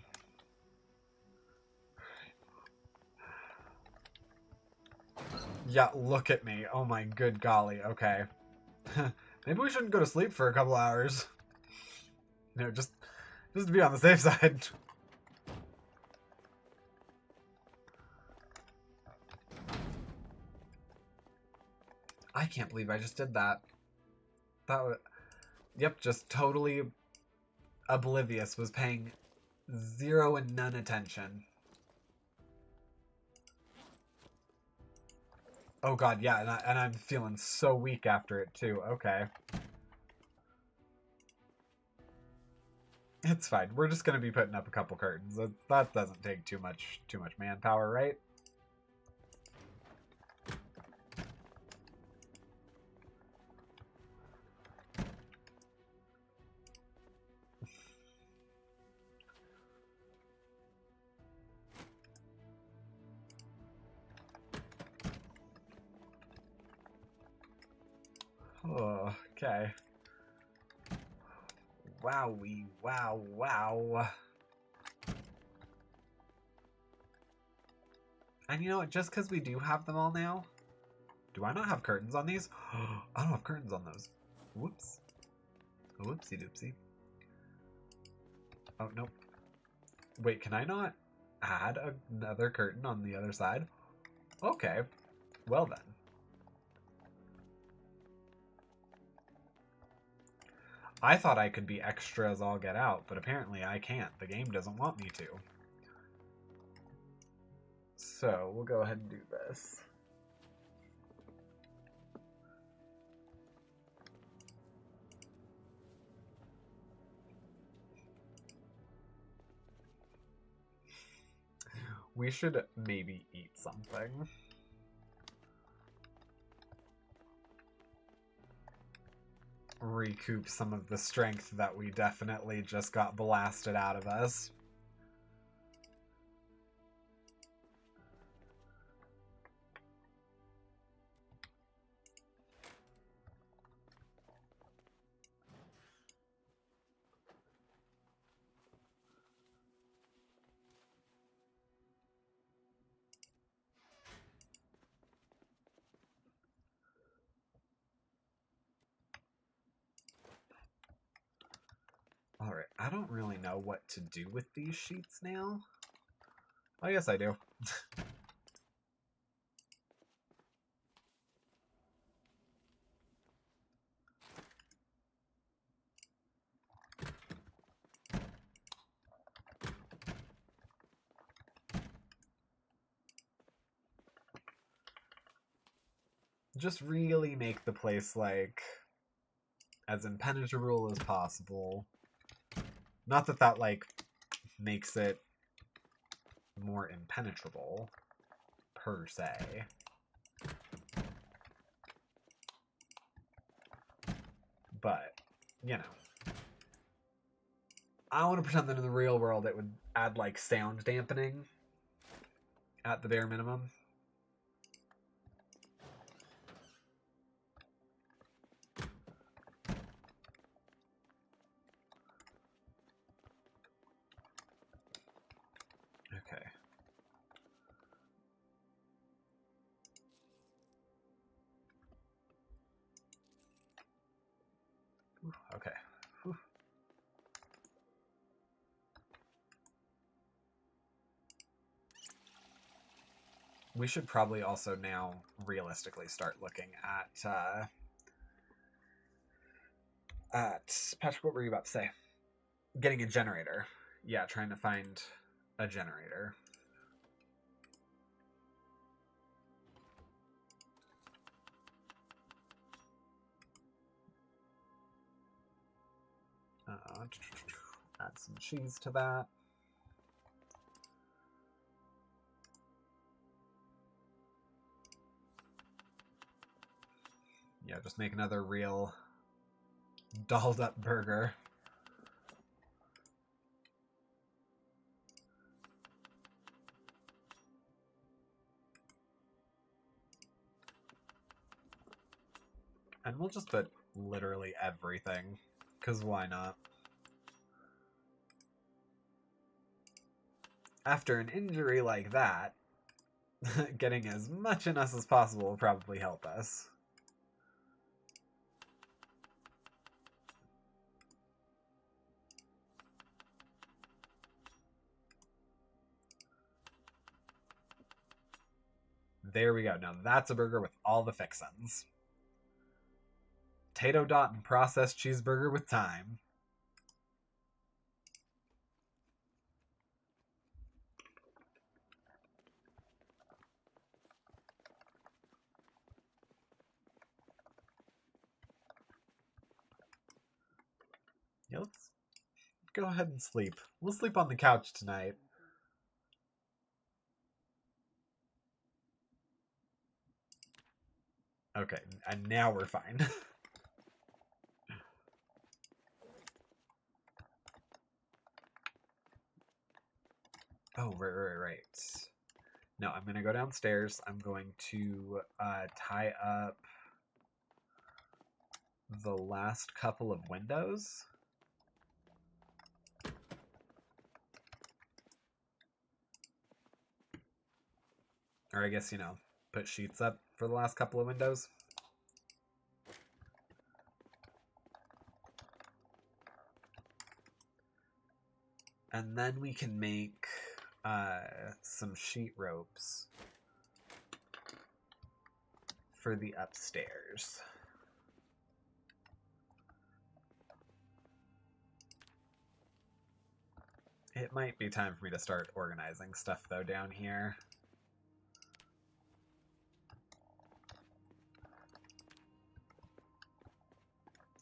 Yeah, look at me. Oh my good golly. Okay. Maybe we shouldn't go to sleep for a couple hours. You know, just to be on the safe side. I can't believe I just did that. That was... Yep, just totally oblivious. Was paying zero and none attention. Oh god, yeah, and I'm feeling so weak after it too. Okay. It's fine. We're just gonna be putting up a couple curtains. That doesn't take too much manpower, right? Oh, okay. Wowie, wow, wow. And you know what? Just because we do have them all now, do I not have curtains on these? I don't have curtains on those. Whoops. Whoopsie doopsie. Oh, nope. Wait, can I not add another curtain on the other side? Okay. Well then. I thought I could be extra as all get out, but apparently I can't. The game doesn't want me to. So, we'll go ahead and do this. We should maybe eat something. Recoup some of the strength that we definitely just got blasted out of us. know what to do with these sheets now. I guess I do. Just really make the place, like, as impenetrable as possible. Not that that, like, makes it more impenetrable, per se. But, you know. I want to pretend that in the real world it would add, like, sound dampening at the bare minimum. Okay. Okay. Whew. We should probably also now realistically start looking at Patrick, what were you about to say? Getting a generator. Yeah, trying to find a generator. Add some cheese to that. Yeah, just make another real dolled up burger. And we'll just put literally everything, because why not? After an injury like that, getting as much in us as possible will probably help us. There we go. Now that's a burger with all the fixins. Potato dot and processed cheeseburger with thyme. Yeah, let's go ahead and sleep. We'll sleep on the couch tonight. Okay, and now we're fine. Oh, right. No, I'm going to go downstairs. I'm going to tie up the last couple of windows. Or I guess, you know, put sheets up for the last couple of windows. And then we can make some sheet ropes for the upstairs. It might be time for me to start organizing stuff, though, down here.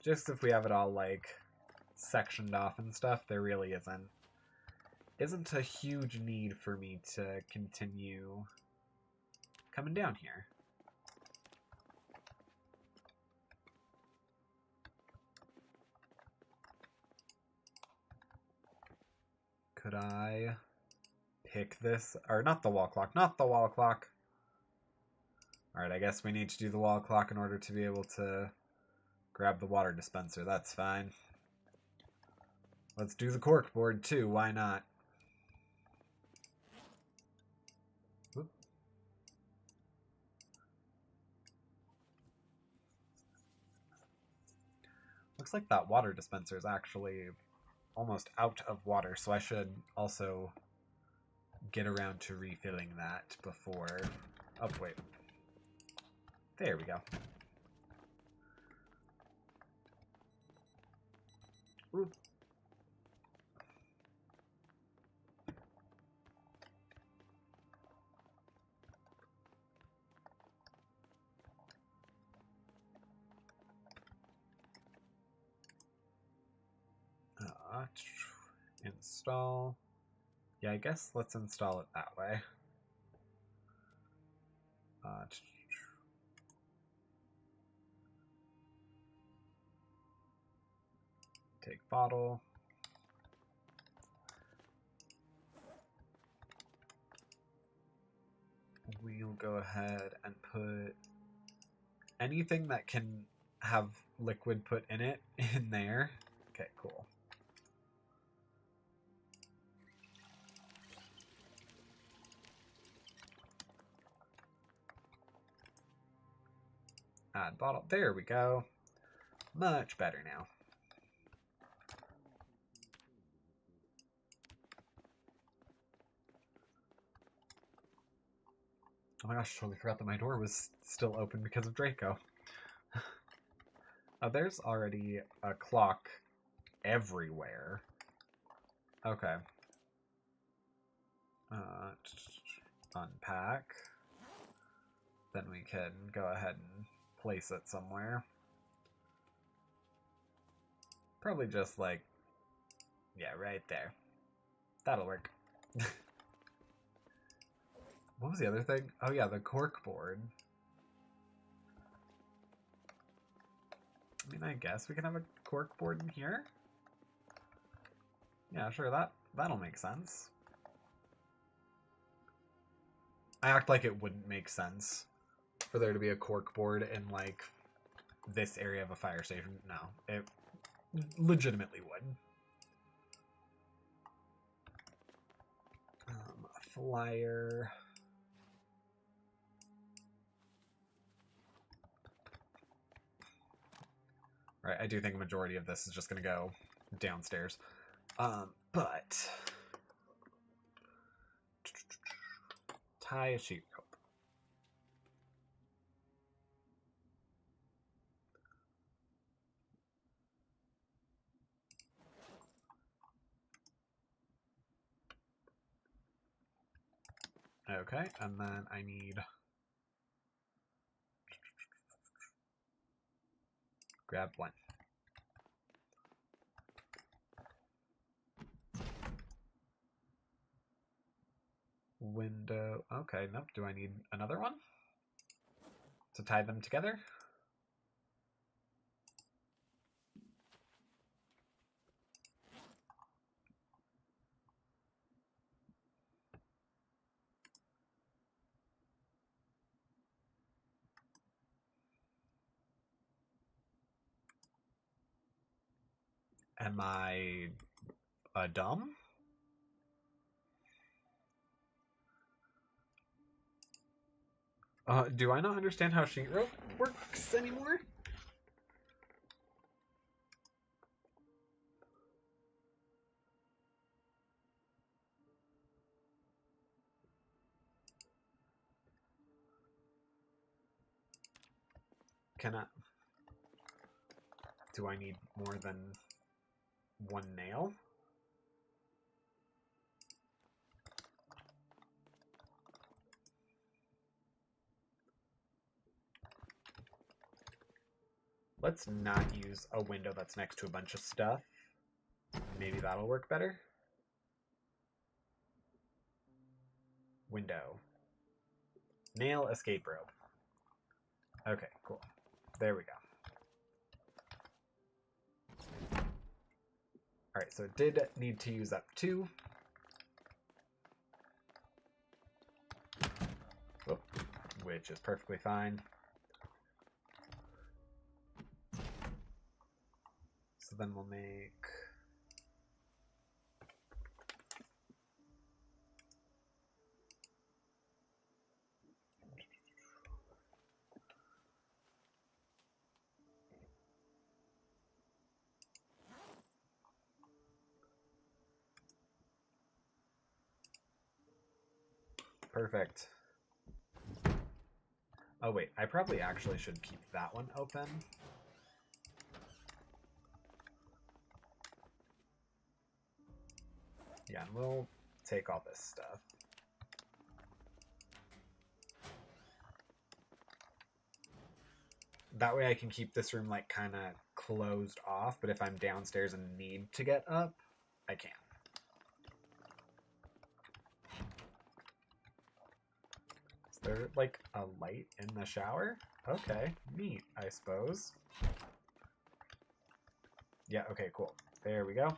Just if we have it all, like, sectioned off and stuff, there really isn't a huge need for me to continue coming down here. Could I pick this? Or not the wall clock, not the wall clock. Alright, I guess we need to do the wall clock in order to be able to grab the water dispenser. That's fine. Let's do the cork board too, why not? Oop. Looks like that water dispenser is actually almost out of water, so I should also get around to refilling that before... Oh, wait. There we go. Ooh. Install. Yeah, I guess let's install it that way. Take bottle. We'll go ahead and put anything that can have liquid put in it in there. Okay, cool. Add bottle. There we go. Much better now. Oh my gosh, totally forgot that my door was still open because of Draco. Oh, there's already a clock everywhere. Okay. Unpack. Then we can go ahead and place it somewhere. Probably just like, yeah, right there. That'll work. What was the other thing? Oh yeah, the cork board. I mean, I guess we can have a cork board in here. Yeah, sure, that'll make sense. I act like it wouldn't make sense for there to be a cork board in, like, this area of a fire station. No, it legitimately would. Flyer. Right, I do think a majority of this is just going to go downstairs. But tie a sheet rope. Okay, and then I need... Grab one. Window. Okay, nope. Do I need another one to tie them together? Am I dumb? Do I not understand how sheet rope works anymore? Can I... Do I need more than one nail? Let's not use a window that's next to a bunch of stuff. Maybe that'll work better. Window. Nail escape rope. Okay, cool. There we go. Alright, so it did need to use up 2. Whoop, which is perfectly fine. So then we'll make... perfect. Oh wait, I probably actually should keep that one open. Yeah, and we'll take all this stuff. That way I can keep this room like kind of closed off, but if I'm downstairs and need to get up, I can. Is there like a light in the shower? Okay, neat, I suppose. Yeah, okay, cool. There we go.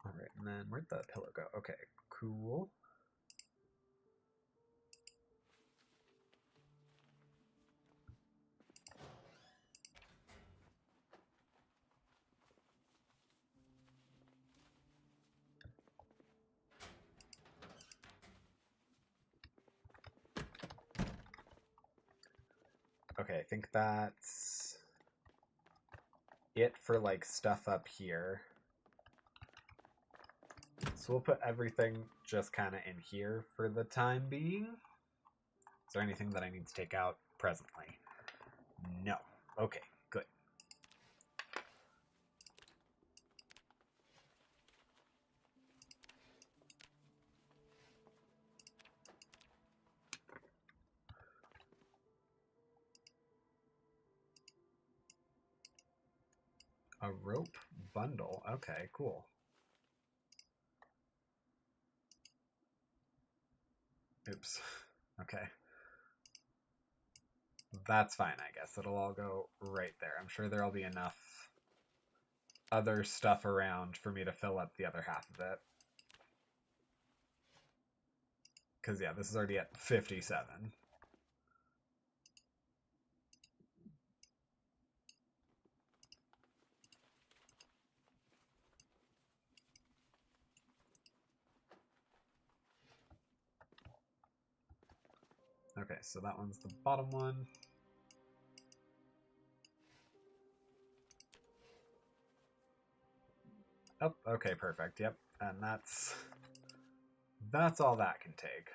Alright, and then where'd the pillow go? Okay, cool. Okay, I think that's it for like stuff up here. So we'll put everything just kind of in here for the time being. Is there anything that I need to take out presently? No. Okay, good. A rope bundle. Okay, cool. Oops. Okay. That's fine, I guess. It'll all go right there. I'm sure there'll be enough other stuff around for me to fill up the other half of it. Because, yeah, this is already at 57. Okay, so that one's the bottom one. Oh, okay, perfect. Yep, and that's all that can take.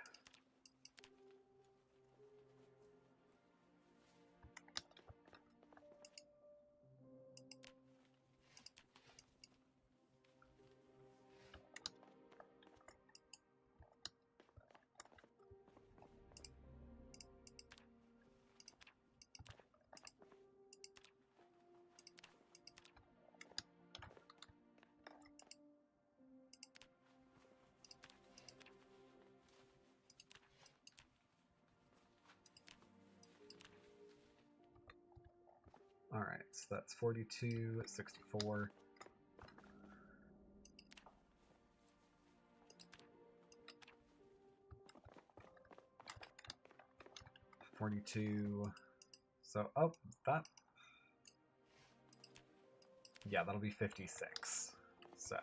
All right, so that's 42, 64. So, oh, that. Yeah, that'll be 56. So.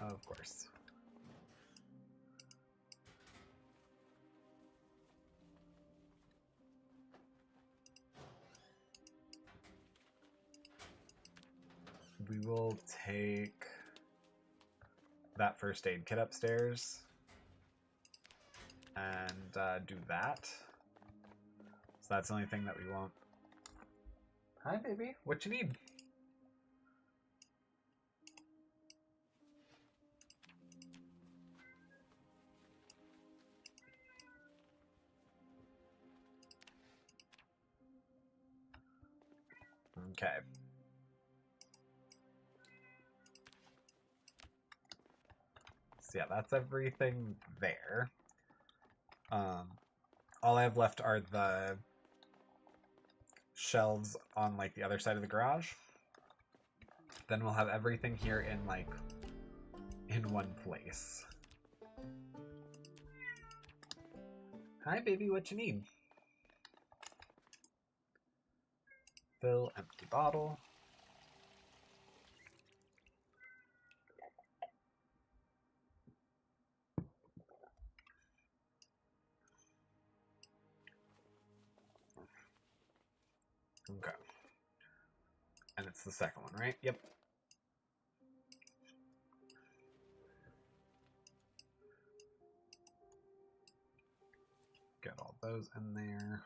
Of course. We will take that first aid kit upstairs and do that. So that's the only thing that we won't. Hi, baby. What you need? Okay. So yeah, that's everything there. All I have left are the shelves on like the other side of the garage. Then we'll have everything here in like in one place. Hi, baby, what you need? Fill empty bottle. Okay. And it's the second one, right? Yep. Get all those in there.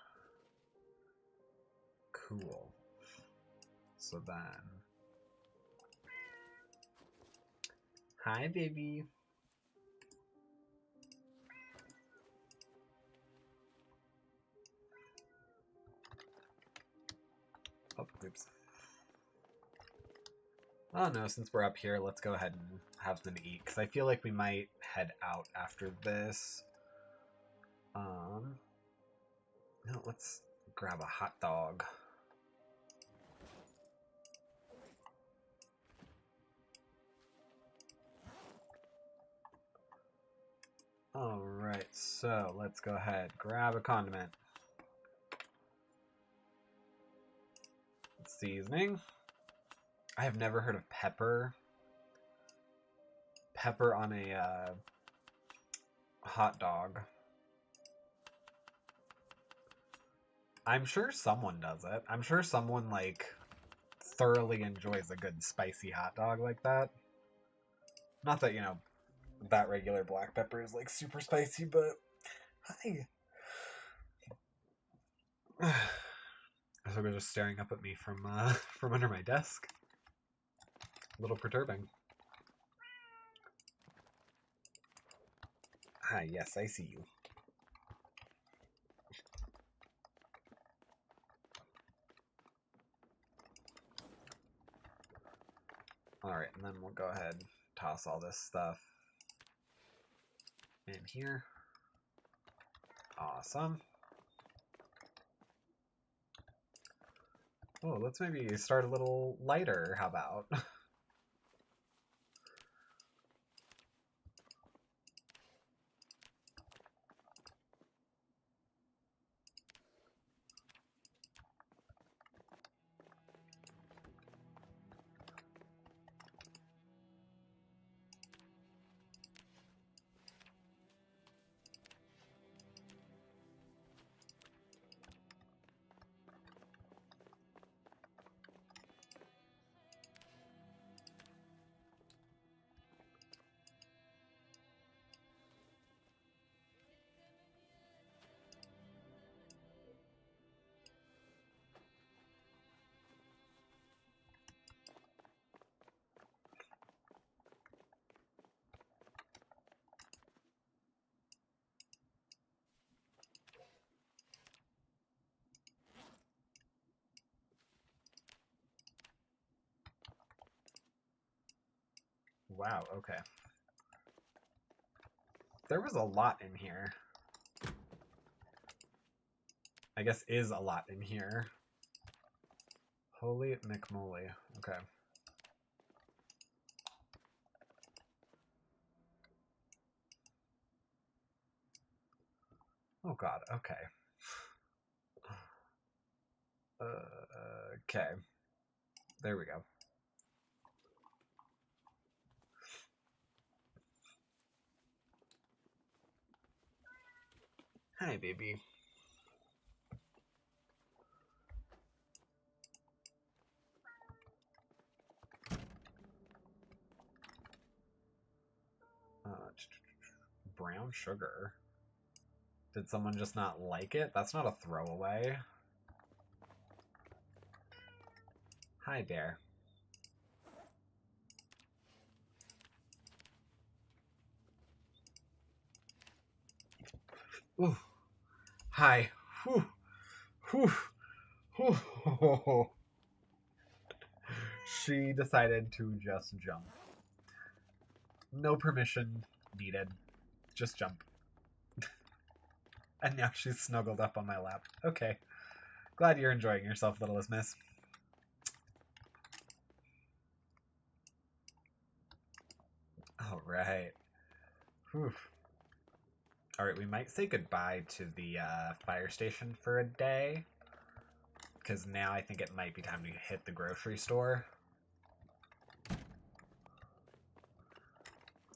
Cool. So then... Hi, baby. Oh, oops. Oh no, since we're up here, let's go ahead and have something to eat, because I feel like we might head out after this. No, let's grab a hot dog. Alright, so let's go ahead, grab a condiment. Seasoning. I have never heard of pepper. Pepper on a hot dog. I'm sure someone does it. I'm sure someone, like, thoroughly enjoys a good spicy hot dog like that. Not that, you know, that regular black pepper is, like, super spicy, but... Hi! So they're just staring up at me from from under my desk. A little perturbing. Hi, yes, I see you. Alright, and then we'll go ahead and toss all this stuff in here. Awesome. Oh, let's maybe start a little lighter, how about? Wow, okay. There was a lot in here. I guess is a lot in here. Holy McMoly. Okay. Oh god, okay. Okay. There we go. Hi, baby. Brown sugar. Did someone just not like it? That's not a throwaway. Hi, bear. Ooh. Hi. Whew. Whew. Whew. She decided to just jump. No permission needed. Just jump. And now she's snuggled up on my lap. Okay. Glad you're enjoying yourself, littlest miss. Right. Whew. Alright, we might say goodbye to the fire station for a day. Because now I think it might be time to hit the grocery store.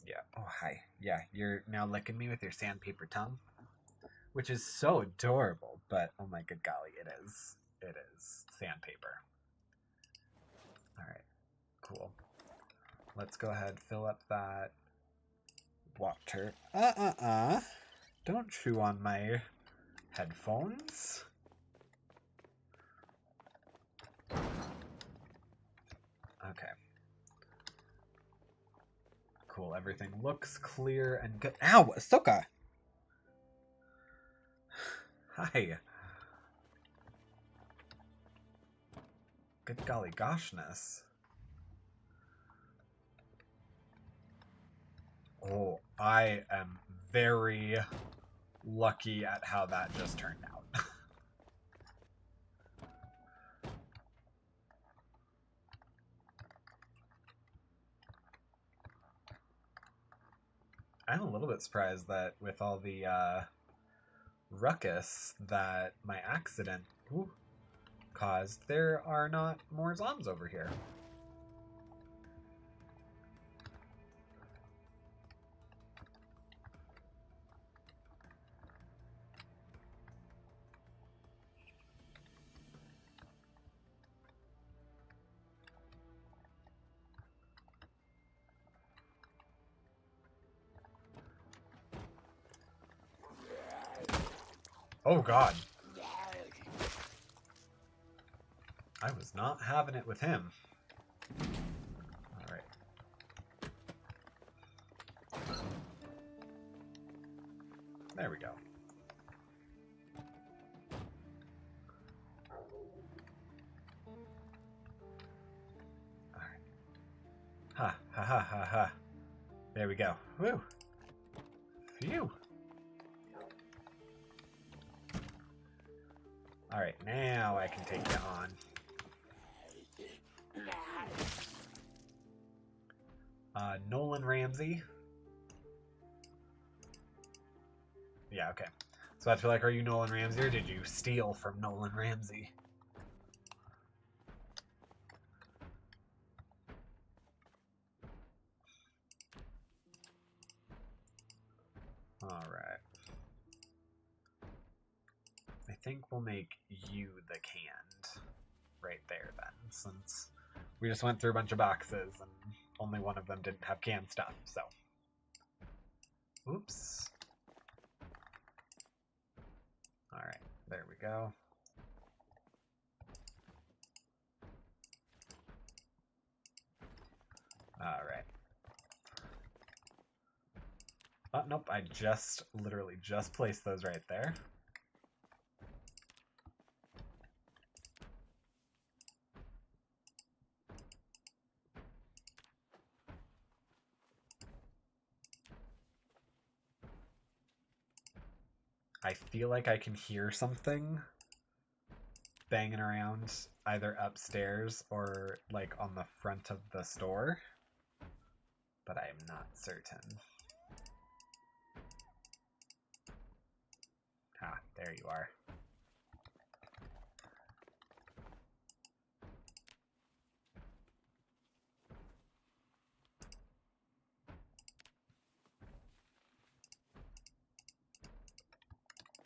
Yeah. Oh, hi. Yeah, you're now licking me with your sandpaper tongue. Which is so adorable, but oh my good golly, it is. It is sandpaper. Alright, cool. Let's go ahead, fill up that water. Don't chew on my headphones. Okay. Cool, everything looks clear and good. Ow, Ahsoka! Hi. Good golly goshness. Oh, I am very lucky at how that just turned out. I'm a little bit surprised that with all the ruckus that my accident caused, there are not more zombies over here. Oh god. I was not having it with him. Alright. There we go. Alright. Ha, ha, ha, ha, ha. There we go. Woo. Phew. Alright, now I can take you on. Nolan Ramsey. Yeah, okay. So I feel like, are you Nolan Ramsey or did you steal from Nolan Ramsey? Alright. I think we'll make you the canned right there then, since we just went through a bunch of boxes and only one of them didn't have canned stuff, so. Oops. Alright, there we go. Alright. Oh, nope, I literally just placed those right there. I feel like I can hear something banging around either upstairs or like on the front of the store, but I am not certain. Ah, there you are.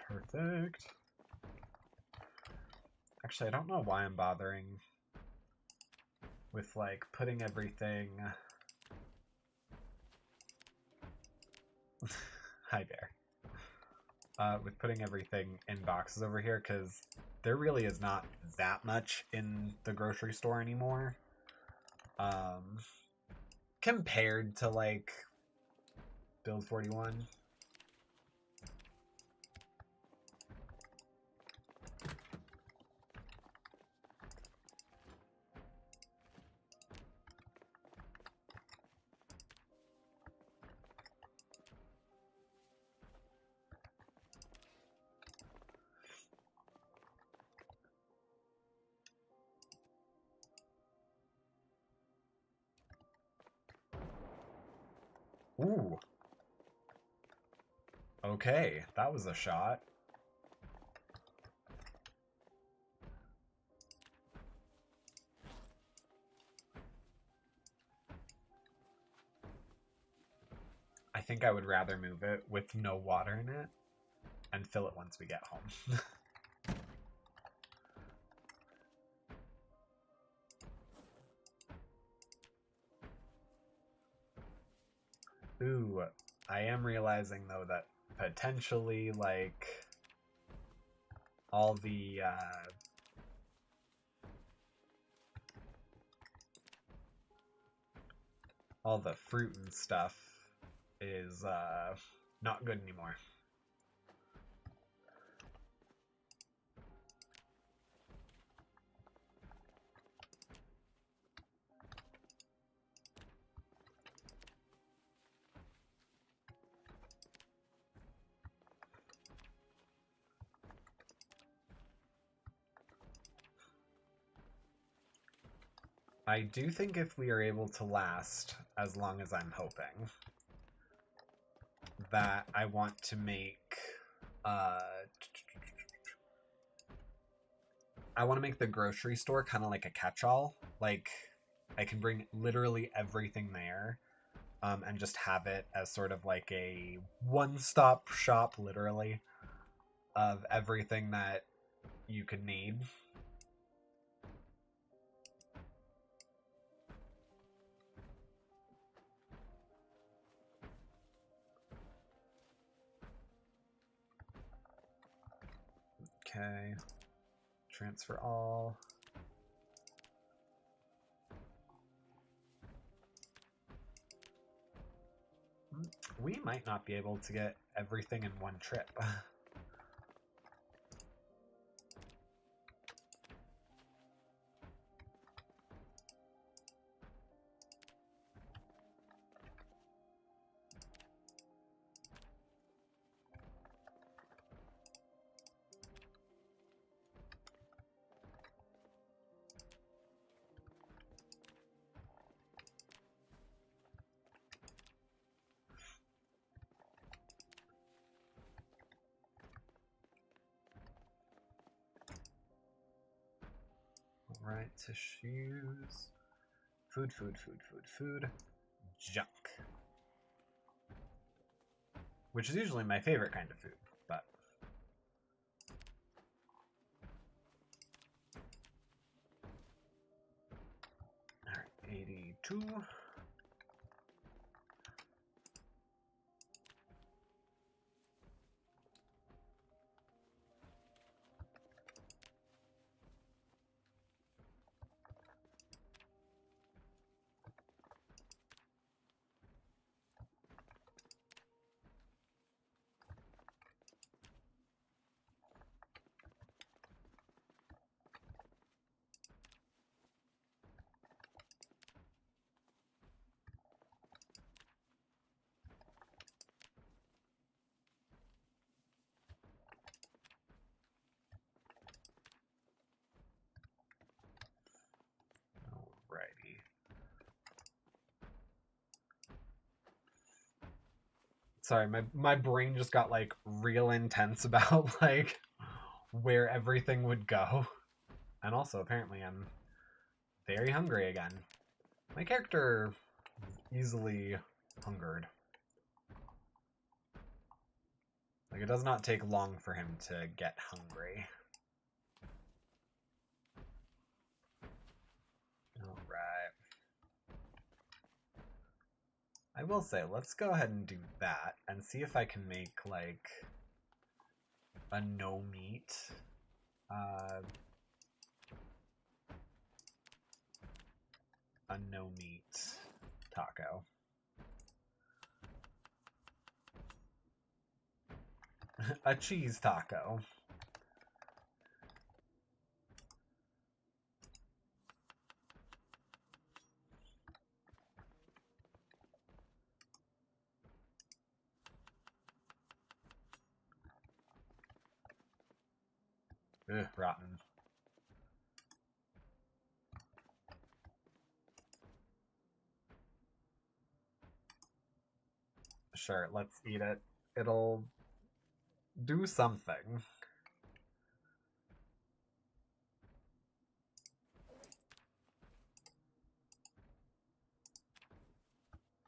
Perfect. Actually, I don't know why I'm bothering with like putting everything. Hi there. With putting everything in boxes over here, because there really is not that much in the grocery store anymore. Compared to like Build 41. Ooh. Okay, that was a shot. I think I would rather move it with no water in it and fill it once we get home. Ooh, I am realizing though that potentially like all the fruit and stuff is not good anymore. I do think if we are able to last as long as I'm hoping, that I want to make I want to make the grocery store kind of like a catch-all. Like I can bring literally everything there, and just have it as sort of like a one-stop shop, literally, of everything that you could need. Okay. Transfer all. We might not be able to get everything in one trip. Right, tissues. Food, food, food, food, food. Junk. Which is usually my favorite kind of food, but... Alright, 82. Alrighty. Sorry, my brain just got like real intense about like where everything would go. And also apparently I'm very hungry again. My character is easily hungered. Like it does not take long for him to get hungry. Alright. I will say, let's go ahead and do that and see if I can make like a no meat taco. A cheese taco. Ugh, rotten. Sure, let's eat it. It'll do something.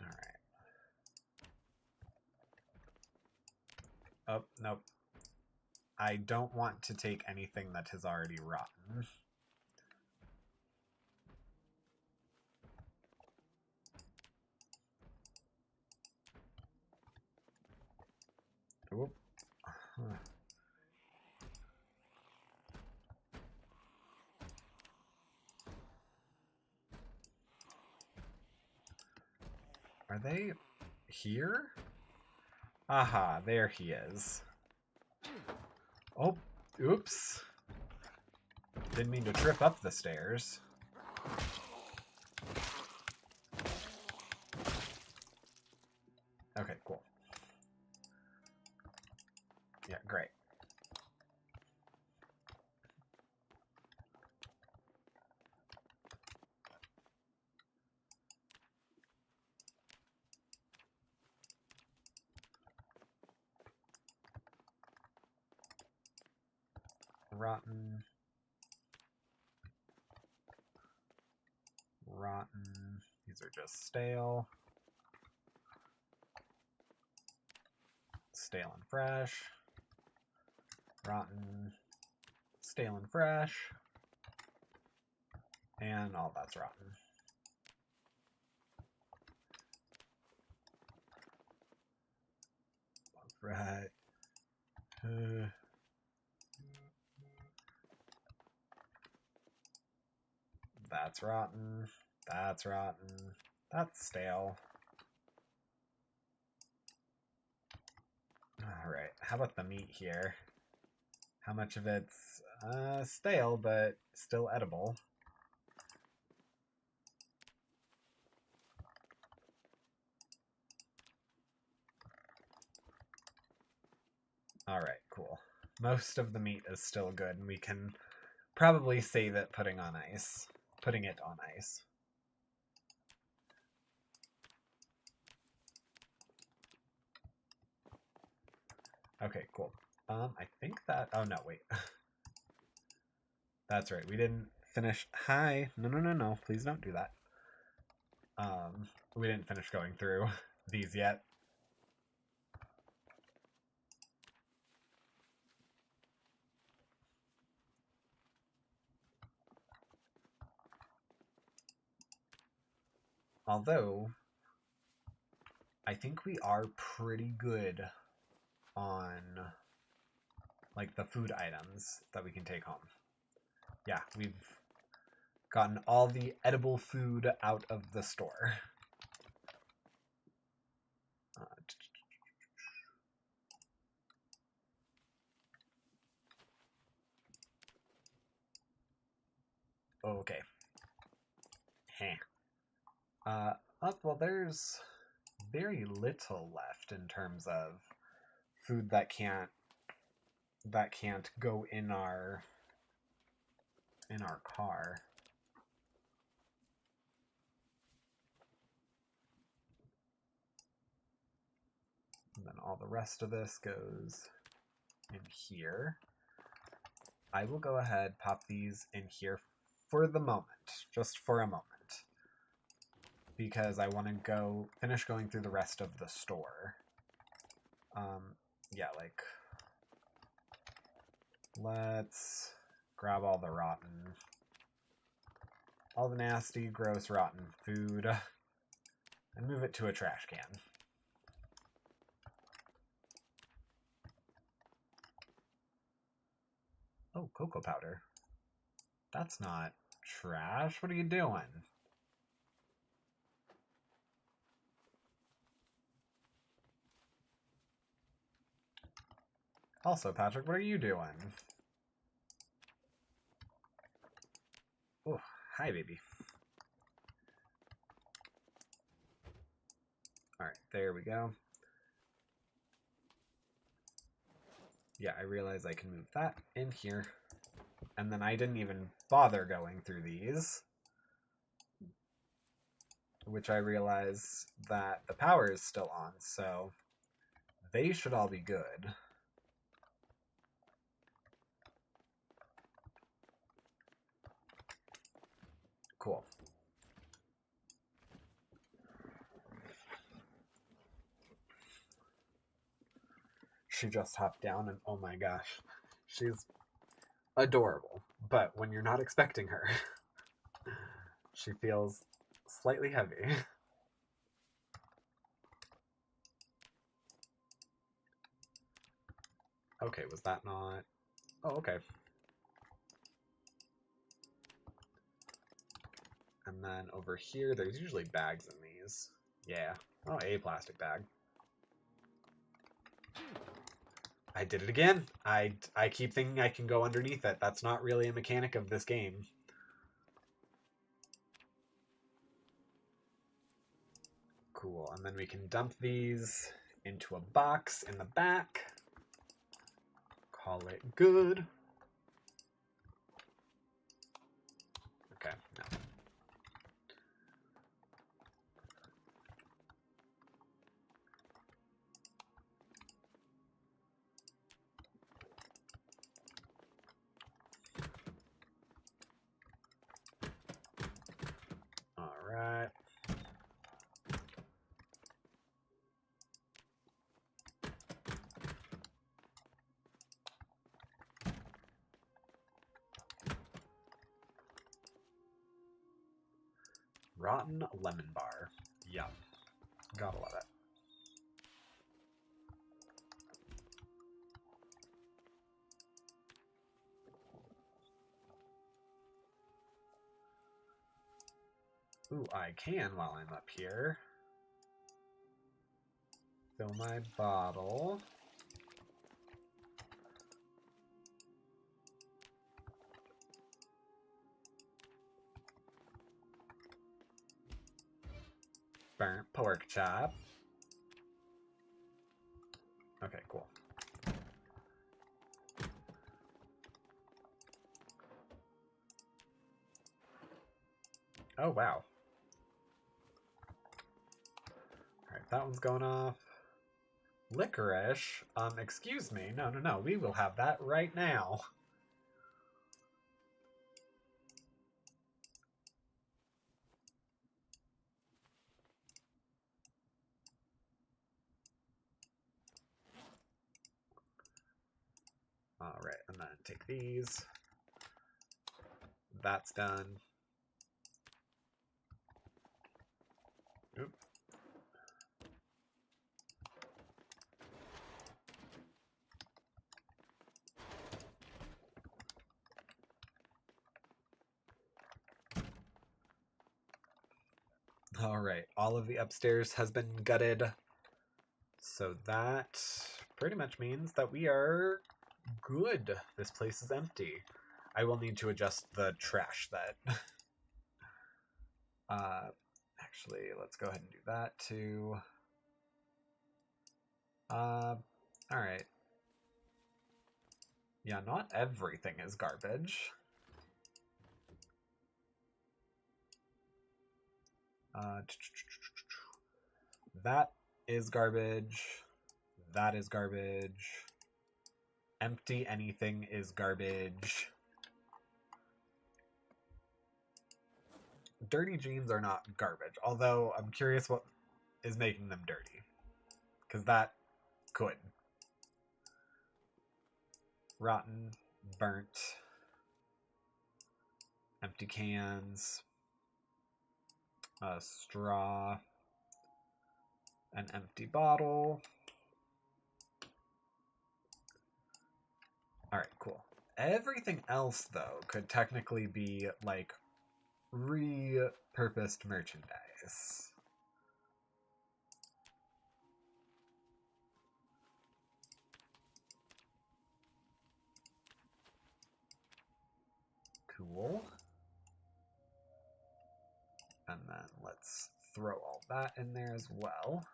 Alright. Oh, nope. I don't want to take anything that is already rotten. Oop. Are they here? Aha, there he is. Oh, oops. Didn't mean to trip up the stairs. Okay, cool. Yeah, great. Rotten. Rotten. These are just stale. Stale and fresh. Rotten. Stale and fresh. And all that's rotten. Right. That's rotten. That's rotten. That's stale. Alright, how about the meat here? How much of it's stale, but still edible? Alright, cool. Most of the meat is still good, and we can probably save it putting it on ice. Okay, cool. I think that... Oh, no, wait. That's right, we didn't finish... Hi! No, please don't do that. We didn't finish going through these yet. Although, I think we are pretty good on, like, the food items that we can take home. Yeah, we've gotten all the edible food out of the store. Okay. Heh. Well, there's very little left in terms of food that can't go in our car. And then all the rest of this goes in here. I will go ahead, pop these in here for the moment, just for a moment, because I want to finish going through the rest of the store. Yeah, like, let's grab all the nasty, gross, rotten food, and move it to a trash can. Oh, cocoa powder. That's not trash. What are you doing? Also, Patrick, what are you doing? Oh, hi, baby. Alright, there we go. Yeah, I realize I can move that in here. And then I didn't even bother going through these. Which I realize that the power is still on, so They should all be good. Cool. She just hopped down and oh my gosh, she's adorable. But when you're not expecting her, she feels slightly heavy. Okay, was that not... Oh, okay. And then over here, there's usually bags in these. Yeah. Oh, a plastic bag. I did it again. I keep thinking I can go underneath it. That's not really a mechanic of this game. Cool. And then we can dump these into a box in the back. Call it good. Okay, no. All right. Rotten lemon bar. Yum. Gotta love it. Ooh, I can, while I'm up here, fill my bottle. Burnt pork chop. Okay, cool. Oh, wow. Alright, that one's going off. Licorice? Excuse me. No, no, no. We will have that right now. Alright, and then take these. That's done. Oop. Alright, all of the upstairs has been gutted. So that pretty much means that we are good. This place is empty. I will need to adjust the trash then. Actually, let's go ahead and do that too. Alright. Yeah, not everything is garbage. That is garbage. That is garbage. Empty anything is garbage. Dirty jeans are not garbage, although I'm curious what is making them dirty. Because that could. Rotten, burnt, empty cans, a straw, an empty bottle. Alright, cool. Everything else, though, could technically be, like, repurposed merchandise. Cool. And then let's throw all that in there as well.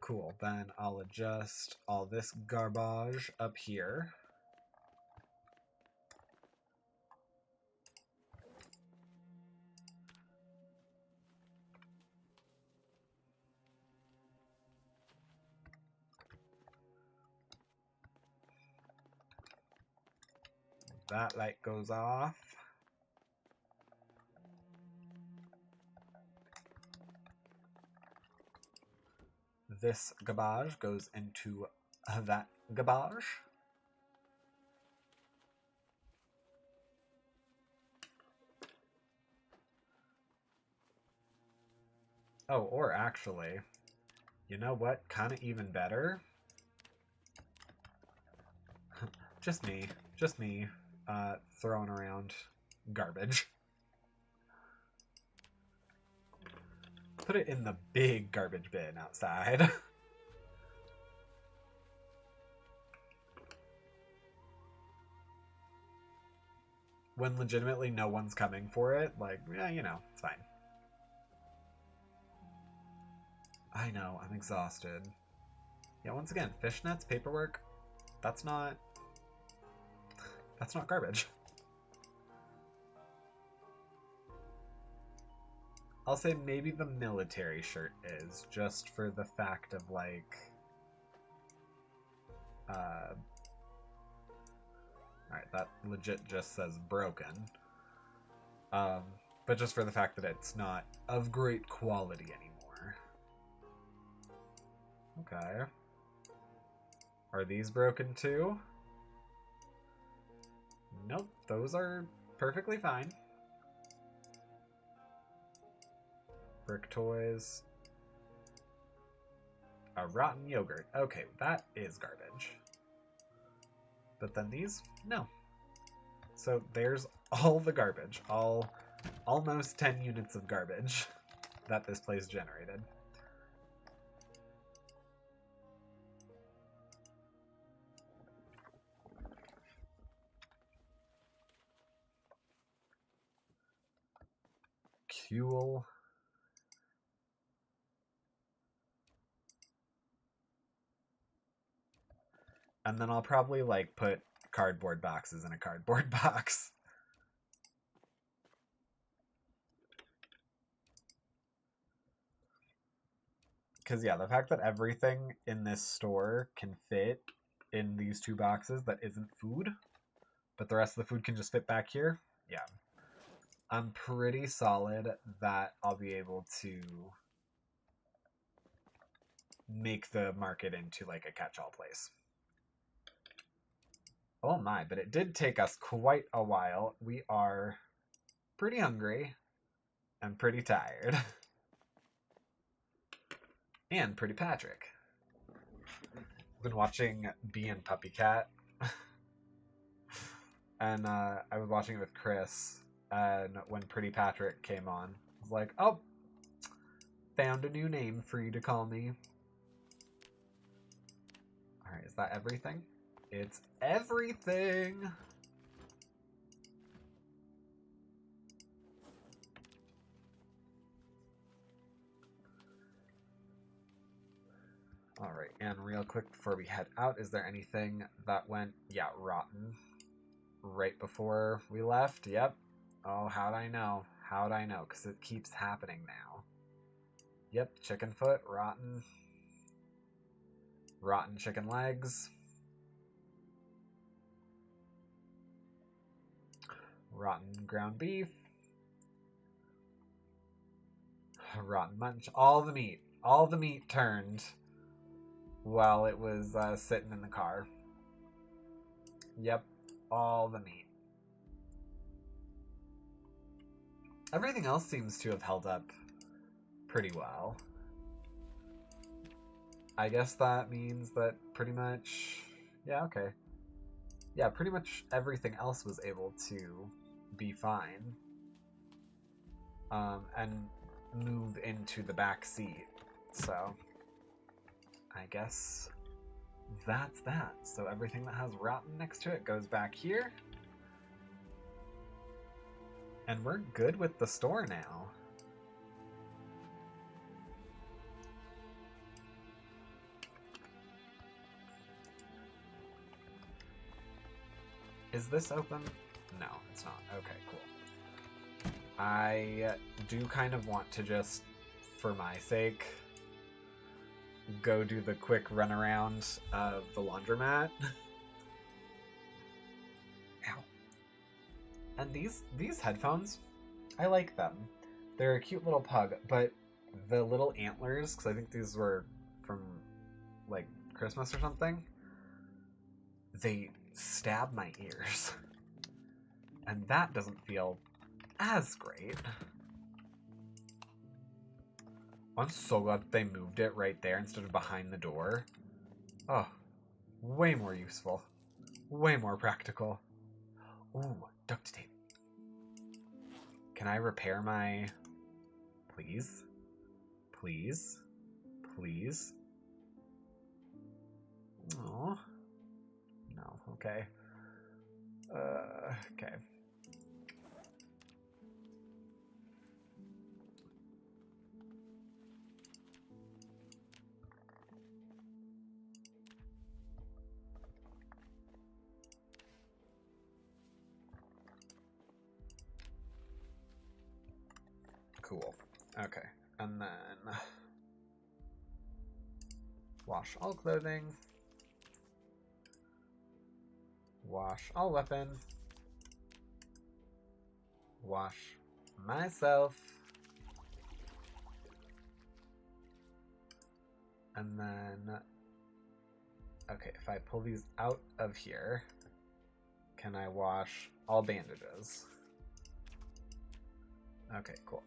Cool, then I'll adjust all this garbage up here. that light goes off. This garbage goes into that garbage. Oh, or actually, you know what? Kind of even better. Just me throwing around garbage. Put it in the big garbage bin outside. When legitimately no one's coming for it, like, yeah, you know, it's fine. I know, I'm exhausted. Yeah, once again, fishnets, paperwork, that's not garbage. I'll say maybe the military shirt is, just for the fact of, like, alright, that legit just says broken. But just for the fact that it's not of great quality anymore. Okay. Are these broken too? Nope, those are perfectly fine. Brick toys. A rotten yogurt. Okay, that is garbage. But then these? No. So there's all the garbage. Almost 10 units of garbage that this place generated. Cool. And then I'll probably, like, put cardboard boxes in a cardboard box. Because, yeah, the fact that everything in this store can fit in these two boxes that isn't food, but the rest of the food can just fit back here, yeah. I'm pretty solid that I'll be able to make the market into, like, a catch-all place. Oh my, but it did take us quite a while. We are pretty hungry and pretty tired. And pretty Patrick. I've been watching Bee and Puppy Cat. And I was watching it with Chris, and when Pretty Patrick came on, I was like, oh, found a new name for you to call me. Alright, is that everything? It's everything! Alright, and real quick before we head out, is there anything that went, yeah, rotten right before we left? Yep. Oh, how'd I know? How'd I know? Because it keeps happening now. Yep, chicken foot, rotten. Rotten chicken legs. Rotten ground beef. Rotten munch. All the meat turned while it was sitting in the car. Yep, all the meat. Everything else seems to have held up pretty well. I guess that means that pretty much... Yeah, okay. Yeah, pretty much everything else was able to be fine. And move into the back seat. So, I guess that's that. So everything that has rotten next to it goes back here. And we're good with the store now. Is this open? No, it's not. Okay, cool. I do kind of want to just, for my sake, go do the quick runaround of the laundromat. Ow. And these headphones, I like them. They're a cute little pug, but the little antlers, because I think these were from like Christmas or something, they stab my ears. And that doesn't feel as great. I'm so glad they moved it right there instead of behind the door. Oh, way more useful. Way more practical. Ooh, duct tape. Can I repair my... Please? Please? Please? Oh. No, okay. Okay. Cool. Okay. And then... wash all clothing. Wash all weapon. Wash myself. And then... Okay, if I pull these out of here, can I wash all bandages? Okay, cool.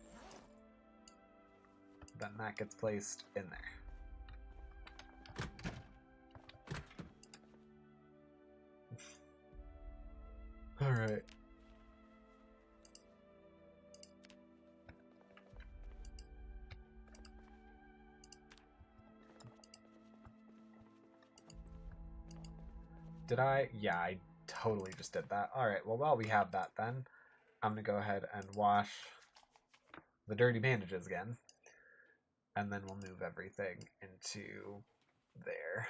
Then that gets placed in there. Alright. Did I? Yeah, I totally just did that. Alright, well, while we have that then, I'm going to go ahead and wash the dirty bandages again. And then we'll move everything into there.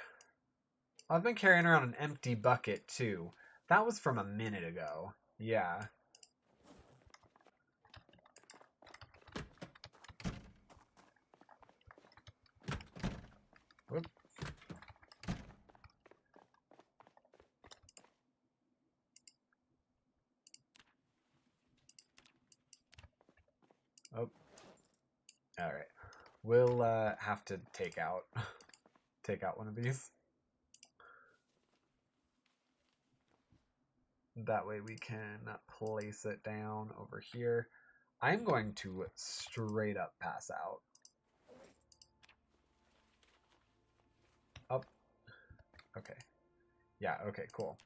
I've been carrying around an empty bucket, too. That was from a minute ago. Yeah. Whoop. Oh. Alright. We'll have to take out one of these. That way we can place it down over here. I'm going to straight up pass out. Up. Okay. Yeah, okay, cool.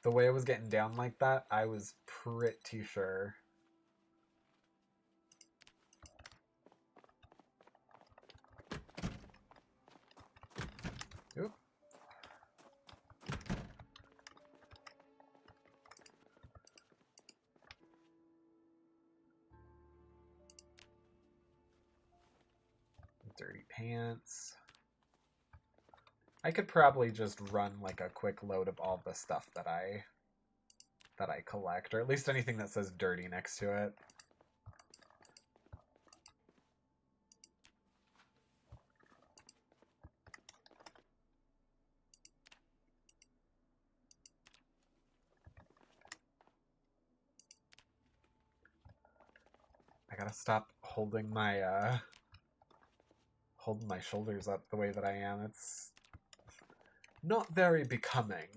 The way I was getting down like that, I was pretty sure. Oop. Dirty pants. I could probably just run like a quick load of all the stuff that I collect, or at least anything that says dirty next to it. I gotta stop holding my shoulders up the way that I am. It's not very becoming.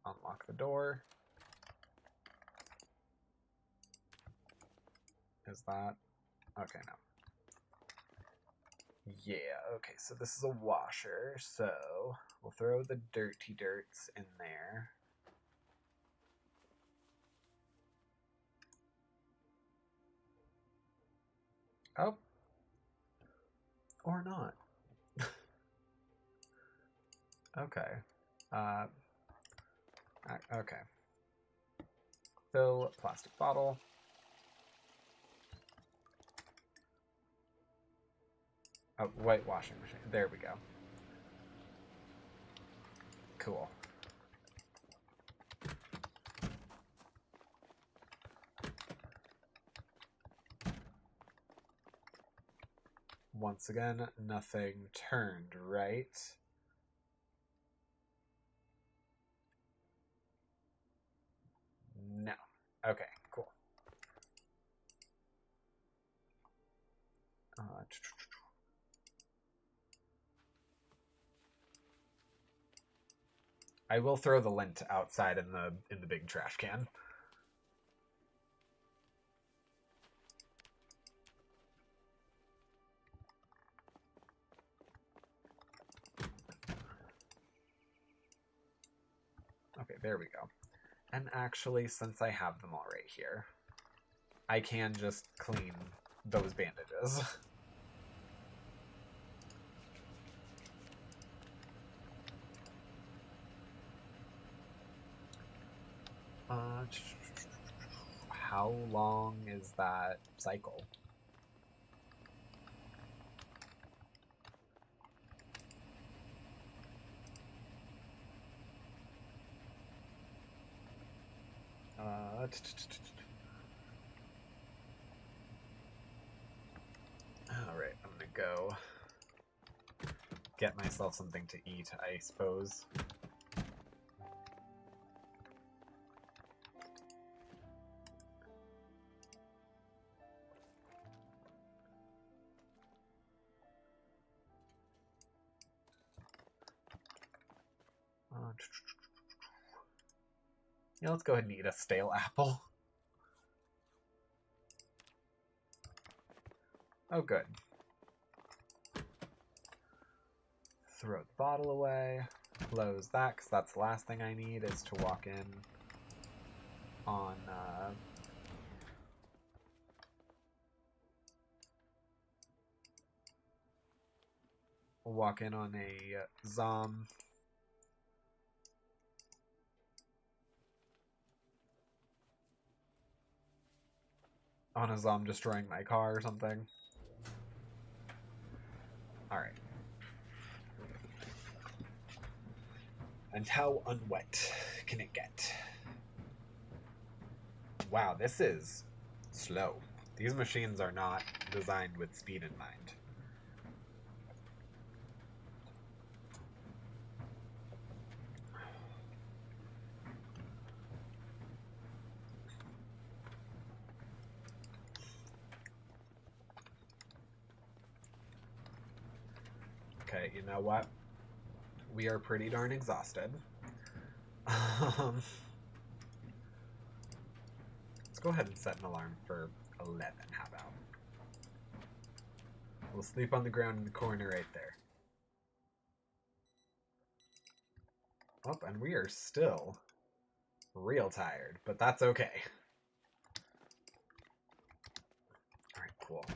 Unlock the door. Is that... Okay, no. Yeah, okay, so this is a washer, so we'll throw the dirty dirts in there. Oh. Or not. Okay. Okay. Fill plastic bottle. Oh, white washing machine. There we go. Cool. Once again, nothing turned, right? No. Okay, cool. I will throw the lint outside in the big trash can. Okay, there we go. And actually, since I have them all right here, I can just clean those bandages. How long is that cycle? Alright, I'm gonna go get myself something to eat, I suppose. Yeah, let's go ahead and eat a stale apple. Oh, good. Throw the bottle away. Close that, because that's the last thing I need, is to walk in on... walk in on a Zom. On a Zom destroying my car or something. Alright. And how unwet can it get? Wow, this is slow. These machines are not designed with speed in mind. Okay, you know what? We are pretty darn exhausted. Let's go ahead and set an alarm for 11, how about? We'll sleep on the ground in the corner right there. Oh, and we are still real tired, but that's okay. Alright, cool.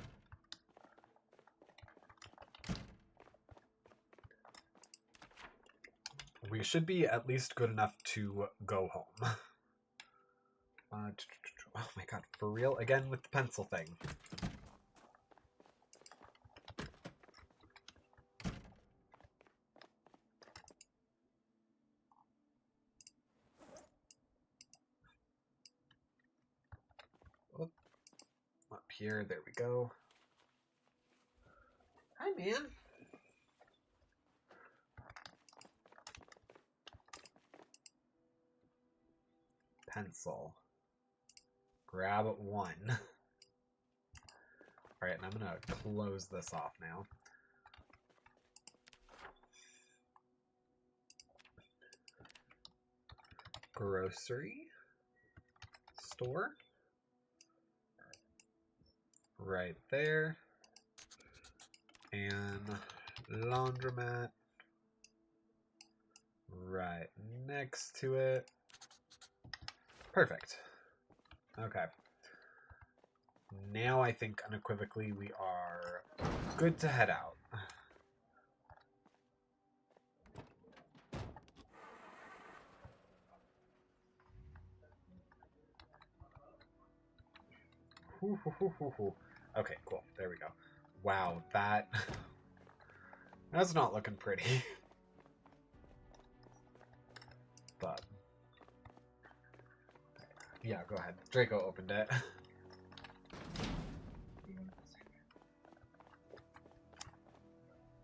We should be at least good enough to go home. Oh my god, for real? Again with the pencil thing. Oh, up here, there we go. Hi, man. Pencil. Grab one. Alright, and I'm gonna close this off now. Grocery store. Right there. And laundromat. Right next to it. Perfect. Okay. Now I think unequivocally we are good to head out. Okay, cool. There we go. Wow, that's not looking pretty. But yeah, go ahead. Draco opened it.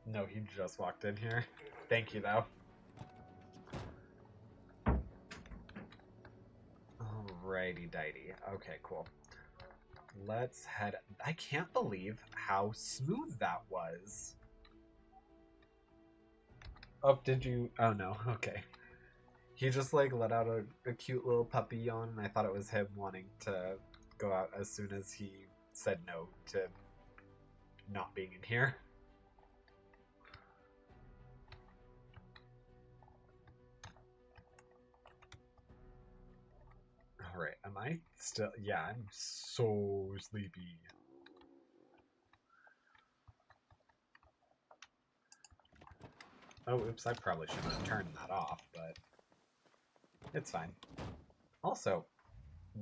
No, he just walked in here. Thank you, though. Alrighty dighty. Okay, cool. Let's head... I can't believe how smooth that was. Oh, did you... Oh, no. Okay. He just, like, let out a cute little puppy yawn, and I thought it was him wanting to go out as soon as he said no to not being in here. Alright, am I still... Yeah, I'm so sleepy. Oh, oops, I probably shouldn't have turned that off, but it's fine. Also,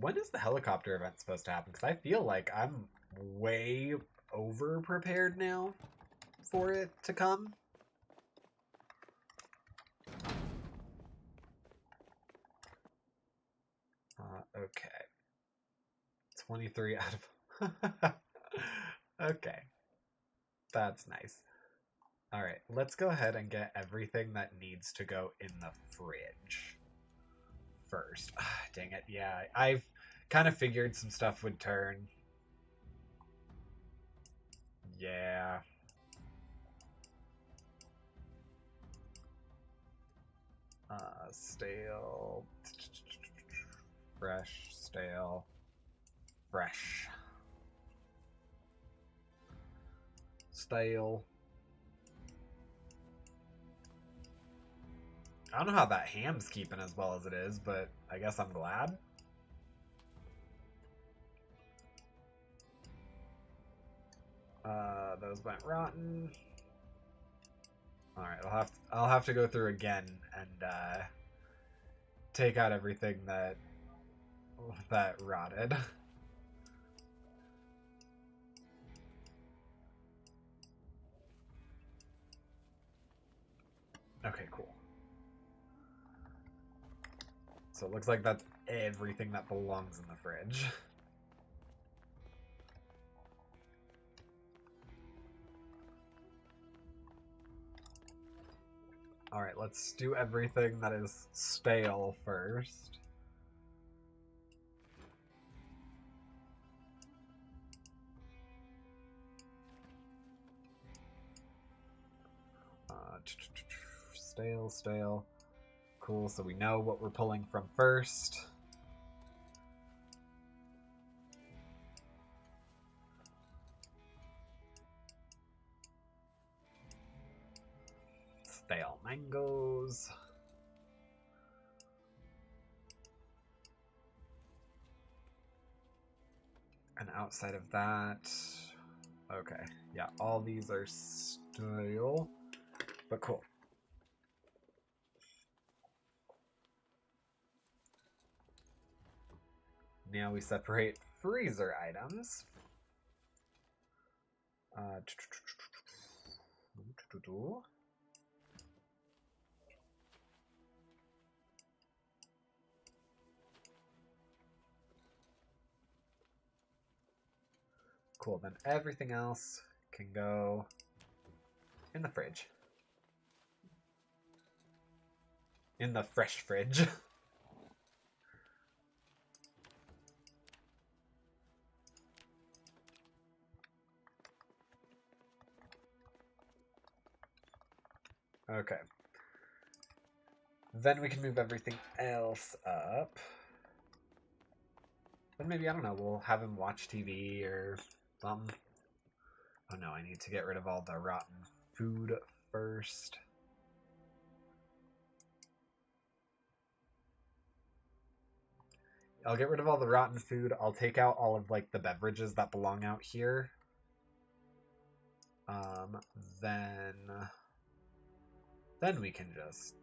when is the helicopter event supposed to happen? Because I feel like I'm way over-prepared now for it to come. Okay. 23 out of... Okay. That's nice. Alright, let's go ahead and get everything that needs to go in the fridge first. Dang it, yeah. I've kind of figured some stuff would turn. Yeah. Stale. Fresh, stale, fresh. Stale. I don't know how that ham's keeping as well as it is, but I guess I'm glad. Those went rotten. Alright, I'll have to go through again and take out everything that rotted. Okay, cool. So it looks like that's everything that belongs in the fridge. Alright, let's do everything that is stale first. Stale. Cool, so we know what we're pulling from first. Stale mangoes. And outside of that... Okay, yeah, all these are stale, but cool. Now we separate freezer items. Cool, then everything else can go in the fridge. In the fresh fridge. Okay. Then we can move everything else up. Then maybe, I don't know, we'll have him watch TV or something. Oh no, I need to get rid of all the rotten food first. I'll get rid of all the rotten food. I'll take out all of, like, the beverages that belong out here. Then we can just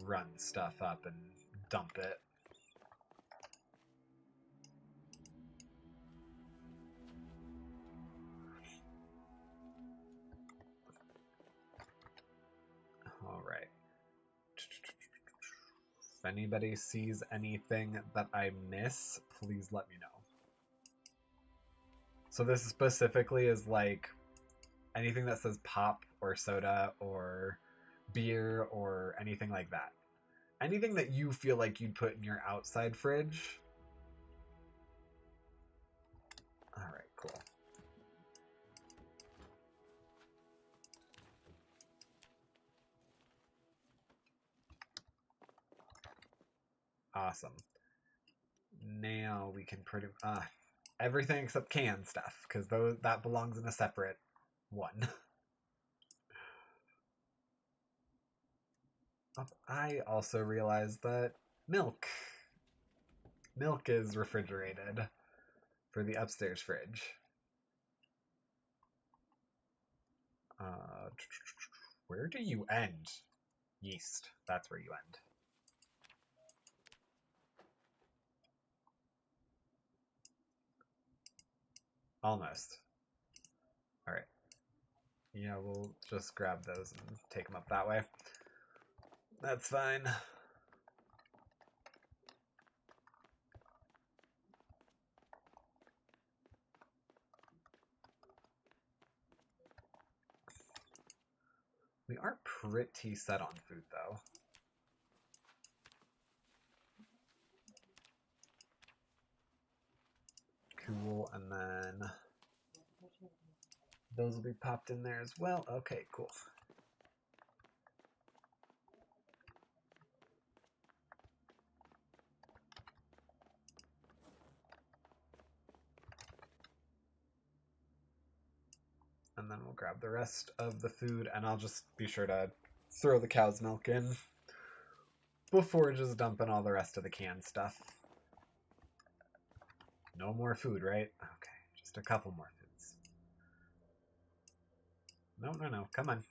run stuff up and dump it. Alright. If anybody sees anything that I miss, please let me know. So this specifically is like anything that says pop or soda or beer or anything like that. Anything that you feel like you'd put in your outside fridge, cool. Awesome. Now we can pretty everything except canned stuff, because that belongs in a separate one. I also realized that milk is refrigerated for the upstairs fridge. Where do you end? Yeast. That's where you end. Almost. Alright. Yeah, we'll just grab those and take them up that way. That's fine. We are pretty set on food, though. Cool, and then those will be popped in there as well. Okay, cool. And then we'll grab the rest of the food, and I'll just be sure to throw the cow's milk in before just dumping all the rest of the canned stuff. No more food, right? Okay, just a couple more foods. No, come on.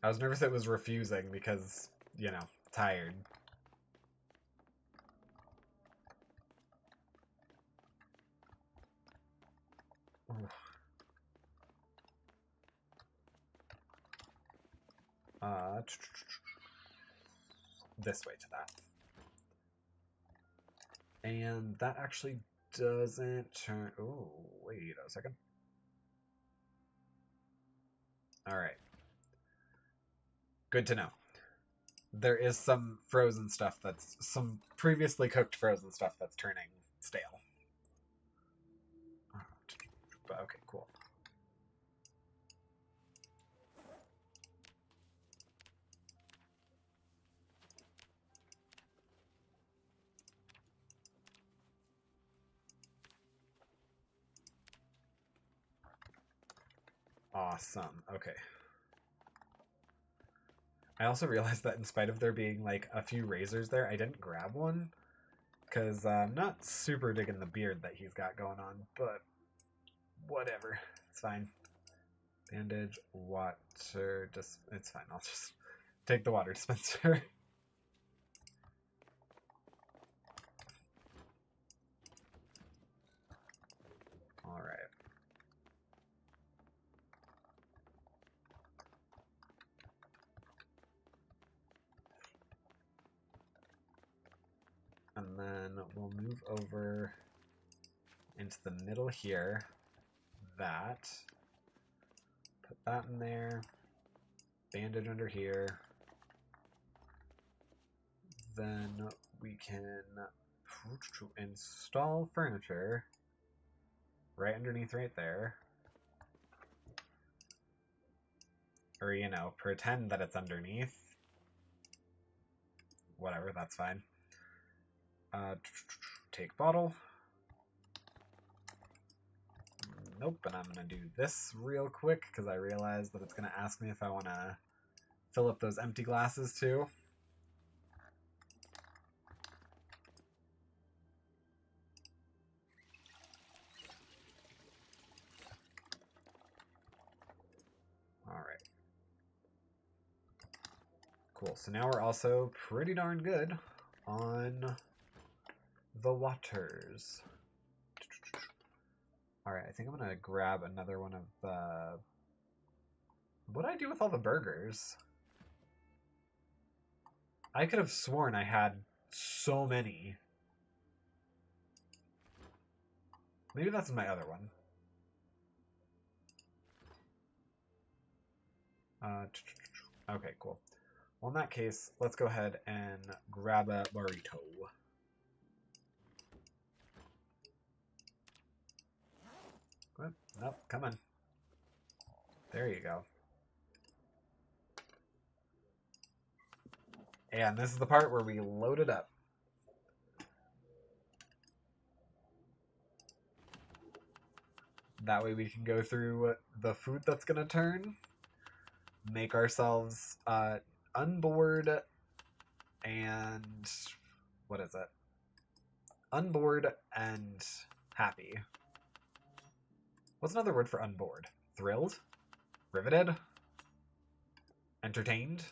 I was nervous it was refusing because, you know, tired. This way to that. And that actually doesn't turn... Oh, wait a second. Alright. Good to know. There is some frozen stuff that's... Some previously cooked frozen stuff that's turning stale. But okay, cool. Awesome. Okay. I also realized that in spite of there being like a few razors there, I didn't grab one because I'm not super digging the beard that he's got going on, but whatever. It's fine. Bandage, water, just it's fine. I'll just take the water dispenser. All right. And then we'll move over into the middle here. That. Put that in there. Bandage under here. Then we can install furniture right underneath right there. Or, you know, pretend that it's underneath. Whatever, that's fine. Take bottle. Nope, and I'm going to do this real quick because I realized that it's going to ask me if I want to fill up those empty glasses too. Alright. Cool, so now we're also pretty darn good on the waters. Alright, I think I'm gonna grab another one of the... What'd I do with all the burgers? I could have sworn I had so many. Maybe that's in my other one. Okay, cool. Well, in that case, let's go ahead and grab a burrito. What? Nope, come on. There you go. And this is the part where we load it up. That way we can go through the food that's going to turn, make ourselves unboard, and what is it? Unboard and happy. What's another word for unboard? Thrilled? Riveted? Entertained?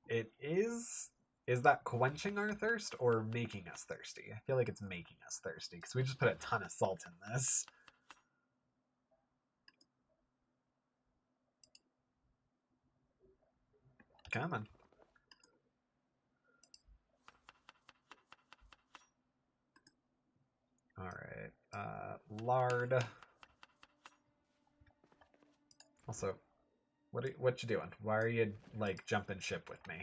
It is... Is that quenching our thirst or making us thirsty? I feel like it's making us thirsty because we just put a ton of salt in this. Come on. Alright. Lard. Also, what you doing? Why are you, like, jumping ship with me?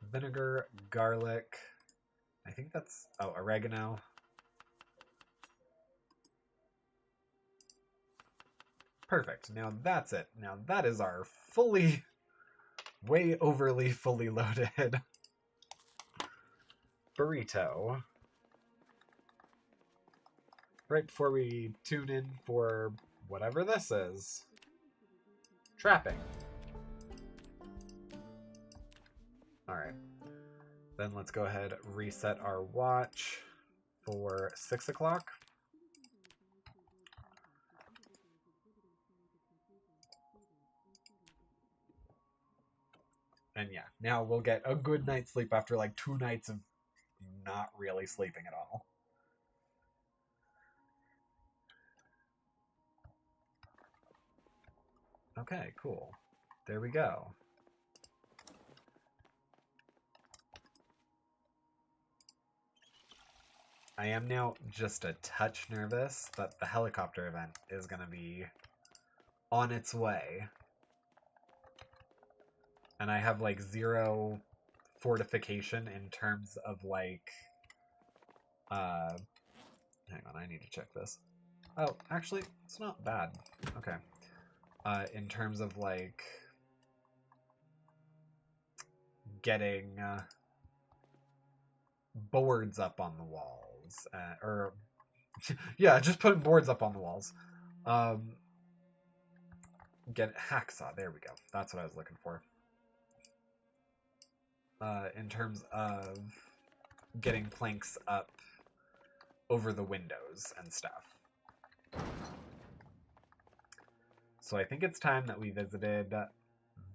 Vinegar, garlic. I think that's... Oh, oregano. Perfect. Now that's it. Now that is our fully... way overly fully loaded burrito. Right before we tune in for whatever this is. Trapping. Alright. Then let's go ahead and reset our watch for 6 o'clock. And yeah, now we'll get a good night's sleep after like 2 nights of not really sleeping at all. Okay, cool. There we go. I am now just a touch nervous that the helicopter event is going to be on its way. And I have like 0 fortification in terms of like... hang on, I need to check this. Oh, actually, it's not bad. Okay. In terms of like... getting boards up on the walls. Or... yeah, just putting boards up on the walls. Get hacksaw, there we go. That's what I was looking for. In terms of getting planks up over the windows and stuff. So I think it's time that we visited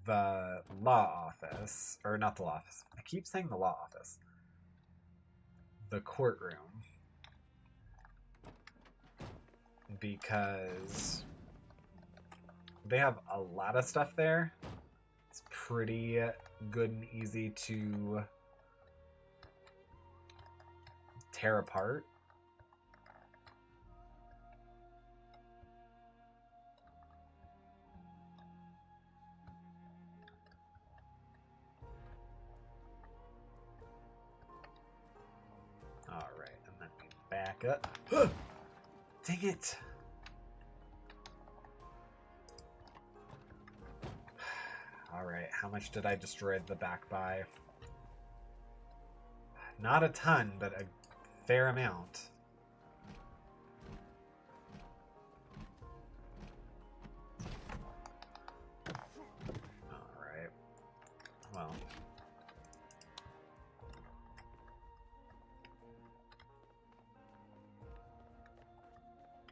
the law office, or not the law office. I keep saying the law office. The courtroom. Because they have a lot of stuff there. It's pretty good and easy to tear apart. Alright, and then we back up. Dang it! Alright, how much did I destroy the back by? Not a ton, but a fair amount. Alright. Well.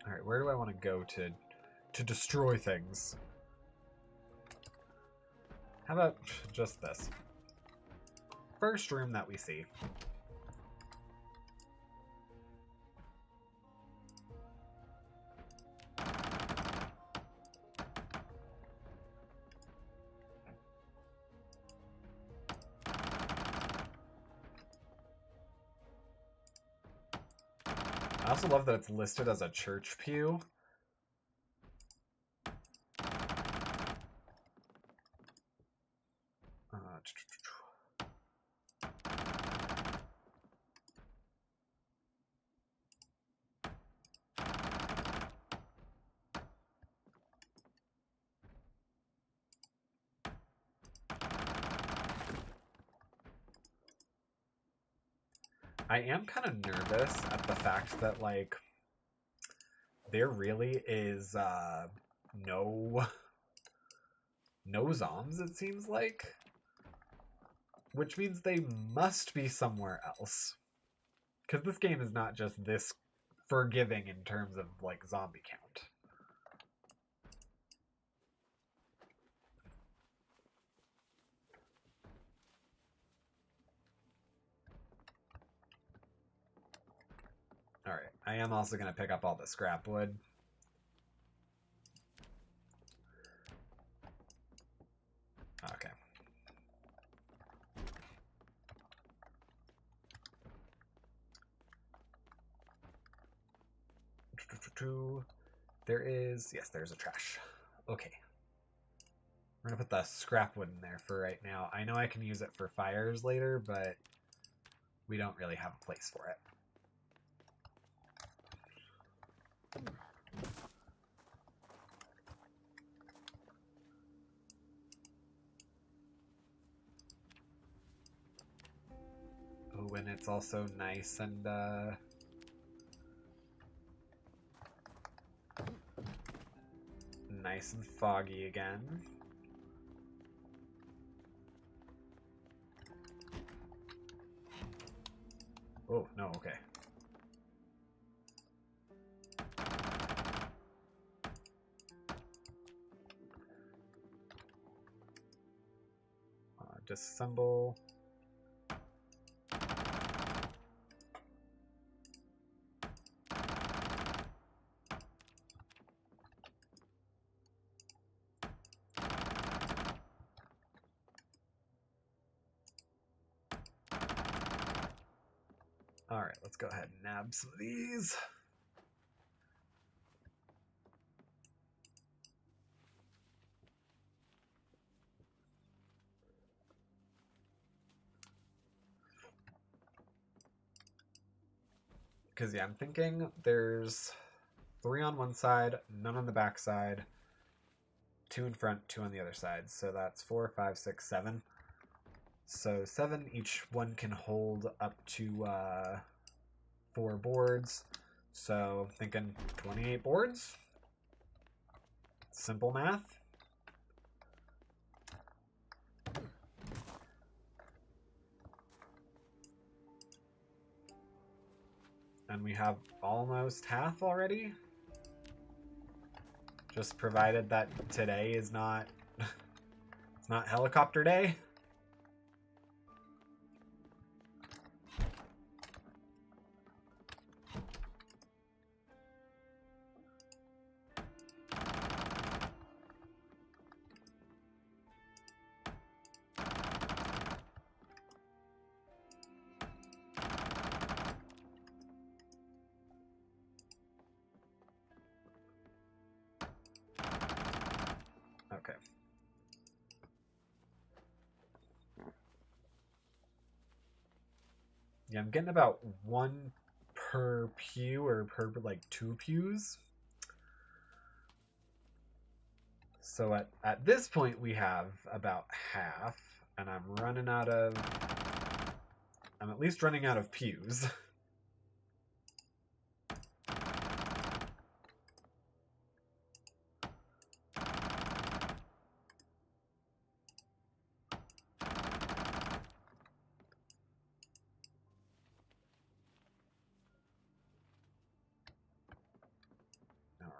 Alright, where do I want to go to destroy things? How about just this? First room that we see. I also love that it's listed as a church pew. I am kind of nervous at the fact that, like, there really is no zombs, it seems like. Which means they must be somewhere else. Because this game is not just this forgiving in terms of, like, zombie count. Alright, I am also going to pick up all the scrap wood. Okay. There is... Yes, there's a trash. Okay. We're going to put the scrap wood in there for right now. I know I can use it for fires later, but we don't really have a place for it. Oh, and it's also nice and nice and foggy again. Oh, no, okay. Disassemble. Alright, let's go ahead and nab some of these. Because, yeah, I'm thinking there's 3 on one side, none on the back side, 2 in front, 2 on the other side. So that's 4, 5, 6, 7. So 7, each one can hold up to 4 boards. So I'm thinking 28 boards. Simple math. And we have almost half already. Just provided that today is not it's not helicopter day. Okay. Yeah, I'm getting about 1 per pew or per like 2 pews. So at this point we have about half, and I'm at least running out of pews.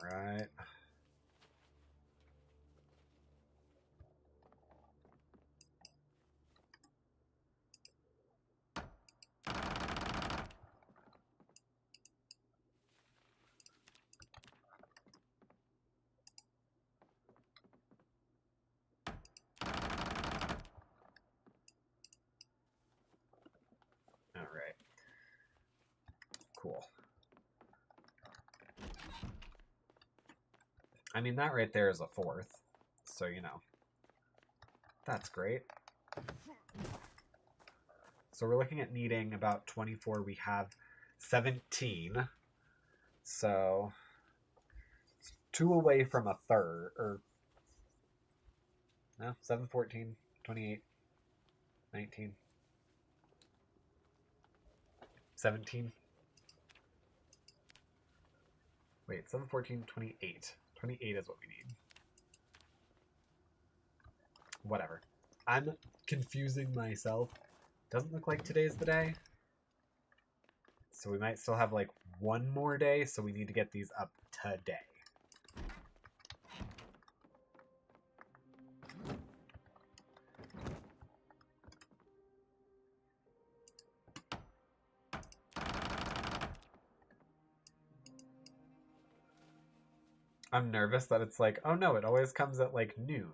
All right. I mean, that right there is a 4th. So, you know, that's great. So we're looking at needing about 24. We have 17. So 2 away from a third. Or, no, 7, 14, 28, 19, 17. Wait, 7, 14, 28. 28 is what we need. Whatever. I'm confusing myself. Doesn't look like today's the day. So we might still have like one more day, so we need to get these up today. I'm nervous that it's like, oh no, it always comes at like noon.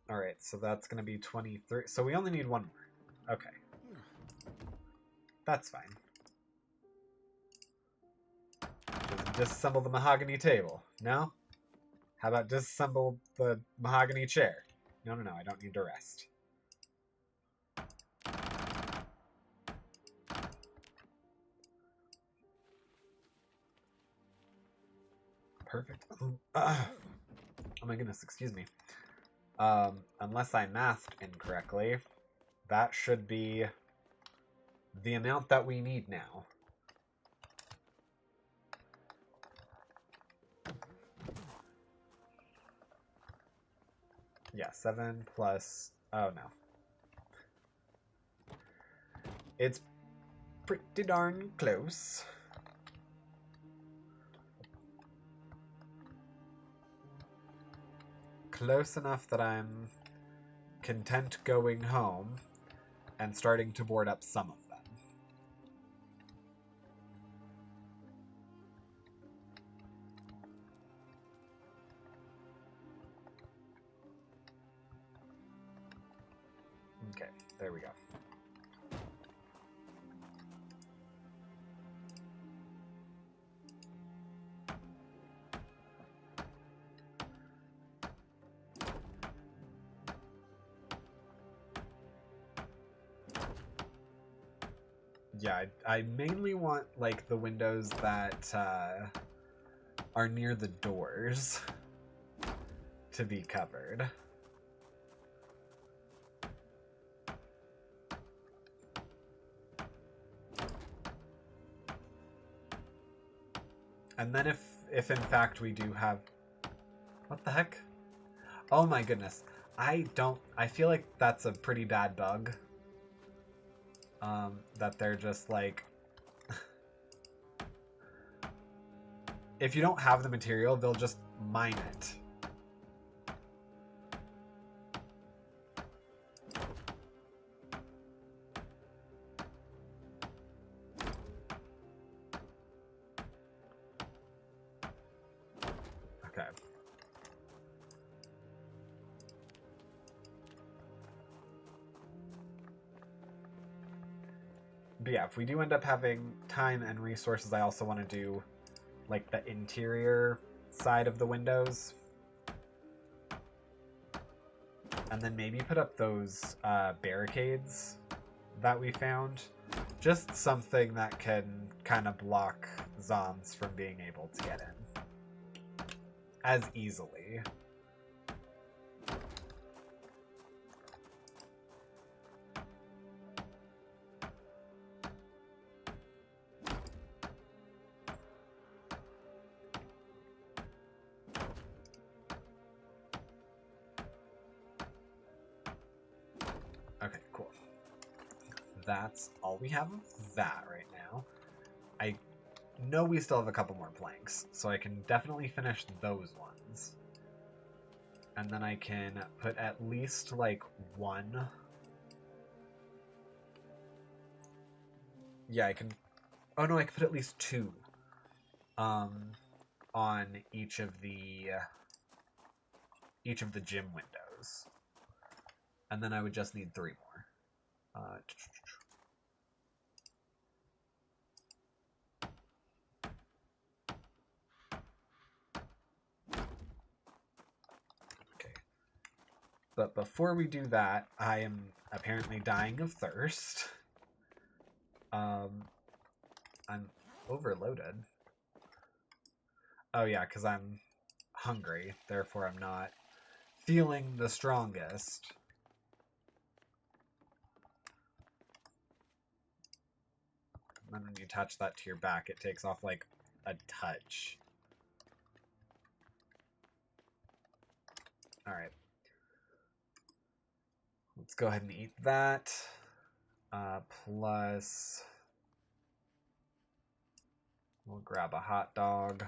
Alright, so that's going to be 23. So we only need one more. Okay. That's fine. Just disassemble the mahogany table. No? How about disassemble the mahogany chair? No, no, no, I don't need to rest. Perfect. Oh my goodness, excuse me. Unless I mathed incorrectly, that should be the amount that we need now. Yeah, 7 plus... Oh, no. It's pretty darn close. Close enough that I'm content going home and starting to board up some of them. Okay, there we go. Yeah, I mainly want, like, the windows that are near the doors to be covered. And then if in fact we do have... What the heck? Oh my goodness. I feel like that's a pretty bad bug. That they're just like... if you don't have the material, they'll just mine it. Okay. But yeah, if we do end up having time and resources, I also want to do like the interior side of the windows. And then maybe put up those barricades that we found. Just something that can kind of block zombies from being able to get in as easily. Okay, cool. That's all we have of that right now. I know we still have a couple more planks, so I can definitely finish those ones. And then I can put at least, like, one... Yeah, I can... Oh no, I can put at least 2 on each of the gym windows. And then I would just need 3 more. Okay. But before we do that, I am apparently dying of thirst. I'm overloaded. Oh yeah, because I'm hungry, therefore I'm not feeling the strongest. And then when you attach that to your back, it takes off like a touch. Alright. Let's go ahead and eat that. Plus, we'll grab a hot dog.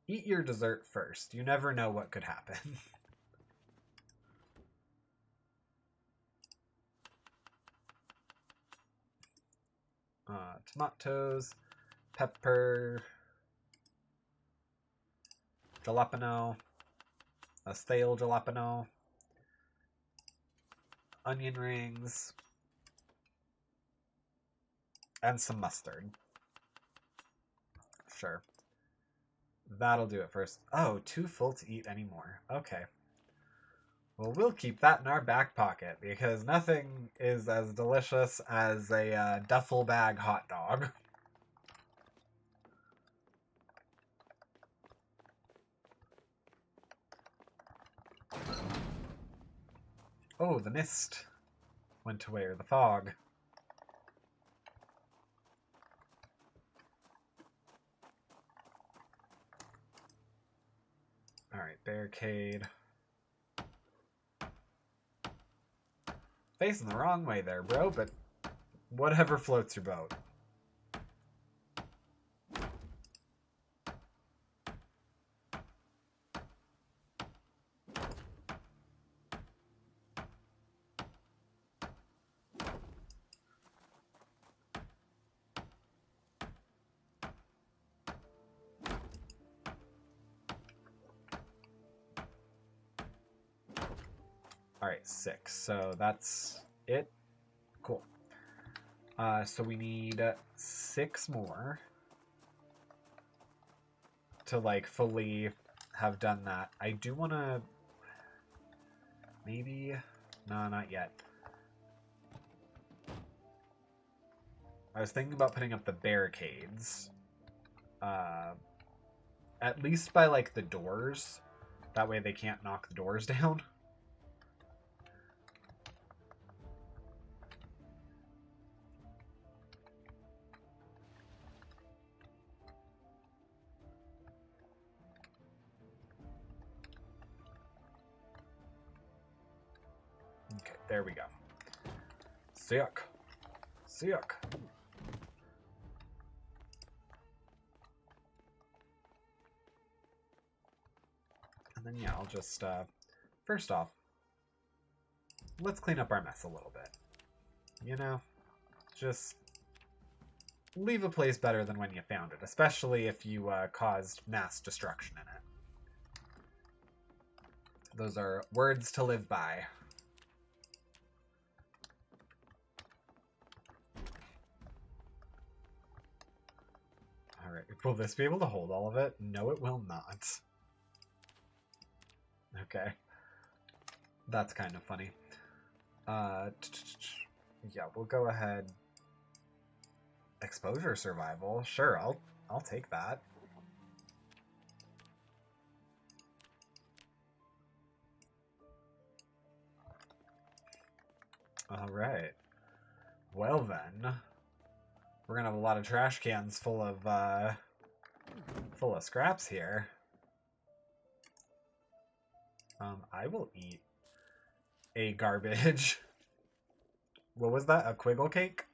Eat your dessert first. You never know what could happen. Tomatoes, pepper, jalapeno, a stale jalapeno, onion rings, and some mustard. Sure. That'll do it first. Oh, too full to eat anymore. Okay. Well, we'll keep that in our back pocket, because nothing is as delicious as a duffel bag hot dog. Oh, the mist went away, or the fog. Alright, barricade. Facing the wrong way there, bro, but whatever floats your boat. Alright, 6. So that's it. Cool. So we need 6 more to, like, fully have done that. I do want to... Maybe... No, not yet. I was thinking about putting up the barricades. At least by, like, the doors. That way they can't knock the doors down. Okay, there we go. Sick. Sick. And then, yeah, I'll just, first off, let's clean up our mess a little bit. You know? Just leave a place better than when you found it, especially if you caused mass destruction in it. Those are words to live by. Alright, will this be able to hold all of it? No, it will not. Okay. That's kind of funny. Yeah, we'll go ahead. Exposure survival? Sure, I'll take that. Alright. Well then. We're gonna have a lot of trash cans full of scraps here. I will eat a garbage. What was that? A Quiggle cake?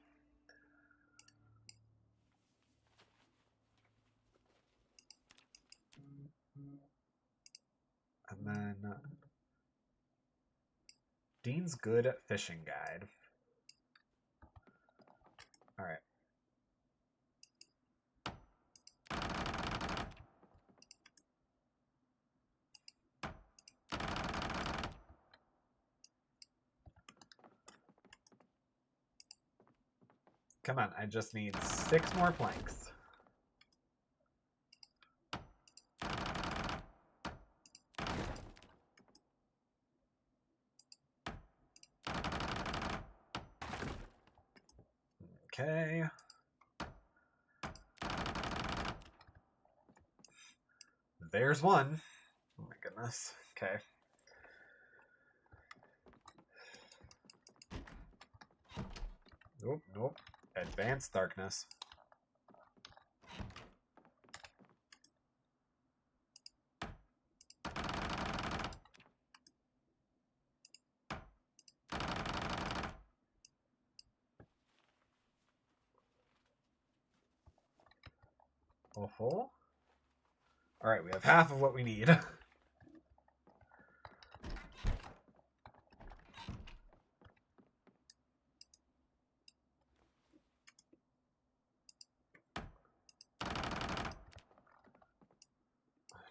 And then Dean's Good Fishing Guide. Alright. Come on, I just need 6 more planks. Okay. There's one. Oh my goodness. Okay. Nope, nope. Advanced darkness. Oh. Alright, we have half of what we need.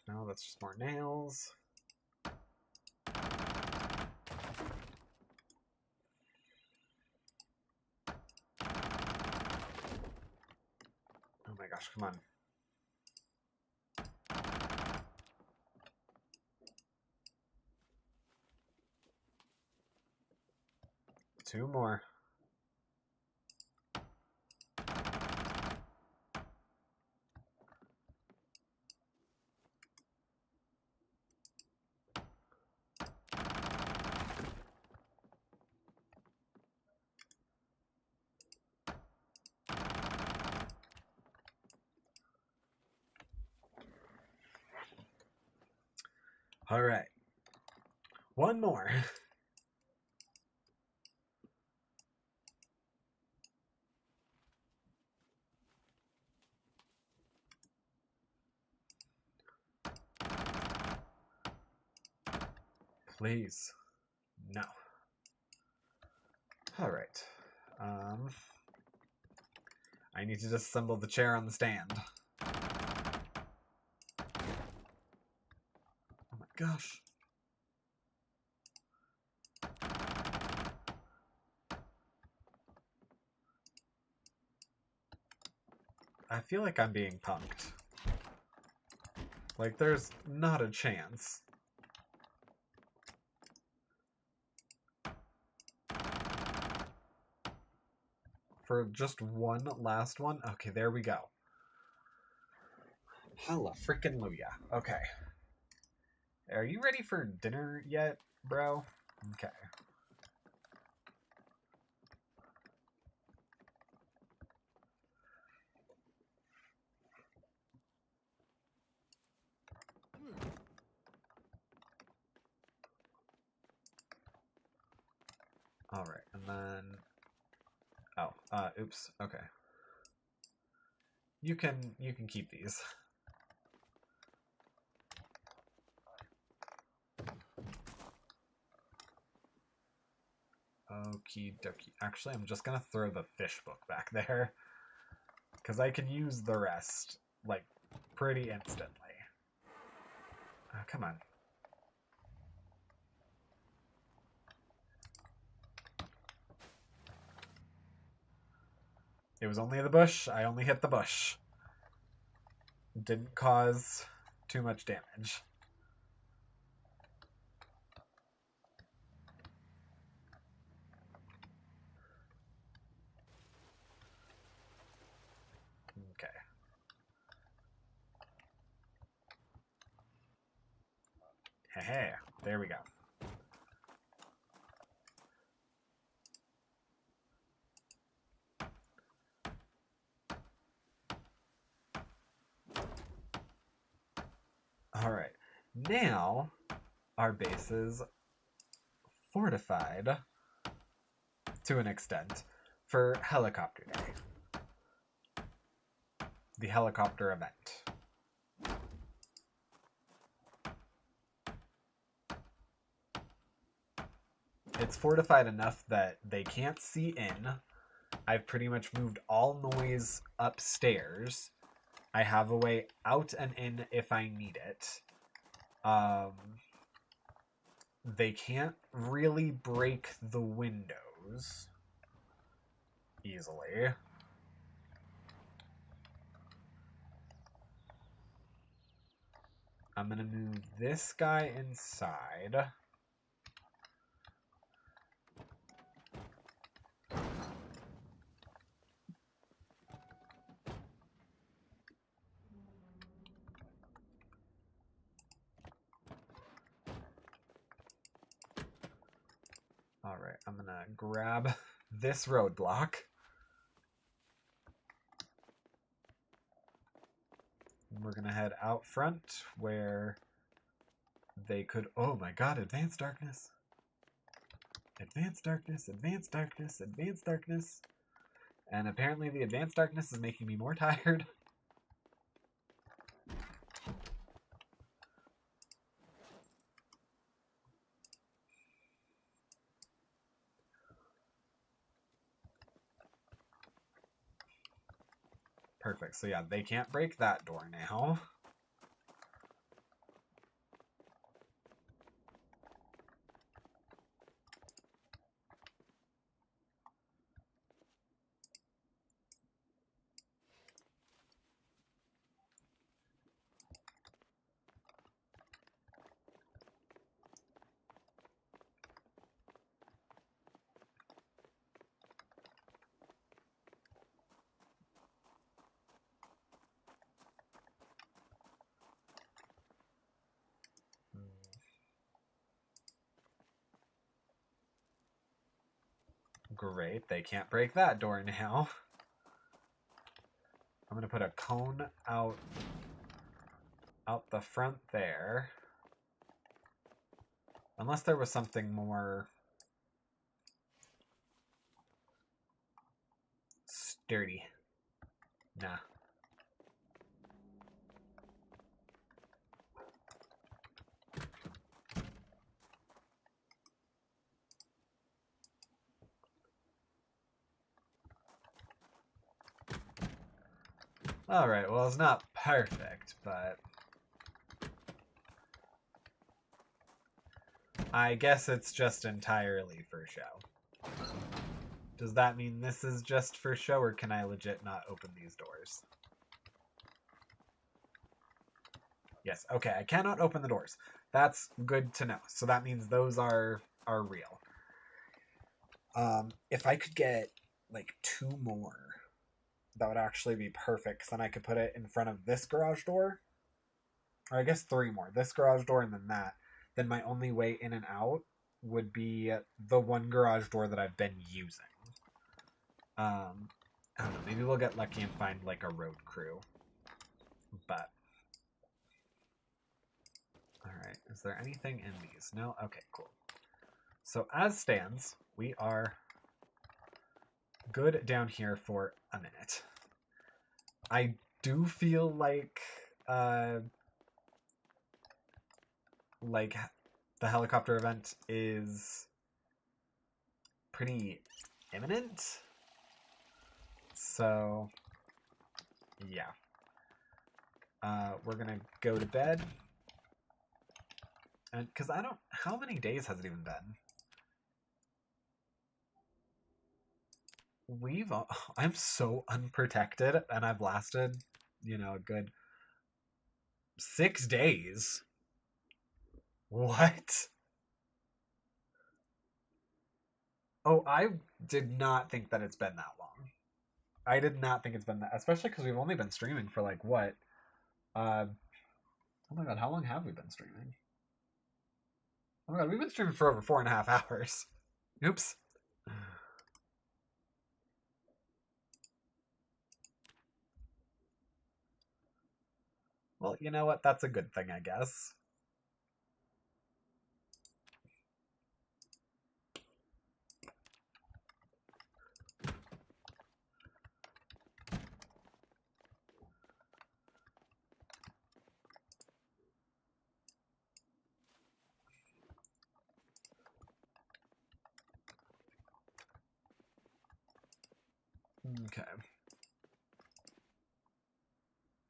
No, that's just more nails. Oh my gosh, come on. Two more. All right. One more. Please. No. All right. I need to disassemble the chair on the stand. Oh my gosh. I feel like I'm being punked. Like, there's not a chance. For just one last one? Okay, there we go. Hella freaking Luya. Okay. Are you ready for dinner yet, bro? Okay. All right, and then oops. Okay. You can keep these. Okie dokie. Actually, I'm just gonna throw the fish book back there because I can use the rest like pretty instantly. Oh, come on. It was only the bush. I only hit the bush. Didn't cause too much damage. Okay. Hey, there we go. All right. Now our base is fortified to an extent for helicopter day. The helicopter event. It's fortified enough that they can't see in. I've pretty much moved all noise upstairs. I have a way out and in if I need it. They can't really break the windows easily. I'm going to move this guy inside. All right, I'm going to grab this roadblock. And we're going to head out front where they could... Oh my god, advanced darkness. Advanced darkness, advanced darkness, advanced darkness. And apparently the advanced darkness is making me more tired. Perfect. So yeah, they can't break that door now. Great, they can't break that door now. I'm gonna put a cone out the front there. Unless there was something more sturdy. Nah. Alright, well, it's not perfect, but I guess it's just entirely for show. Does that mean this is just for show, or can I legit not open these doors? Yes, okay, I cannot open the doors. That's good to know. So that means those are real. If I could get, like, 2 more, that would actually be perfect, because then I could put it in front of this garage door. Or I guess 3 more. This garage door and then that. Then my only way in and out would be the one garage door that I've been using. I don't know, maybe we'll get lucky and find, like, a road crew. But... Alright, is there anything in these? No? Okay, cool. So as stands, we are good down here for a minute. I do feel like the helicopter event is pretty imminent. So, yeah. We're gonna go to bed. And, because I don't... How many days has it even been? I'm so unprotected, and I've lasted, you know, a good 6 days. What? Oh, I did not think that it's been that long. I did not think it's been that, especially because we've only been streaming for like what? Oh my god, how long have we been streaming? Oh my god, we've been streaming for over 4.5 hours. Oops. Well, you know what? That's a good thing, I guess. Okay.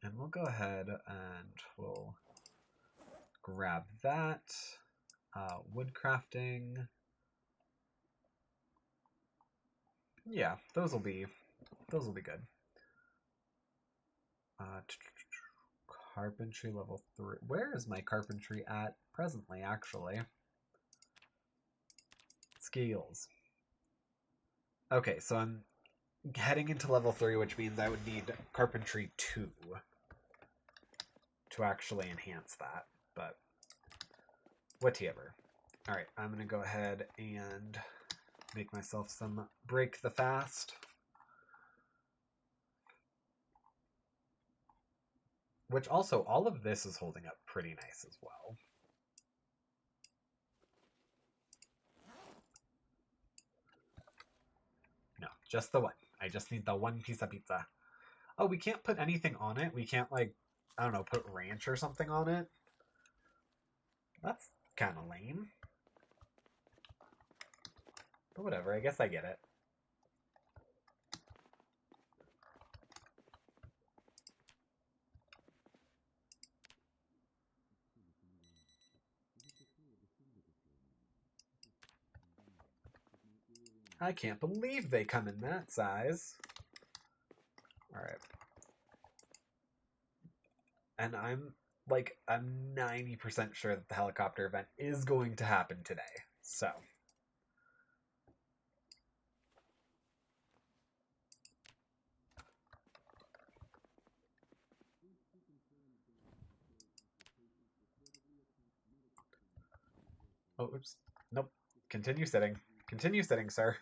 And we'll go ahead and we'll grab that. Wood crafting. Yeah, those will be good. Carpentry level 3. Where is my carpentry at presently, actually? Skills. Okay, so I'm heading into level 3, which means I would need carpentry 2 to actually enhance that, but whatever. Alright, I'm going to go ahead and make myself some break the fast. Which also, all of this is holding up pretty nice as well. No, just the one. I just need the one piece of pizza. Oh, we can't put anything on it? We can't, like, I don't know, put ranch or something on it? That's kind of lame. But whatever, I guess I get it. I can't believe they come in that size. Alright. And I'm 90% sure that the helicopter event is going to happen today. So. Oh, oops. Nope. Continue sitting. Continue sitting, sir.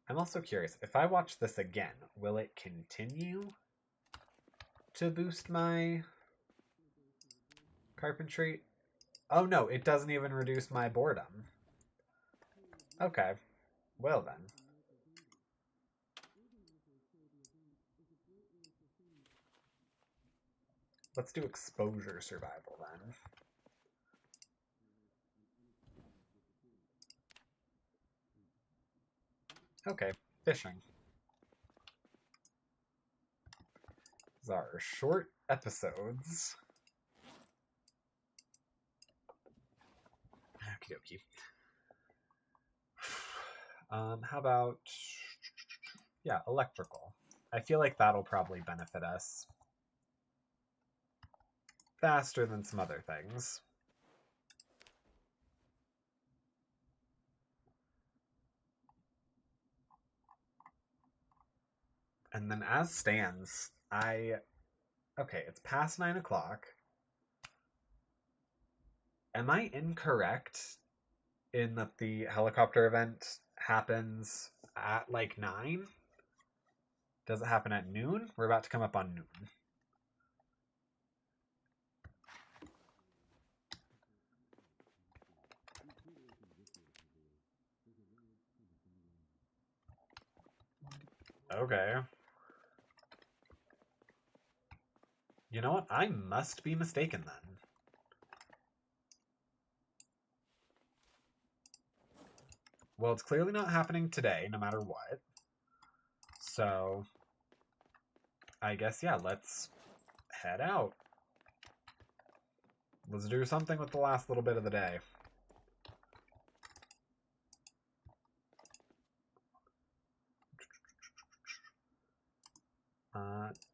I'm also curious, if I watch this again, will it continue to boost my carpentry? Oh no, it doesn't even reduce my boredom. Okay, well then. Let's do exposure survival then. Okay, fishing. These are short episodes. Okie dokie. How about, yeah, electrical. I feel like that'll probably benefit us faster than some other things. And then as stands, okay, it's past 9 o'clock. Am I incorrect in that the helicopter event happens at like 9? Does it happen at noon? We're about to come up on noon. Okay. You know what? I must be mistaken then. Well, it's clearly not happening today, no matter what. So, I guess, yeah, let's head out. Let's do something with the last little bit of the day.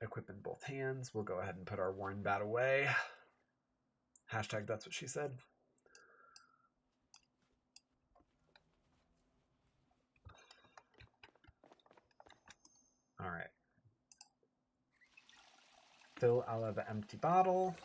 Equip in both hands. We'll go ahead and put our worn bat away. Hashtag that's what she said. Alright. Fill out of the empty bottle.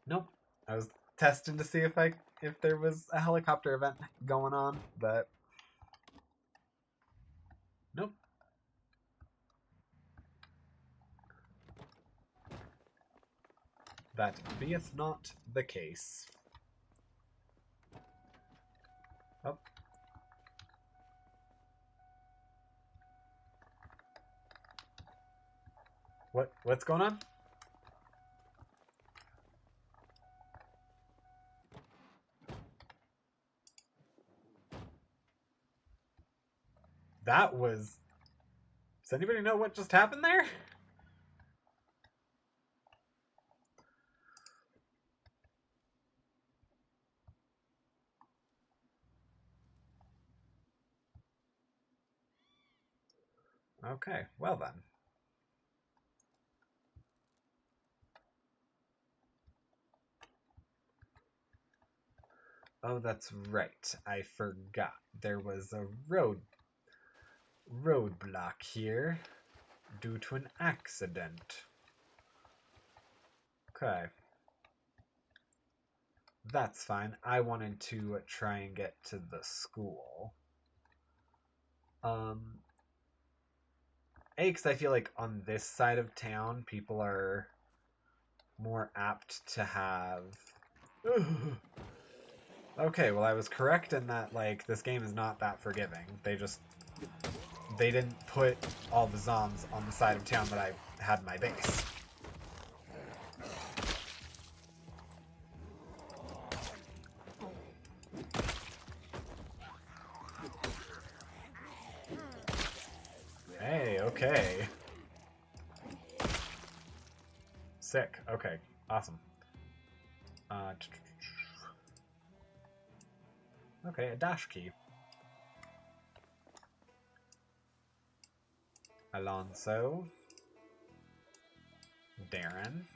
Nope. I was testing to see if there was a helicopter event going on, but nope. That beeth not the case. Oh. What's going on? That was Does anybody know what just happened there? Okay, well then. Oh, that's right. I forgot. There was a roadblock here due to an accident. Okay. That's fine. I wanted to try and get to the school. Because I feel like on this side of town, people are more apt to have... Okay, well I was correct in that, like, this game is not that forgiving. They didn't put all the zombs on the side of town that I had my base. Hey, okay. Sick. Okay, awesome. Okay, a dash key. Alonso. Darren.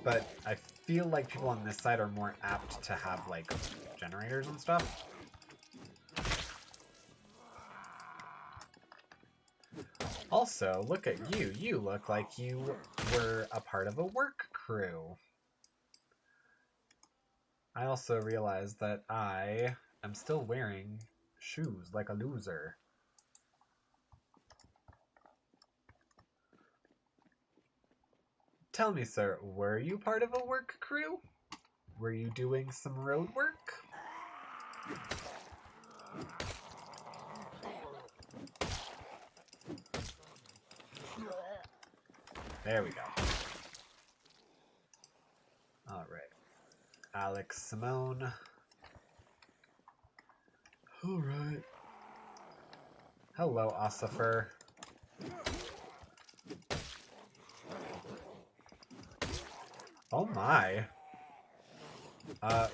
But I feel like people on this side are more apt to have, like, generators and stuff. Also, look at you. You look like you were a part of a work crew. I also realized that I am still wearing shoes like a loser. Tell me, sir, were you part of a work crew? Were you doing some road work? There we go. Alright. Alex Simone. Alright. Hello, Ossifer. Oh my.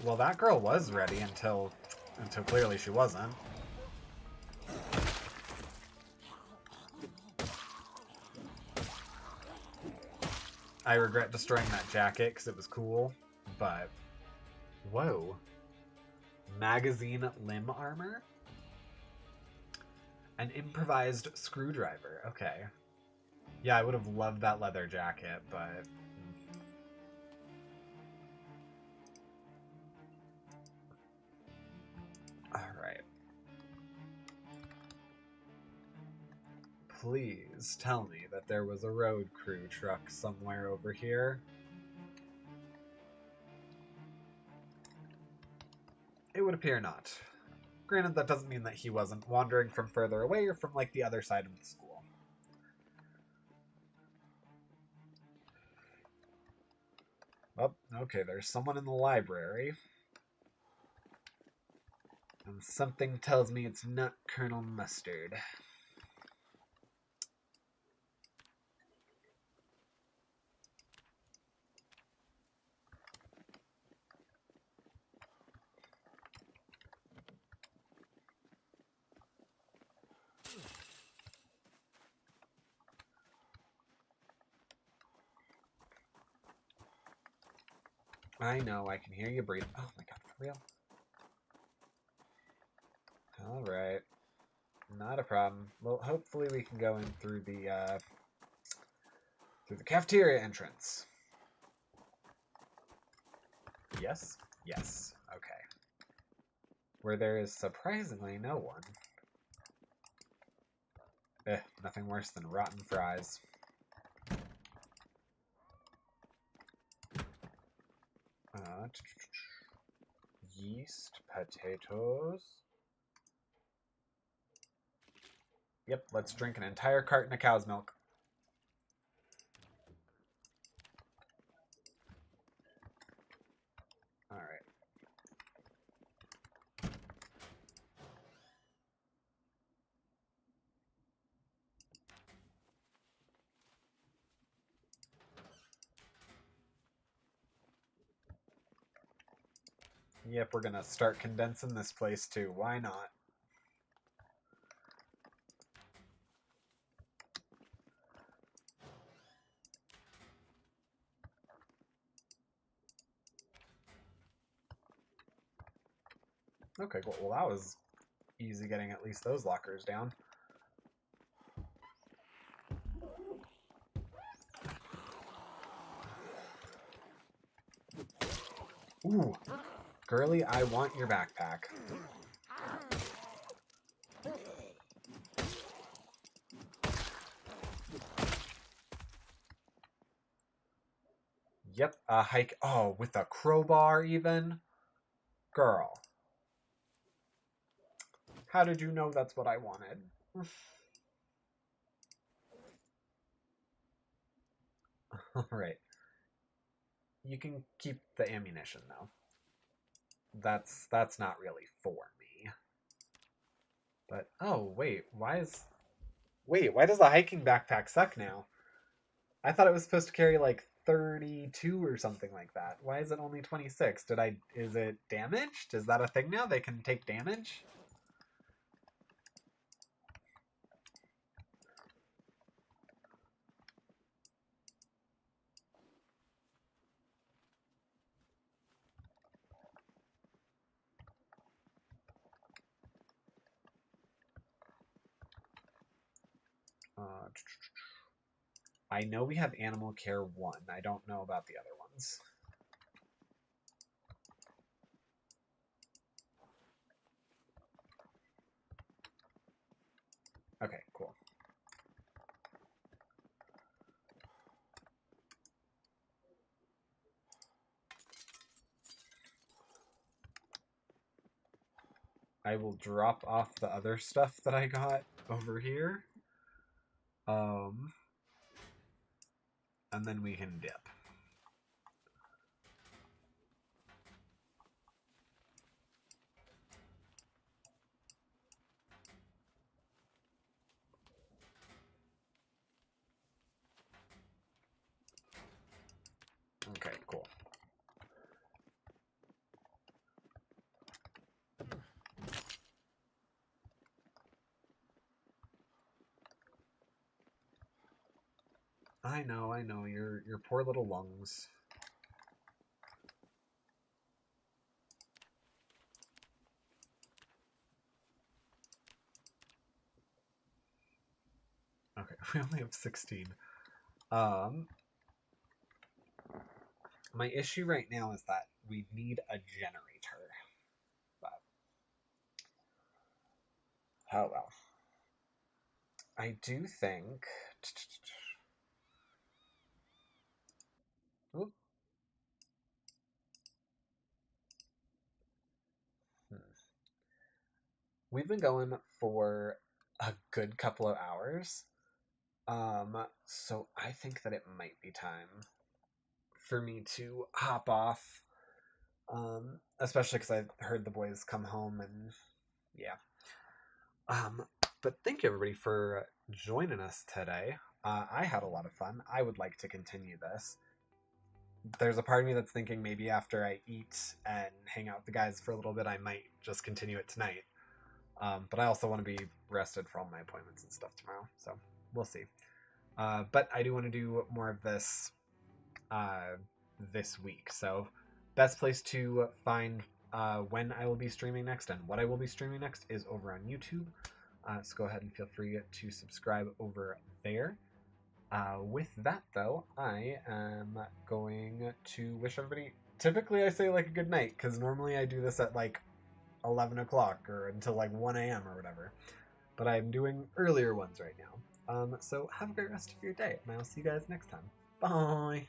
Well that girl was ready until clearly she wasn't. I regret destroying that jacket because it was cool, but... Whoa. Magazine limb armor? An improvised screwdriver. Okay. Yeah, I would have loved that leather jacket, but... Alright. Please tell me that there was a road crew truck somewhere over here. It would appear not. Granted, that doesn't mean that he wasn't wandering from further away or from, like, the other side of the school. Oh, okay, there's someone in the library. And something tells me it's not Colonel Mustard. I know, I can hear you breathe. Oh my god, for real? Alright. Not a problem. Well, hopefully we can go in through the cafeteria entrance. Yes? Yes. Okay. Where there is surprisingly no one. Nothing worse than rotten fries. Yeast, potatoes. Yep, let's drink an entire carton of cow's milk. Alright. Yep, we're gonna start condensing this place too. Why not? Okay, cool. Well, that was easy getting at least those lockers down. Ooh, girly, I want your backpack. Yep, a hike. Oh, with a crowbar even? Girl. How did you know that's what I wanted? Alright. You can keep the ammunition, though. That's not really for me. But, oh, wait, why does the hiking backpack suck now? I thought it was supposed to carry, like, 32 or something like that. Why is it only 26? Is it damaged? Is that a thing now? They can take damage? I know we have Animal Care 1. I don't know about the other ones. Okay, cool. I will drop off the other stuff that I got over here. And then we can dip. Okay, cool. I know, your poor little lungs. Okay, we only have 16. My issue right now is that we need a generator. But, oh well. I do think... Oop. We've been going for a good couple of hours. So I think that it might be time for me to hop off. Especially because I heard the boys come home and yeah. But thank you everybody for joining us today. I had a lot of fun. I would like to continue this. There's a part of me that's thinking maybe after I eat and hang out with the guys for a little bit, I might just continue it tonight. But I also want to be rested for all my appointments and stuff tomorrow, so we'll see. But I do want to do more of this this week. So best place to find when I will be streaming next and what I will be streaming next is over on YouTube. So go ahead and feel free to subscribe over there. With that, though, I am going to wish everybody... Typically, I say, like, a good night, because normally I do this at, like, 11 o'clock or until, like, 1 a.m. or whatever. But I'm doing earlier ones right now. So have a great rest of your day, and I'll see you guys next time. Bye!